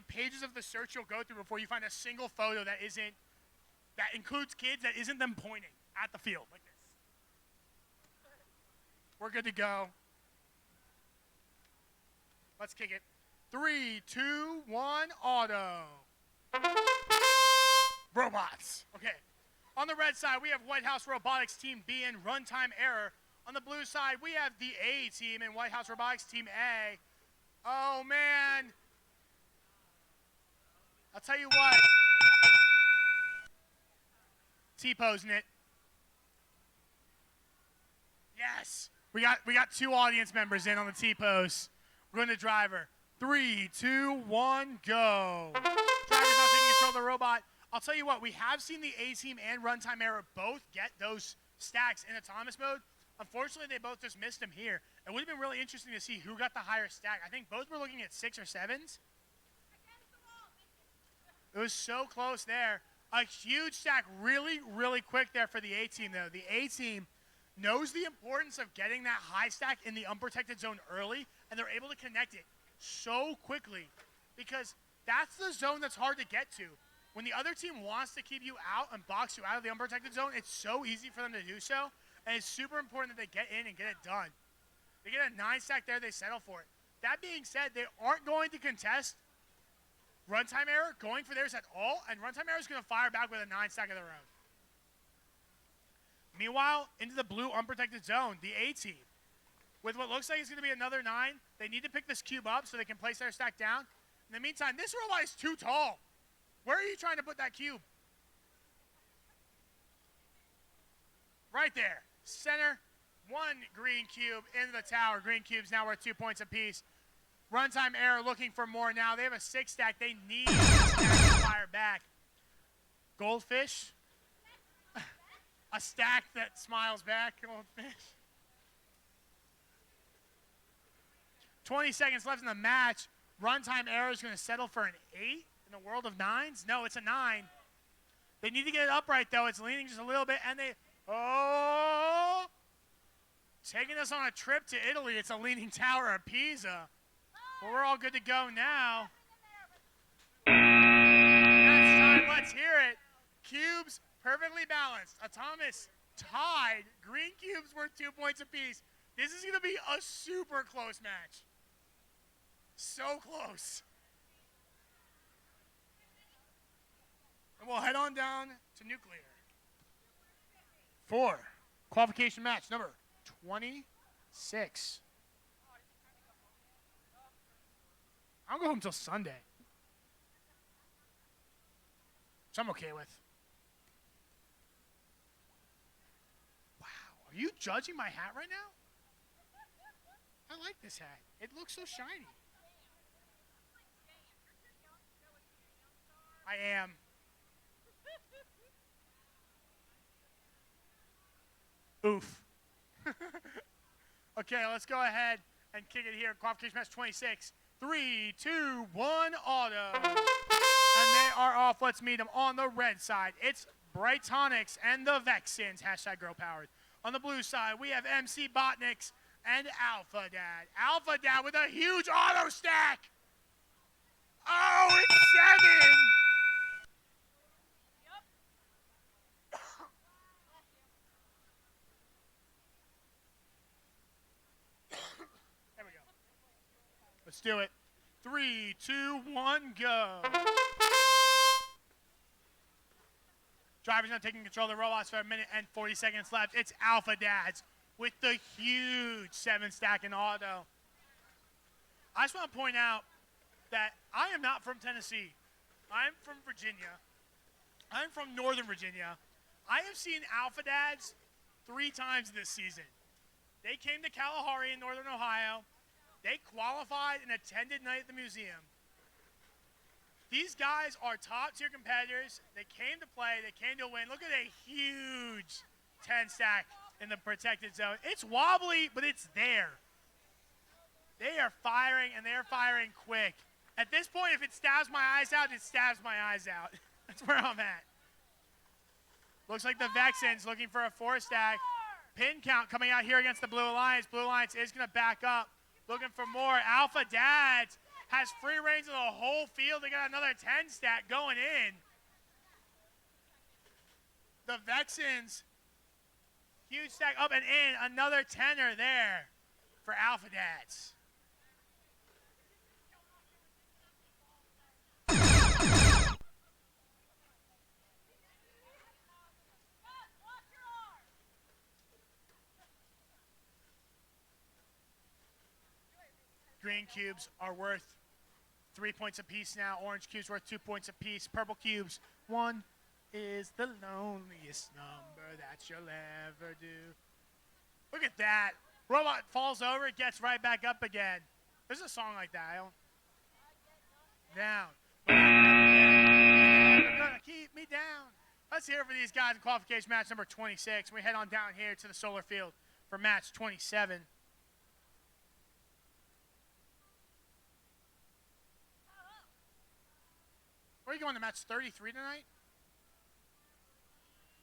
pages of the search you'll go through before you find a single photo that includes kids that isn't them pointing at the field like this. We're good to go. Let's kick it. 3, 2, 1, Otto. Robots. Okay. On the red side, we have White House Robotics Team B and Runtime Error. On the blue side, we have the A team and White House Robotics Team A. Oh, man. I'll tell you what. T-posing it. Yes. We got 2 audience members in on the T-pose. We're going to driver. 3, 2, 1, go. Driver's not taking control of the robot. I'll tell you what, we have seen the A-Team and Runtime Error both get those stacks in autonomous mode. Unfortunately, they both just missed them here. It would have been really interesting to see who got the higher stack. I think both were looking at 6 or 7s. It was so close there. A huge stack really, really quick there for the A-Team, though. The A-Team knows the importance of getting that high stack in the unprotected zone early, and they're able to connect it so quickly because that's the zone that's hard to get to. When the other team wants to keep you out and box you out of the unprotected zone, it's so easy for them to do so, and it's super important that they get in and get it done. They get a 9 stack there, they settle for it. That being said, they aren't going to contest Runtime Error going for theirs at all, and Runtime Error is going to fire back with a 9 stack of their own. Meanwhile, into the blue unprotected zone, the A team. With what looks like it's going to be another 9, they need to pick this cube up so they can place their stack down. In the meantime, this robot is too tall. Where are you trying to put that cube? Right there. Center. 1 green cube into the tower. Green cube's now worth 2 points apiece. Runtime Error looking for more now. They have a 6 stack. They need a 6 stack to fire back. Goldfish. A stack that smiles back. Goldfish. 20 seconds left in the match. Runtime Error is going to settle for an 8 in a world of 9s. No, it's a 9. They need to get it upright, though. It's leaning just a little bit, and oh! Taking us on a trip to Italy. It's a leaning tower of Pisa. Well, we're all good to go now. That's time. Let's hear it. Cubes perfectly balanced. Autonomous tied. Green cubes worth 2 points apiece. This is going to be a super close match. So close. And we'll head on down to nuclear. For qualification match number 26. I'll go home until Sunday. Which I'm okay with. Wow. Are you judging my hat right now? I like this hat. It looks so shiny. I am. Oof. Okay, let's go ahead and kick it here. Qualification match 26. 3, 2, 1, Otto. And they are off. Let's meet them on the red side. It's Brightonics and the Vexins. Hashtag girl powered. On the blue side, we have MC Botniks and Alpha Dad. Alpha Dad with a huge auto stack. Oh, it's 7. There we go. Let's do it. 3, 2, 1, go. Driver's not taking control of the robots for a minute and 40 seconds left. It's Alpha Dads with the huge 7 stack in auto. I just want to point out that I am not from Tennessee. I'm from Virginia. I'm from Northern Virginia. I have seen Alpha Dads 3 times this season. They came to Kalahari in Northern Ohio. They qualified and attended night at the museum. These guys are top-tier competitors. They came to play. They came to win. Look at a huge 10-stack in the protected zone. It's wobbly, but it's there. They are firing, and they're firing quick. At this point, if it stabs my eyes out, it stabs my eyes out. That's where I'm at. Looks like the Vexens looking for a 4-stack. Pin count coming out here against the Blue Alliance. Blue Alliance is going to back up, looking for more. Alpha Dads has free range of the whole field. They got another 10-stack going in. The Vexens, huge stack up and in. Another 10er there for Alpha Dads. Green cubes are worth 3 points apiece now. Orange cubes worth 2 points apiece. Purple cubes, 1 is the loneliest number that you'll ever do. Look at that. Robot falls over, it gets right back up again. There's a song like that. I don't. Down. You're gonna keep me down. Let's hear it for these guys in qualification match number 26. We head on down here to the solar field for match 27. Where are you going to match 33 tonight?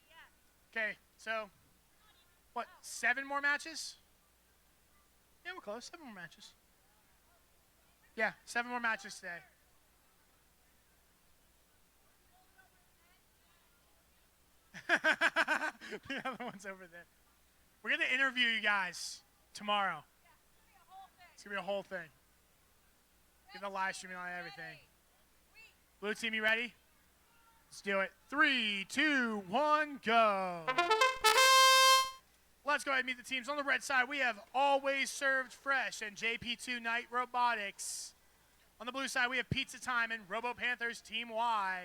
Yeah. Okay, so, what, 7 more matches? Yeah, we're close. 7 more matches. Yeah, 7 more matches today. The other one's over there. We're going to interview you guys tomorrow. It's going to be a whole thing. Get the live streaming on everything. Blue team, you ready? Let's do it. 3, 2, 1, go. Let's go ahead and meet the teams. On the red side, we have Always Served Fresh and JP2 Night Robotics. On the blue side, we have Pizza Time and Robo Panthers Team Y.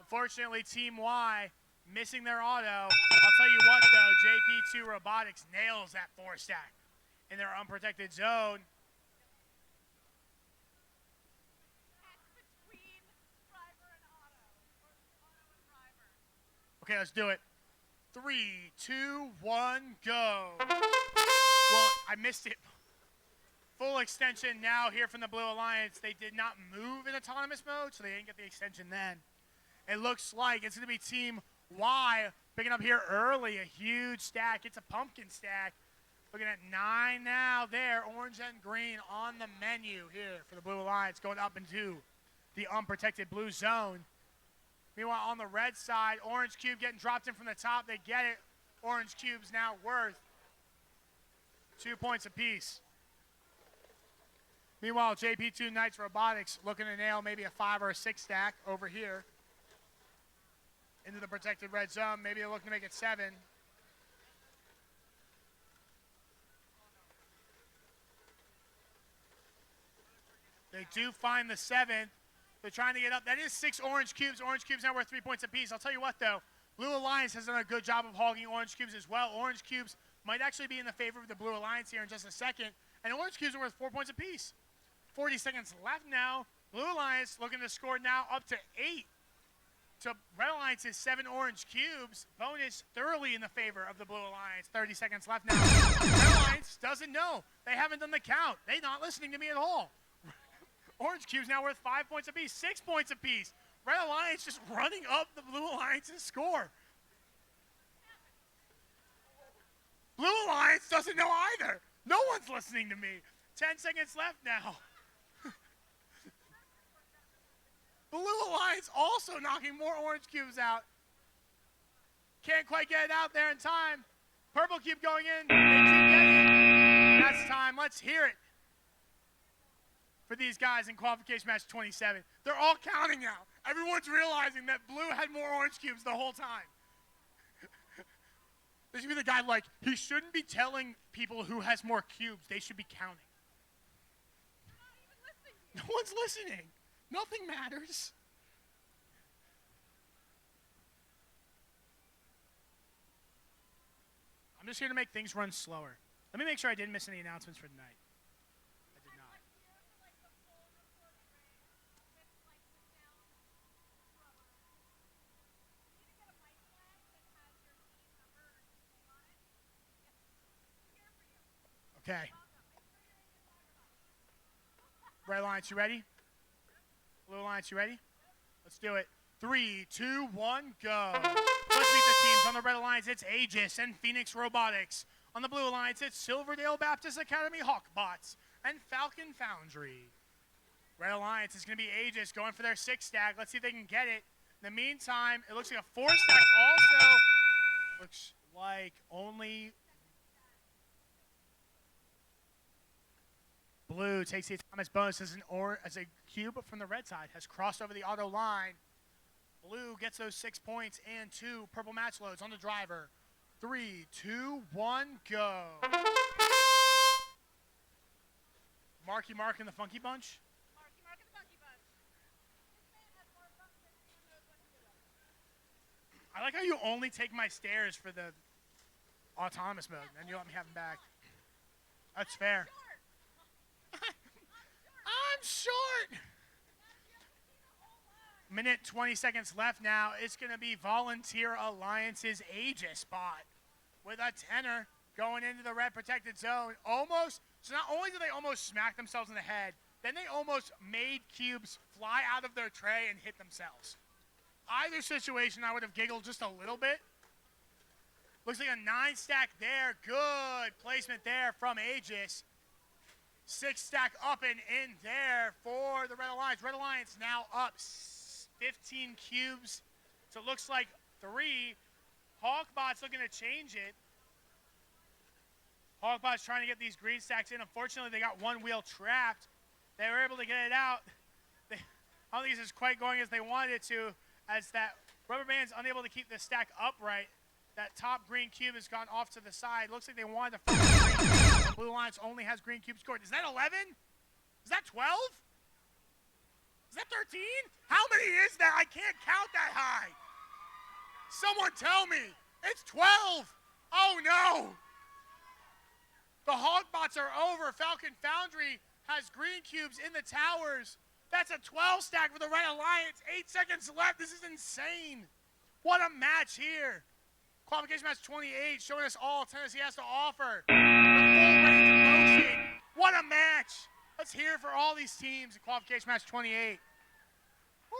Unfortunately, Team Y missing their auto. I'll tell you what, though, JP2 Robotics nails that 4-stack in their unprotected zone. Okay, let's do it. 3, 2, 1, go. Well, I missed it. Full extension now here from the Blue Alliance. They did not move in autonomous mode, so they didn't get the extension then. It looks like it's going to be Team Y picking up here early. A huge stack. It's a pumpkin stack. Looking at 9 now there. Orange and green on the menu here for the Blue Alliance going up into the unprotected blue zone. Meanwhile, on the red side, Orange Cube getting dropped in from the top. They get it. Orange Cube's now worth 2 points apiece. Meanwhile, JP2 Knights Robotics looking to nail maybe a 5 or a 6 stack over here into the protected red zone. Maybe they're looking to make it 7. They do find the 7th. They're trying to get up. That is 6 orange cubes. Orange cubes now worth 3 points apiece. I'll tell you what, though. Blue Alliance has done a good job of hogging orange cubes as well. Orange cubes might actually be in the favor of the Blue Alliance here in just a second. And orange cubes are worth 4 points apiece. 40 seconds left now. Blue Alliance looking to score now up to 8. So Red Alliance's 7 orange cubes. Bonus thoroughly in the favor of the Blue Alliance. 30 seconds left now. Red Alliance doesn't know. They haven't done the count. They're not listening to me at all. Orange cubes now worth 5 points apiece, 6 points apiece. Red Alliance just running up the Blue Alliance's score. Blue Alliance doesn't know either. No one's listening to me. 10 seconds left now. Blue Alliance also knocking more orange cubes out. Can't quite get it out there in time. Purple cube going in. They keep getting it. That's time. Let's hear it for these guys in qualification match 27. They're all counting now. Everyone's realizing that blue had more orange cubes the whole time. There should be the guy like, he shouldn't be telling people who has more cubes. They should be counting. No one's listening. Nothing matters. I'm just here to make things run slower. Let me make sure I didn't miss any announcements for tonight. I Okay. Red Alliance, you ready? Blue Alliance, you ready? Let's do it. 3, 2, 1, go. Let's meet the teams. On the Red Alliance, it's Aegis and Phoenix Robotics. On the Blue Alliance, it's Silverdale Baptist Academy Hawkbots and Falcon Foundry. Red Alliance is going to be Aegis going for their 6-stack. Let's see if they can get it. In the meantime, it looks like a 4-stack also. Looks like only Blue takes the Thomas bonus as a cube from the red side has crossed over the Otto line. Blue gets those 6 points and 2 purple match loads on the driver. 3, 2, 1, go. Marky Mark and the Funky Bunch. Marky Mark and the Funky Bunch. I like how you only take my stairs for the autonomous mode, and you let me have them back. That's fair. I'm short. Minute 20 seconds left now. It's going to be Volunteer Alliance's Aegis bot with a 10er going into the red protected zone. Almost. So not only did they almost smack themselves in the head, then they almost made cubes fly out of their tray and hit themselves. Either situation, I would have giggled just a little bit. Looks like a 9-stack there. Good placement there from Aegis. 6-stack up and in there for the Red Alliance. Red Alliance now up 15 cubes. So it looks like 3. Hawkbot's looking to change it. Hawkbot's trying to get these green stacks in. Unfortunately, they got one wheel trapped. They were able to get it out. I don't think this is quite going as they wanted it to, as that rubber band's unable to keep the stack upright. That top green cube has gone off to the side. Looks like they wanted to focus green cube. The Blue Alliance only has green cubes scored. Is that 11? Is that 12? Is that 13? How many is that? I can't count that high. Someone tell me. It's 12. Oh, no. The Hawkbots are over. Falcon Foundry has green cubes in the towers. That's a 12-stack for the Red Alliance. 8 seconds left. This is insane. What a match here. Qualification match 28, showing us all Tennessee has to offer. The full range of motion. What a match. Let's hear it for all these teams in qualification match 28. Woo.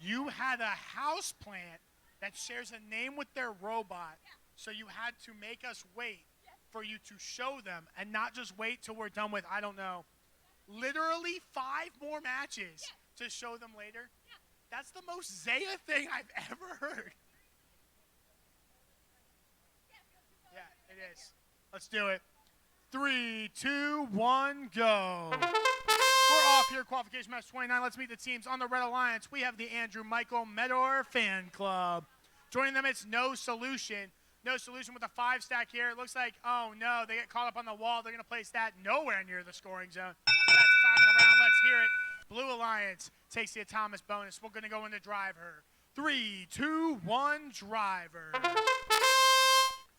You had a house plant that shares a name with their robot, so you had to make us wait for you to show them and not just wait till we're done with, I don't know, literally 5 more matches to show them later. That's the most Zaya thing I've ever heard. Yeah, it is. Let's do it. 3, 2, 1, go. We're off here, qualification match 29. Let's meet the teams. On the Red Alliance, we have the Andrew Michael Medor fan club. Joining them, it's No Solution. No Solution with a 5-stack here. It looks like, oh no, they get caught up on the wall. They're going to place that nowhere near the scoring zone. That's time of the round. Let's hear it. Blue Alliance takes the Atomic bonus. We're going to go into driver. 3, 2, 1, driver.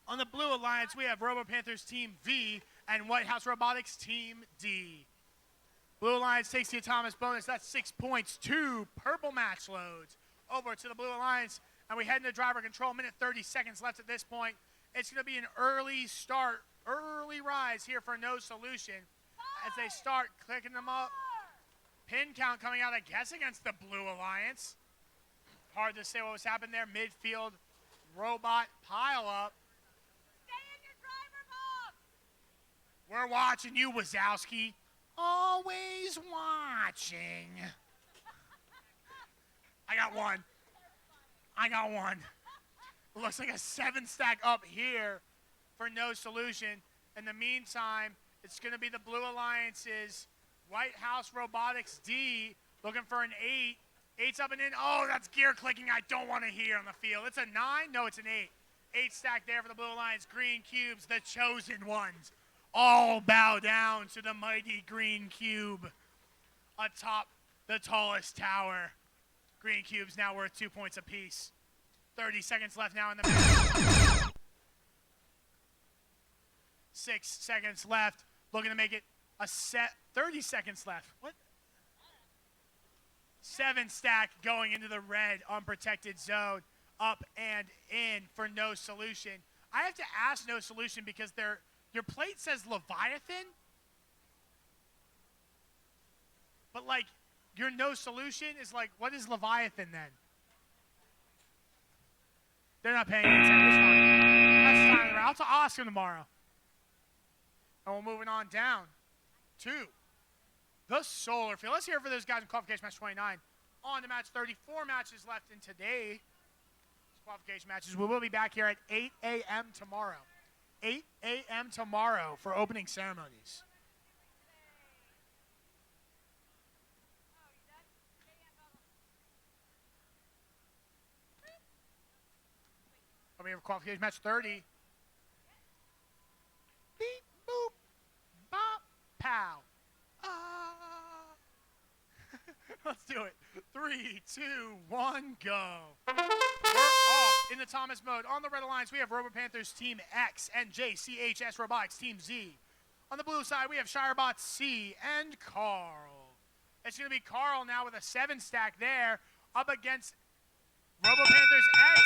On the Blue Alliance, we have Robo Panthers Team V and White House Robotics Team D. Blue Alliance takes the Atomic bonus. That's 6 points, 2 purple match loads. Over to the Blue Alliance, and we head into driver control. Minute 30 seconds left at this point. It's going to be an early start, early rise here for No Solution as they start clicking them up. Pin count coming out, I guess, against the Blue Alliance. Hard to say what was happening there. Midfield robot pile up. Stay in your driver box. We're watching you, Wazowski. Always watching. I got one. Looks like a 7-stack up here for No Solution. In the meantime, It's going to be the Blue Alliance's White House Robotics D looking for an 8. 8's up and in. Oh, that's gear clicking I don't want to hear on the field. It's a 9? No, it's an 8. 8 stacked there for the Blue Alliance. Green cubes, the chosen ones. All bow down to the mighty green cube atop the tallest tower. Green cubes now worth 2 points apiece. 30 seconds left now in the match. 6 seconds left. Looking to make it a set. 30 seconds left. What? 7 stack going into the red unprotected zone. Up and in for no solution. I have to ask no solution because your plate says Leviathan. But like your no solution is like, what is Leviathan then? They're not paying attention. It's fine. That's time. I'll ask them tomorrow. And we're moving on down to the solar field. Let's hear it for those guys in qualification match 29. On to match 34 matches left in today's qualification matches. We will be back here at 8 a.m. tomorrow. 8 a.m. tomorrow for opening ceremonies. We have qualification match 30. Beep, boop, bop, pow. Let's do it. 3, 2, 1, go. We're off in the Thomas mode. On the Red Alliance, we have Robo Panthers Team X and JCHS Robotics Team Z. On the blue side, we have Shirebots C and Carl. It's going to be Carl now with a 7 stack there up against Robo Panthers X.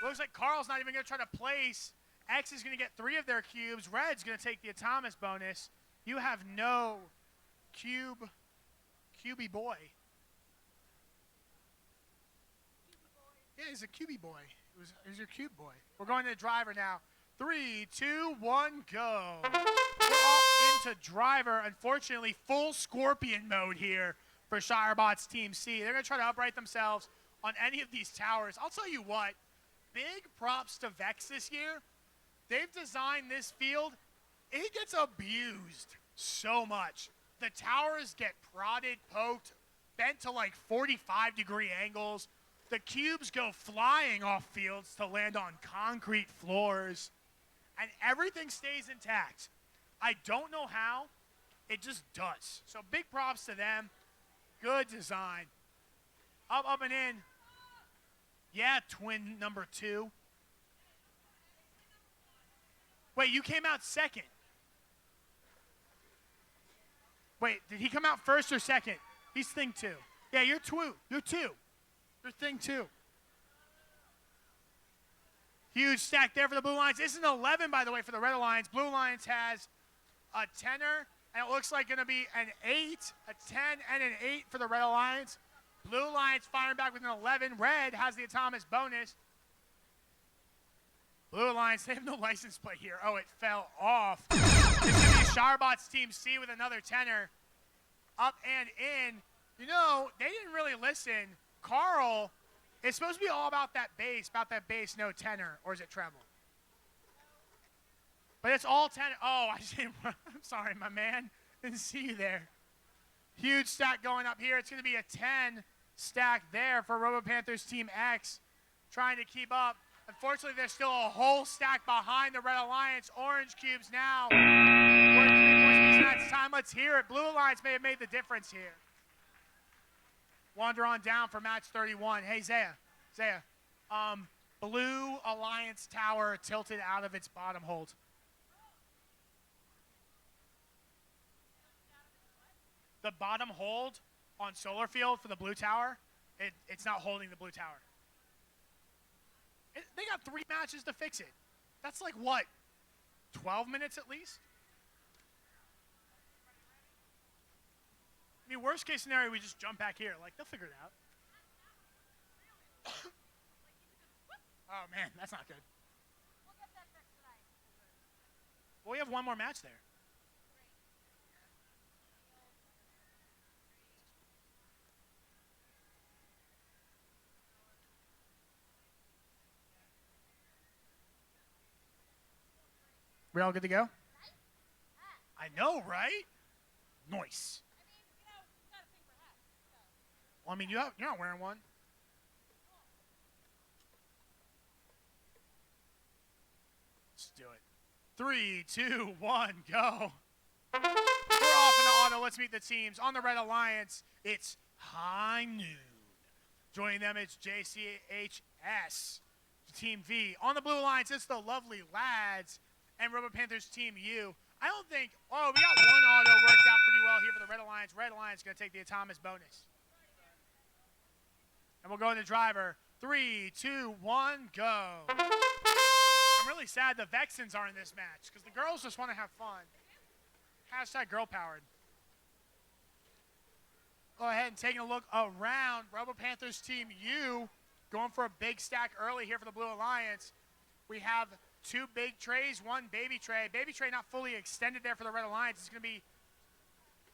Looks like Carl's not even going to try to place. X is going to get 3 of their cubes. Red's going to take the Thomas bonus. You have no cubey boy. Yeah, he's a cubey boy. It was your cube boy. We're going to the driver now. 3, 2, 1, go. We're off into driver. Unfortunately, full Scorpion mode here for Shirebots Team C. They're going to try to upright themselves on any of these towers. I'll tell you what. Big props to VEX this year. They've designed this field. It gets abused so much. The towers get prodded, poked, bent to like 45-degree angles. The cubes go flying off fields to land on concrete floors. And everything stays intact. I don't know how. It just does. So big props to them. Good design. Up and in. Yeah, twin number 2. Wait, you came out second. Wait, did he come out first or second? He's thing 2. Yeah, you're 2. You're 2. You're thing 2. Huge stack there for the Blue Alliance. This is an 11, by the way, for the Red Alliance. Blue Alliance has a 10er, and it looks like going to be an 8, a 10, and an 8 for the Red Alliance. Blue Alliance firing back with an 11. Red has the Atomic bonus. Blue Alliance, they have no license plate here. Oh, it fell off. It's going to be Shirebots Team C with another 10er. Up and in. You know, they didn't really listen. Carl, it's supposed to be all about that bass, no tenor. Or is it treble? But it's all tenor. Oh, I didn't. I'm sorry, my man. Didn't see you there. Huge stack going up here. It's going to be a 10 stack there for Robo Panthers Team X. Trying to keep up. Unfortunately, there's still a whole stack behind the Red Alliance. Orange cubes now. Worth 3 points each. That's time. Let's hear it. Blue Alliance may have made the difference here. Wander on down for match 31. Hey, Zaya. Blue Alliance tower tilted out of its bottom hold. The bottom hold on solar field for the blue tower, it's not holding the blue tower. They got 3 matches to fix it. That's like what, 12 minutes at least? I mean, worst case scenario, we just jump back here. Like, they'll figure it out. Oh, man, that's not good. We'll get that fixed tonight. Well, we have one more match there. We all good to go? I know, right? Nice. Well, I mean, you're not wearing one. Let's do it. 3, 2, 1, go. We're off into Otto. Let's meet the teams. On the Red Alliance, it's High Noon. Joining them, it's JCHS, Team V. On the Blue Alliance, it's the Lovely Lads and Robo Panthers Team U. I don't think, oh, we got one auto worked out pretty well here for the Red Alliance. Red Alliance going to take the Atomic bonus. And we'll go into driver. 3, 2, 1, go. I'm really sad the Vexens are in this match because the girls just want to have fun. Hashtag girl powered. Go ahead and taking a look around. Robo Panthers Team U going for a big stack early here for the Blue Alliance. We have 2 big trays, 1 baby tray. Baby tray not fully extended there for the Red Alliance. It's going to be,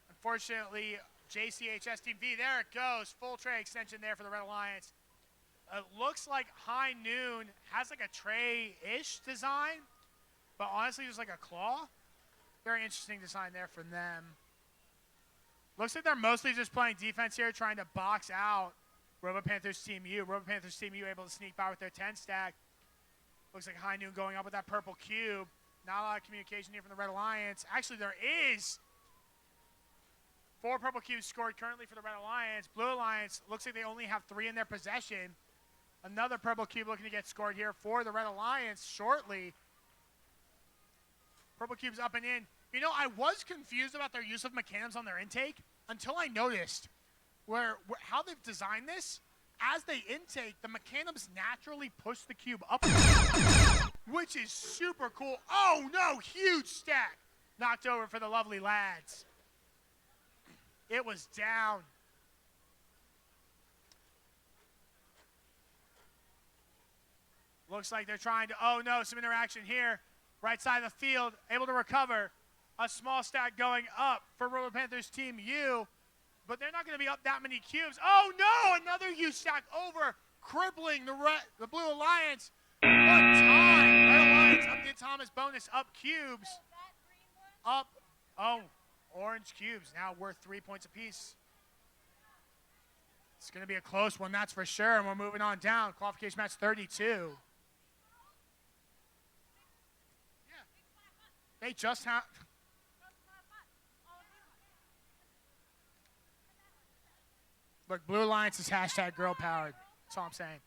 unfortunately, JCHS Team V. There it goes. Full tray extension there for the Red Alliance. It looks like High Noon has like a tray-ish design, but honestly just like a claw. Very interesting design there for them. Looks like they're mostly just playing defense here, trying to box out Robo Panthers Team U. Robo Panthers Team U able to sneak by with their 10 stack. Looks like High Noon going up with that purple cube. Not a lot of communication here from the Red Alliance. Actually, there is 4 purple cubes scored currently for the Red Alliance. Blue Alliance looks like they only have 3 in their possession. Another purple cube looking to get scored here for the Red Alliance shortly. Purple cube's up and in. You know, I was confused about their use of mechanisms on their intake until I noticed how they've designed this. As they intake, the mechanisms naturally push the cube up, which is super cool. Oh no, huge stack. Knocked over for the Lovely Lads. It was down. Looks like they're trying to, oh no, some interaction here. Right side of the field, able to recover. A small stack going up for Robo Panthers Team U, but they're not going to be up that many cubes. Oh no, another U stack over, crippling the Blue Alliance. What time? Red Alliance up the Atomic bonus, up cubes. Up, oh, orange cubes, now worth 3 points apiece. It's going to be a close one, that's for sure, and we're moving on down. Qualification match 32. They just have... Look, Blue Alliance is hashtag girl powered. That's all I'm saying.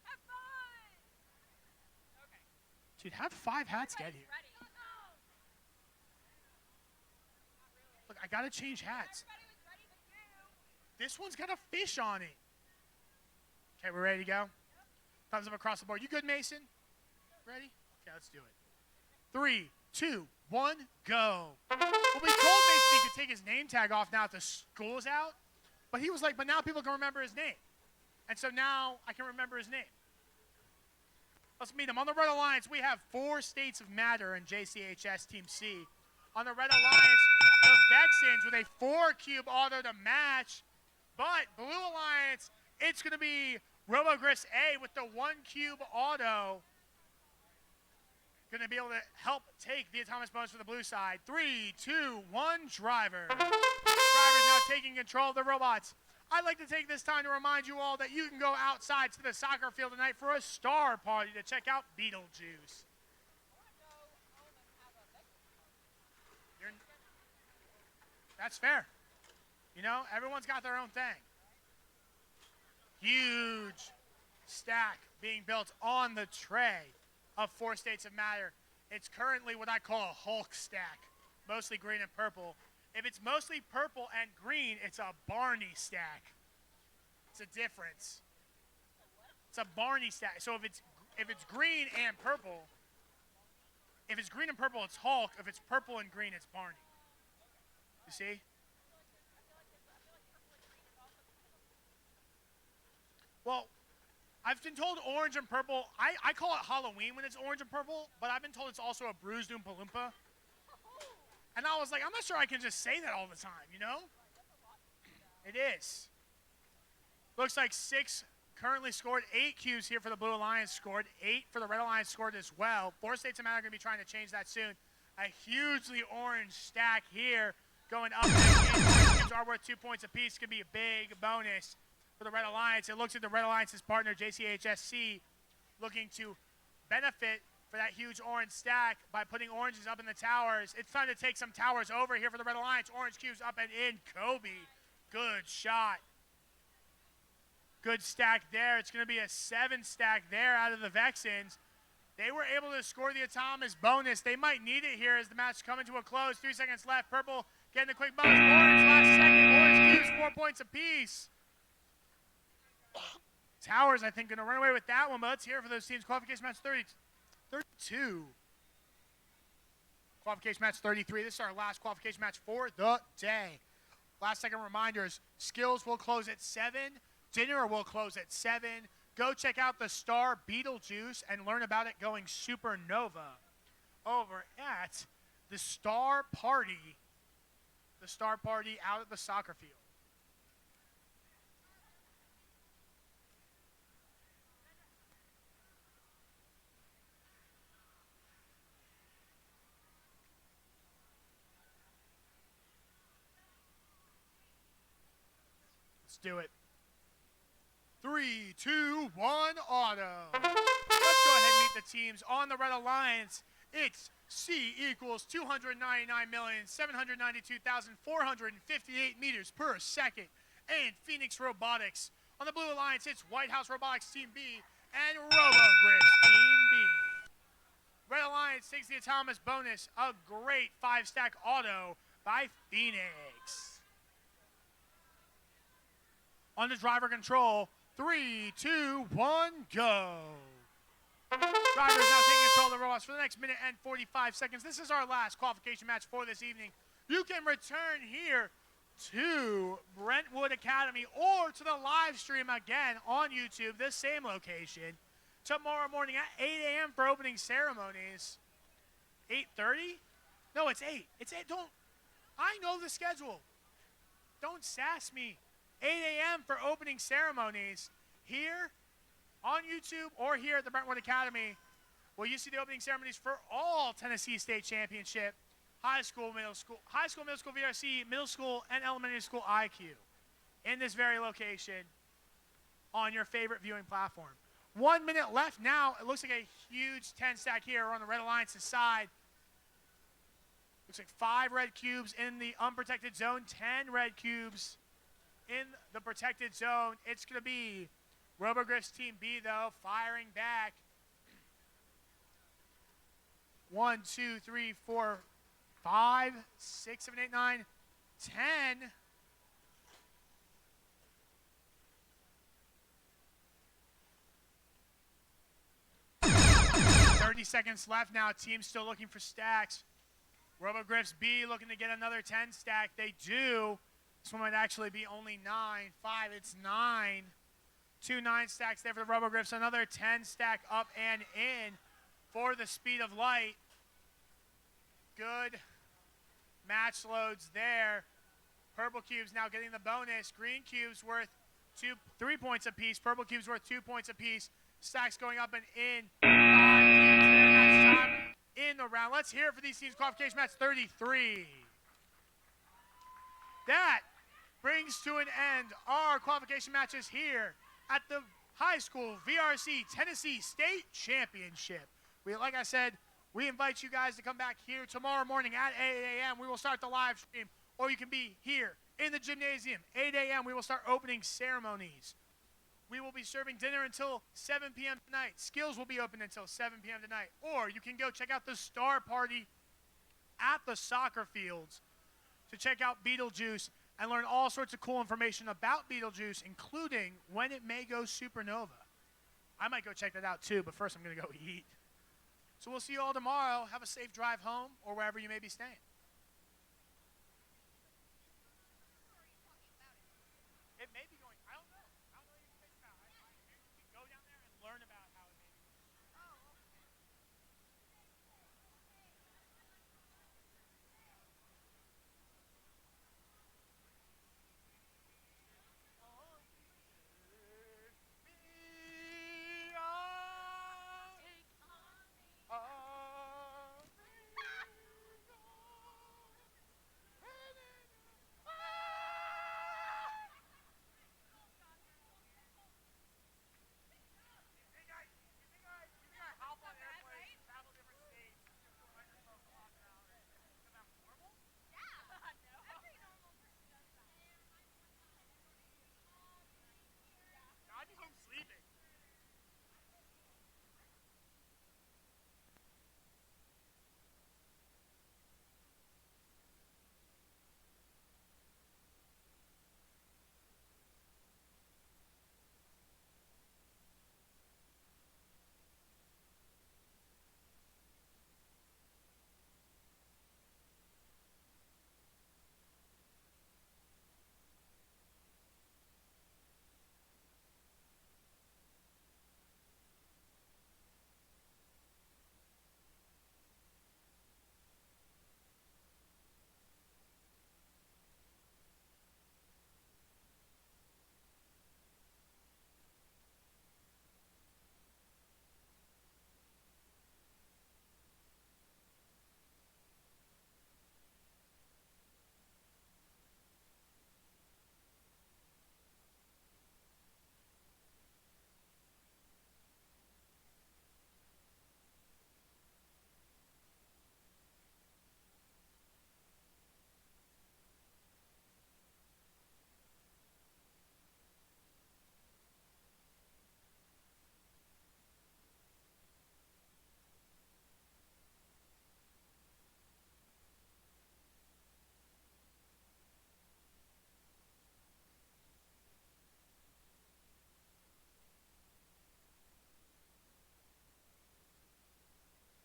Dude, how'd 5 hats get here? Look, I gotta change hats. This one's got a fish on it. Okay, we're ready to go? Thumbs up across the board. You good, Mason? Ready? Okay, let's do it. 3, 2, 1, go. Well, we told Mason he could take his name tag off now that the school's out. But he was like, but now people can remember his name. And so now I can remember his name. Let's meet him. On the Red Alliance, we have 4 States of Matter in JCHS Team C. On the Red Alliance, the Vexens with a 4-cube auto to match. But Blue Alliance, it's going to be RoboGriffs A with the 1-cube auto. Going to be able to help take the Atomic bonus for the blue side. 3, 2, 1, driver. Driver's now taking control of the robots. I'd like to take this time to remind you all that you can go outside to the soccer field tonight for a star party to check out Betelgeuse. That's fair. You know, everyone's got their own thing. Huge stack being built on the tray of 4 States of Matter. It's currently what I call a Hulk stack, mostly green and purple. If it's mostly purple and green, it's a Barney stack. It's a difference. It's a Barney stack. So if it's green and purple, if it's green and purple, it's Hulk. If it's purple and green, it's Barney. You see? Well, I've been told orange and purple. I call it Halloween when it's orange and purple, but I've been told it's also a bruised Oompa Loompa. And I was like, I'm not sure I can just say that all the time, you know? It is. Looks like 6 currently scored. 8 cubes here for the Blue Alliance scored. 8 for the Red Alliance scored as well. 4 States of Matter are going to be trying to change that soon. A hugely orange stack here going up. Orange cubes are worth 2 points apiece. Could be a big bonus for the Red Alliance. It looks like the Red Alliance's partner, JCHSC, looking to benefit for that huge orange stack by putting oranges up in the towers. It's time to take some towers over here for the Red Alliance. Orange cubes up and in. Kobe, good shot. Good stack there. It's going to be a 7 stack there out of the Vexens. They were able to score the Atomic bonus. They might need it here as the match is coming to a close. 3 seconds left. Purple getting a quick bonus. Orange last second. Orange cubes 4 points apiece. Towers, I think, going to run away with that one, but let's hear it for those teams. Qualification match 32. Qualification match 33. This is our last qualification match for the day. Last second reminders. Skills will close at 7. Dinner will close at 7. Go check out the star Betelgeuse and learn about it going Supernova over at the Star Party. The Star Party out at the soccer field. Let's do it. 3, 2, 1, Otto. Let's go ahead and meet the teams on the Red Alliance. It's C equals 299,792,458 meters per second. And Phoenix Robotics. On the Blue Alliance, it's White House Robotics Team B and Robogrips Team B. Red Alliance takes the Atomic bonus. A great 5-stack auto by Fenix. On the driver control, 3, 2, 1, go. Drivers now taking control of the robots for the next minute and 45 seconds. This is our last qualification match for this evening. You can return here to Brentwood Academy or to the live stream again on YouTube, this same location, tomorrow morning at 8 a.m. for opening ceremonies. 8:30? No, it's 8. It's 8. I know the schedule. Don't sass me. 8 a.m. for opening ceremonies here on YouTube or here at the Brentwood Academy. Well, you see the opening ceremonies for all Tennessee State Championship, high school, middle school VRC, middle school, and elementary school IQ in this very location on your favorite viewing platform. 1 minute left now. It looks like a huge 10-stack here on the Red Alliance's side. Looks like 5 red cubes in the unprotected zone, 10 red cubes in the protected zone. It's going to be Robogrips Team B, though, firing back. 1, 2, 3, 4, 5, 6, 7, 8, 9, 10. Seconds left now. Team's still looking for stacks. Robogrips B looking to get another 10 stack. They do. This one might actually be only 9. 5, it's 9. 2 9 stacks there for the Robogrips. Another 10 stack up and in for the speed of light. Good match loads there. Purple cubes now getting the bonus. Green cubes worth 3 points apiece. Purple cubes worth 2 points apiece. Stacks going up and in. 5 cubes there. That's time in the round. Let's hear it for these teams. Qualification match 33. That brings to an end our qualification matches here at the high school VRC Tennessee State Championship. Like I said, we invite you guys to come back here tomorrow morning at 8 a.m. We will start the live stream, or you can be here in the gymnasium. 8 a.m. we will start opening ceremonies. We will be serving dinner until 7 p.m. tonight. Skills will be open until 7 p.m. tonight. Or you can go check out the Star Party at the soccer fields to check out Betelgeuse and learn all sorts of cool information about Betelgeuse, including when it may go supernova. I might go check that out too, but first I'm going to go eat. So we'll see you all tomorrow. Have a safe drive home or wherever you may be staying.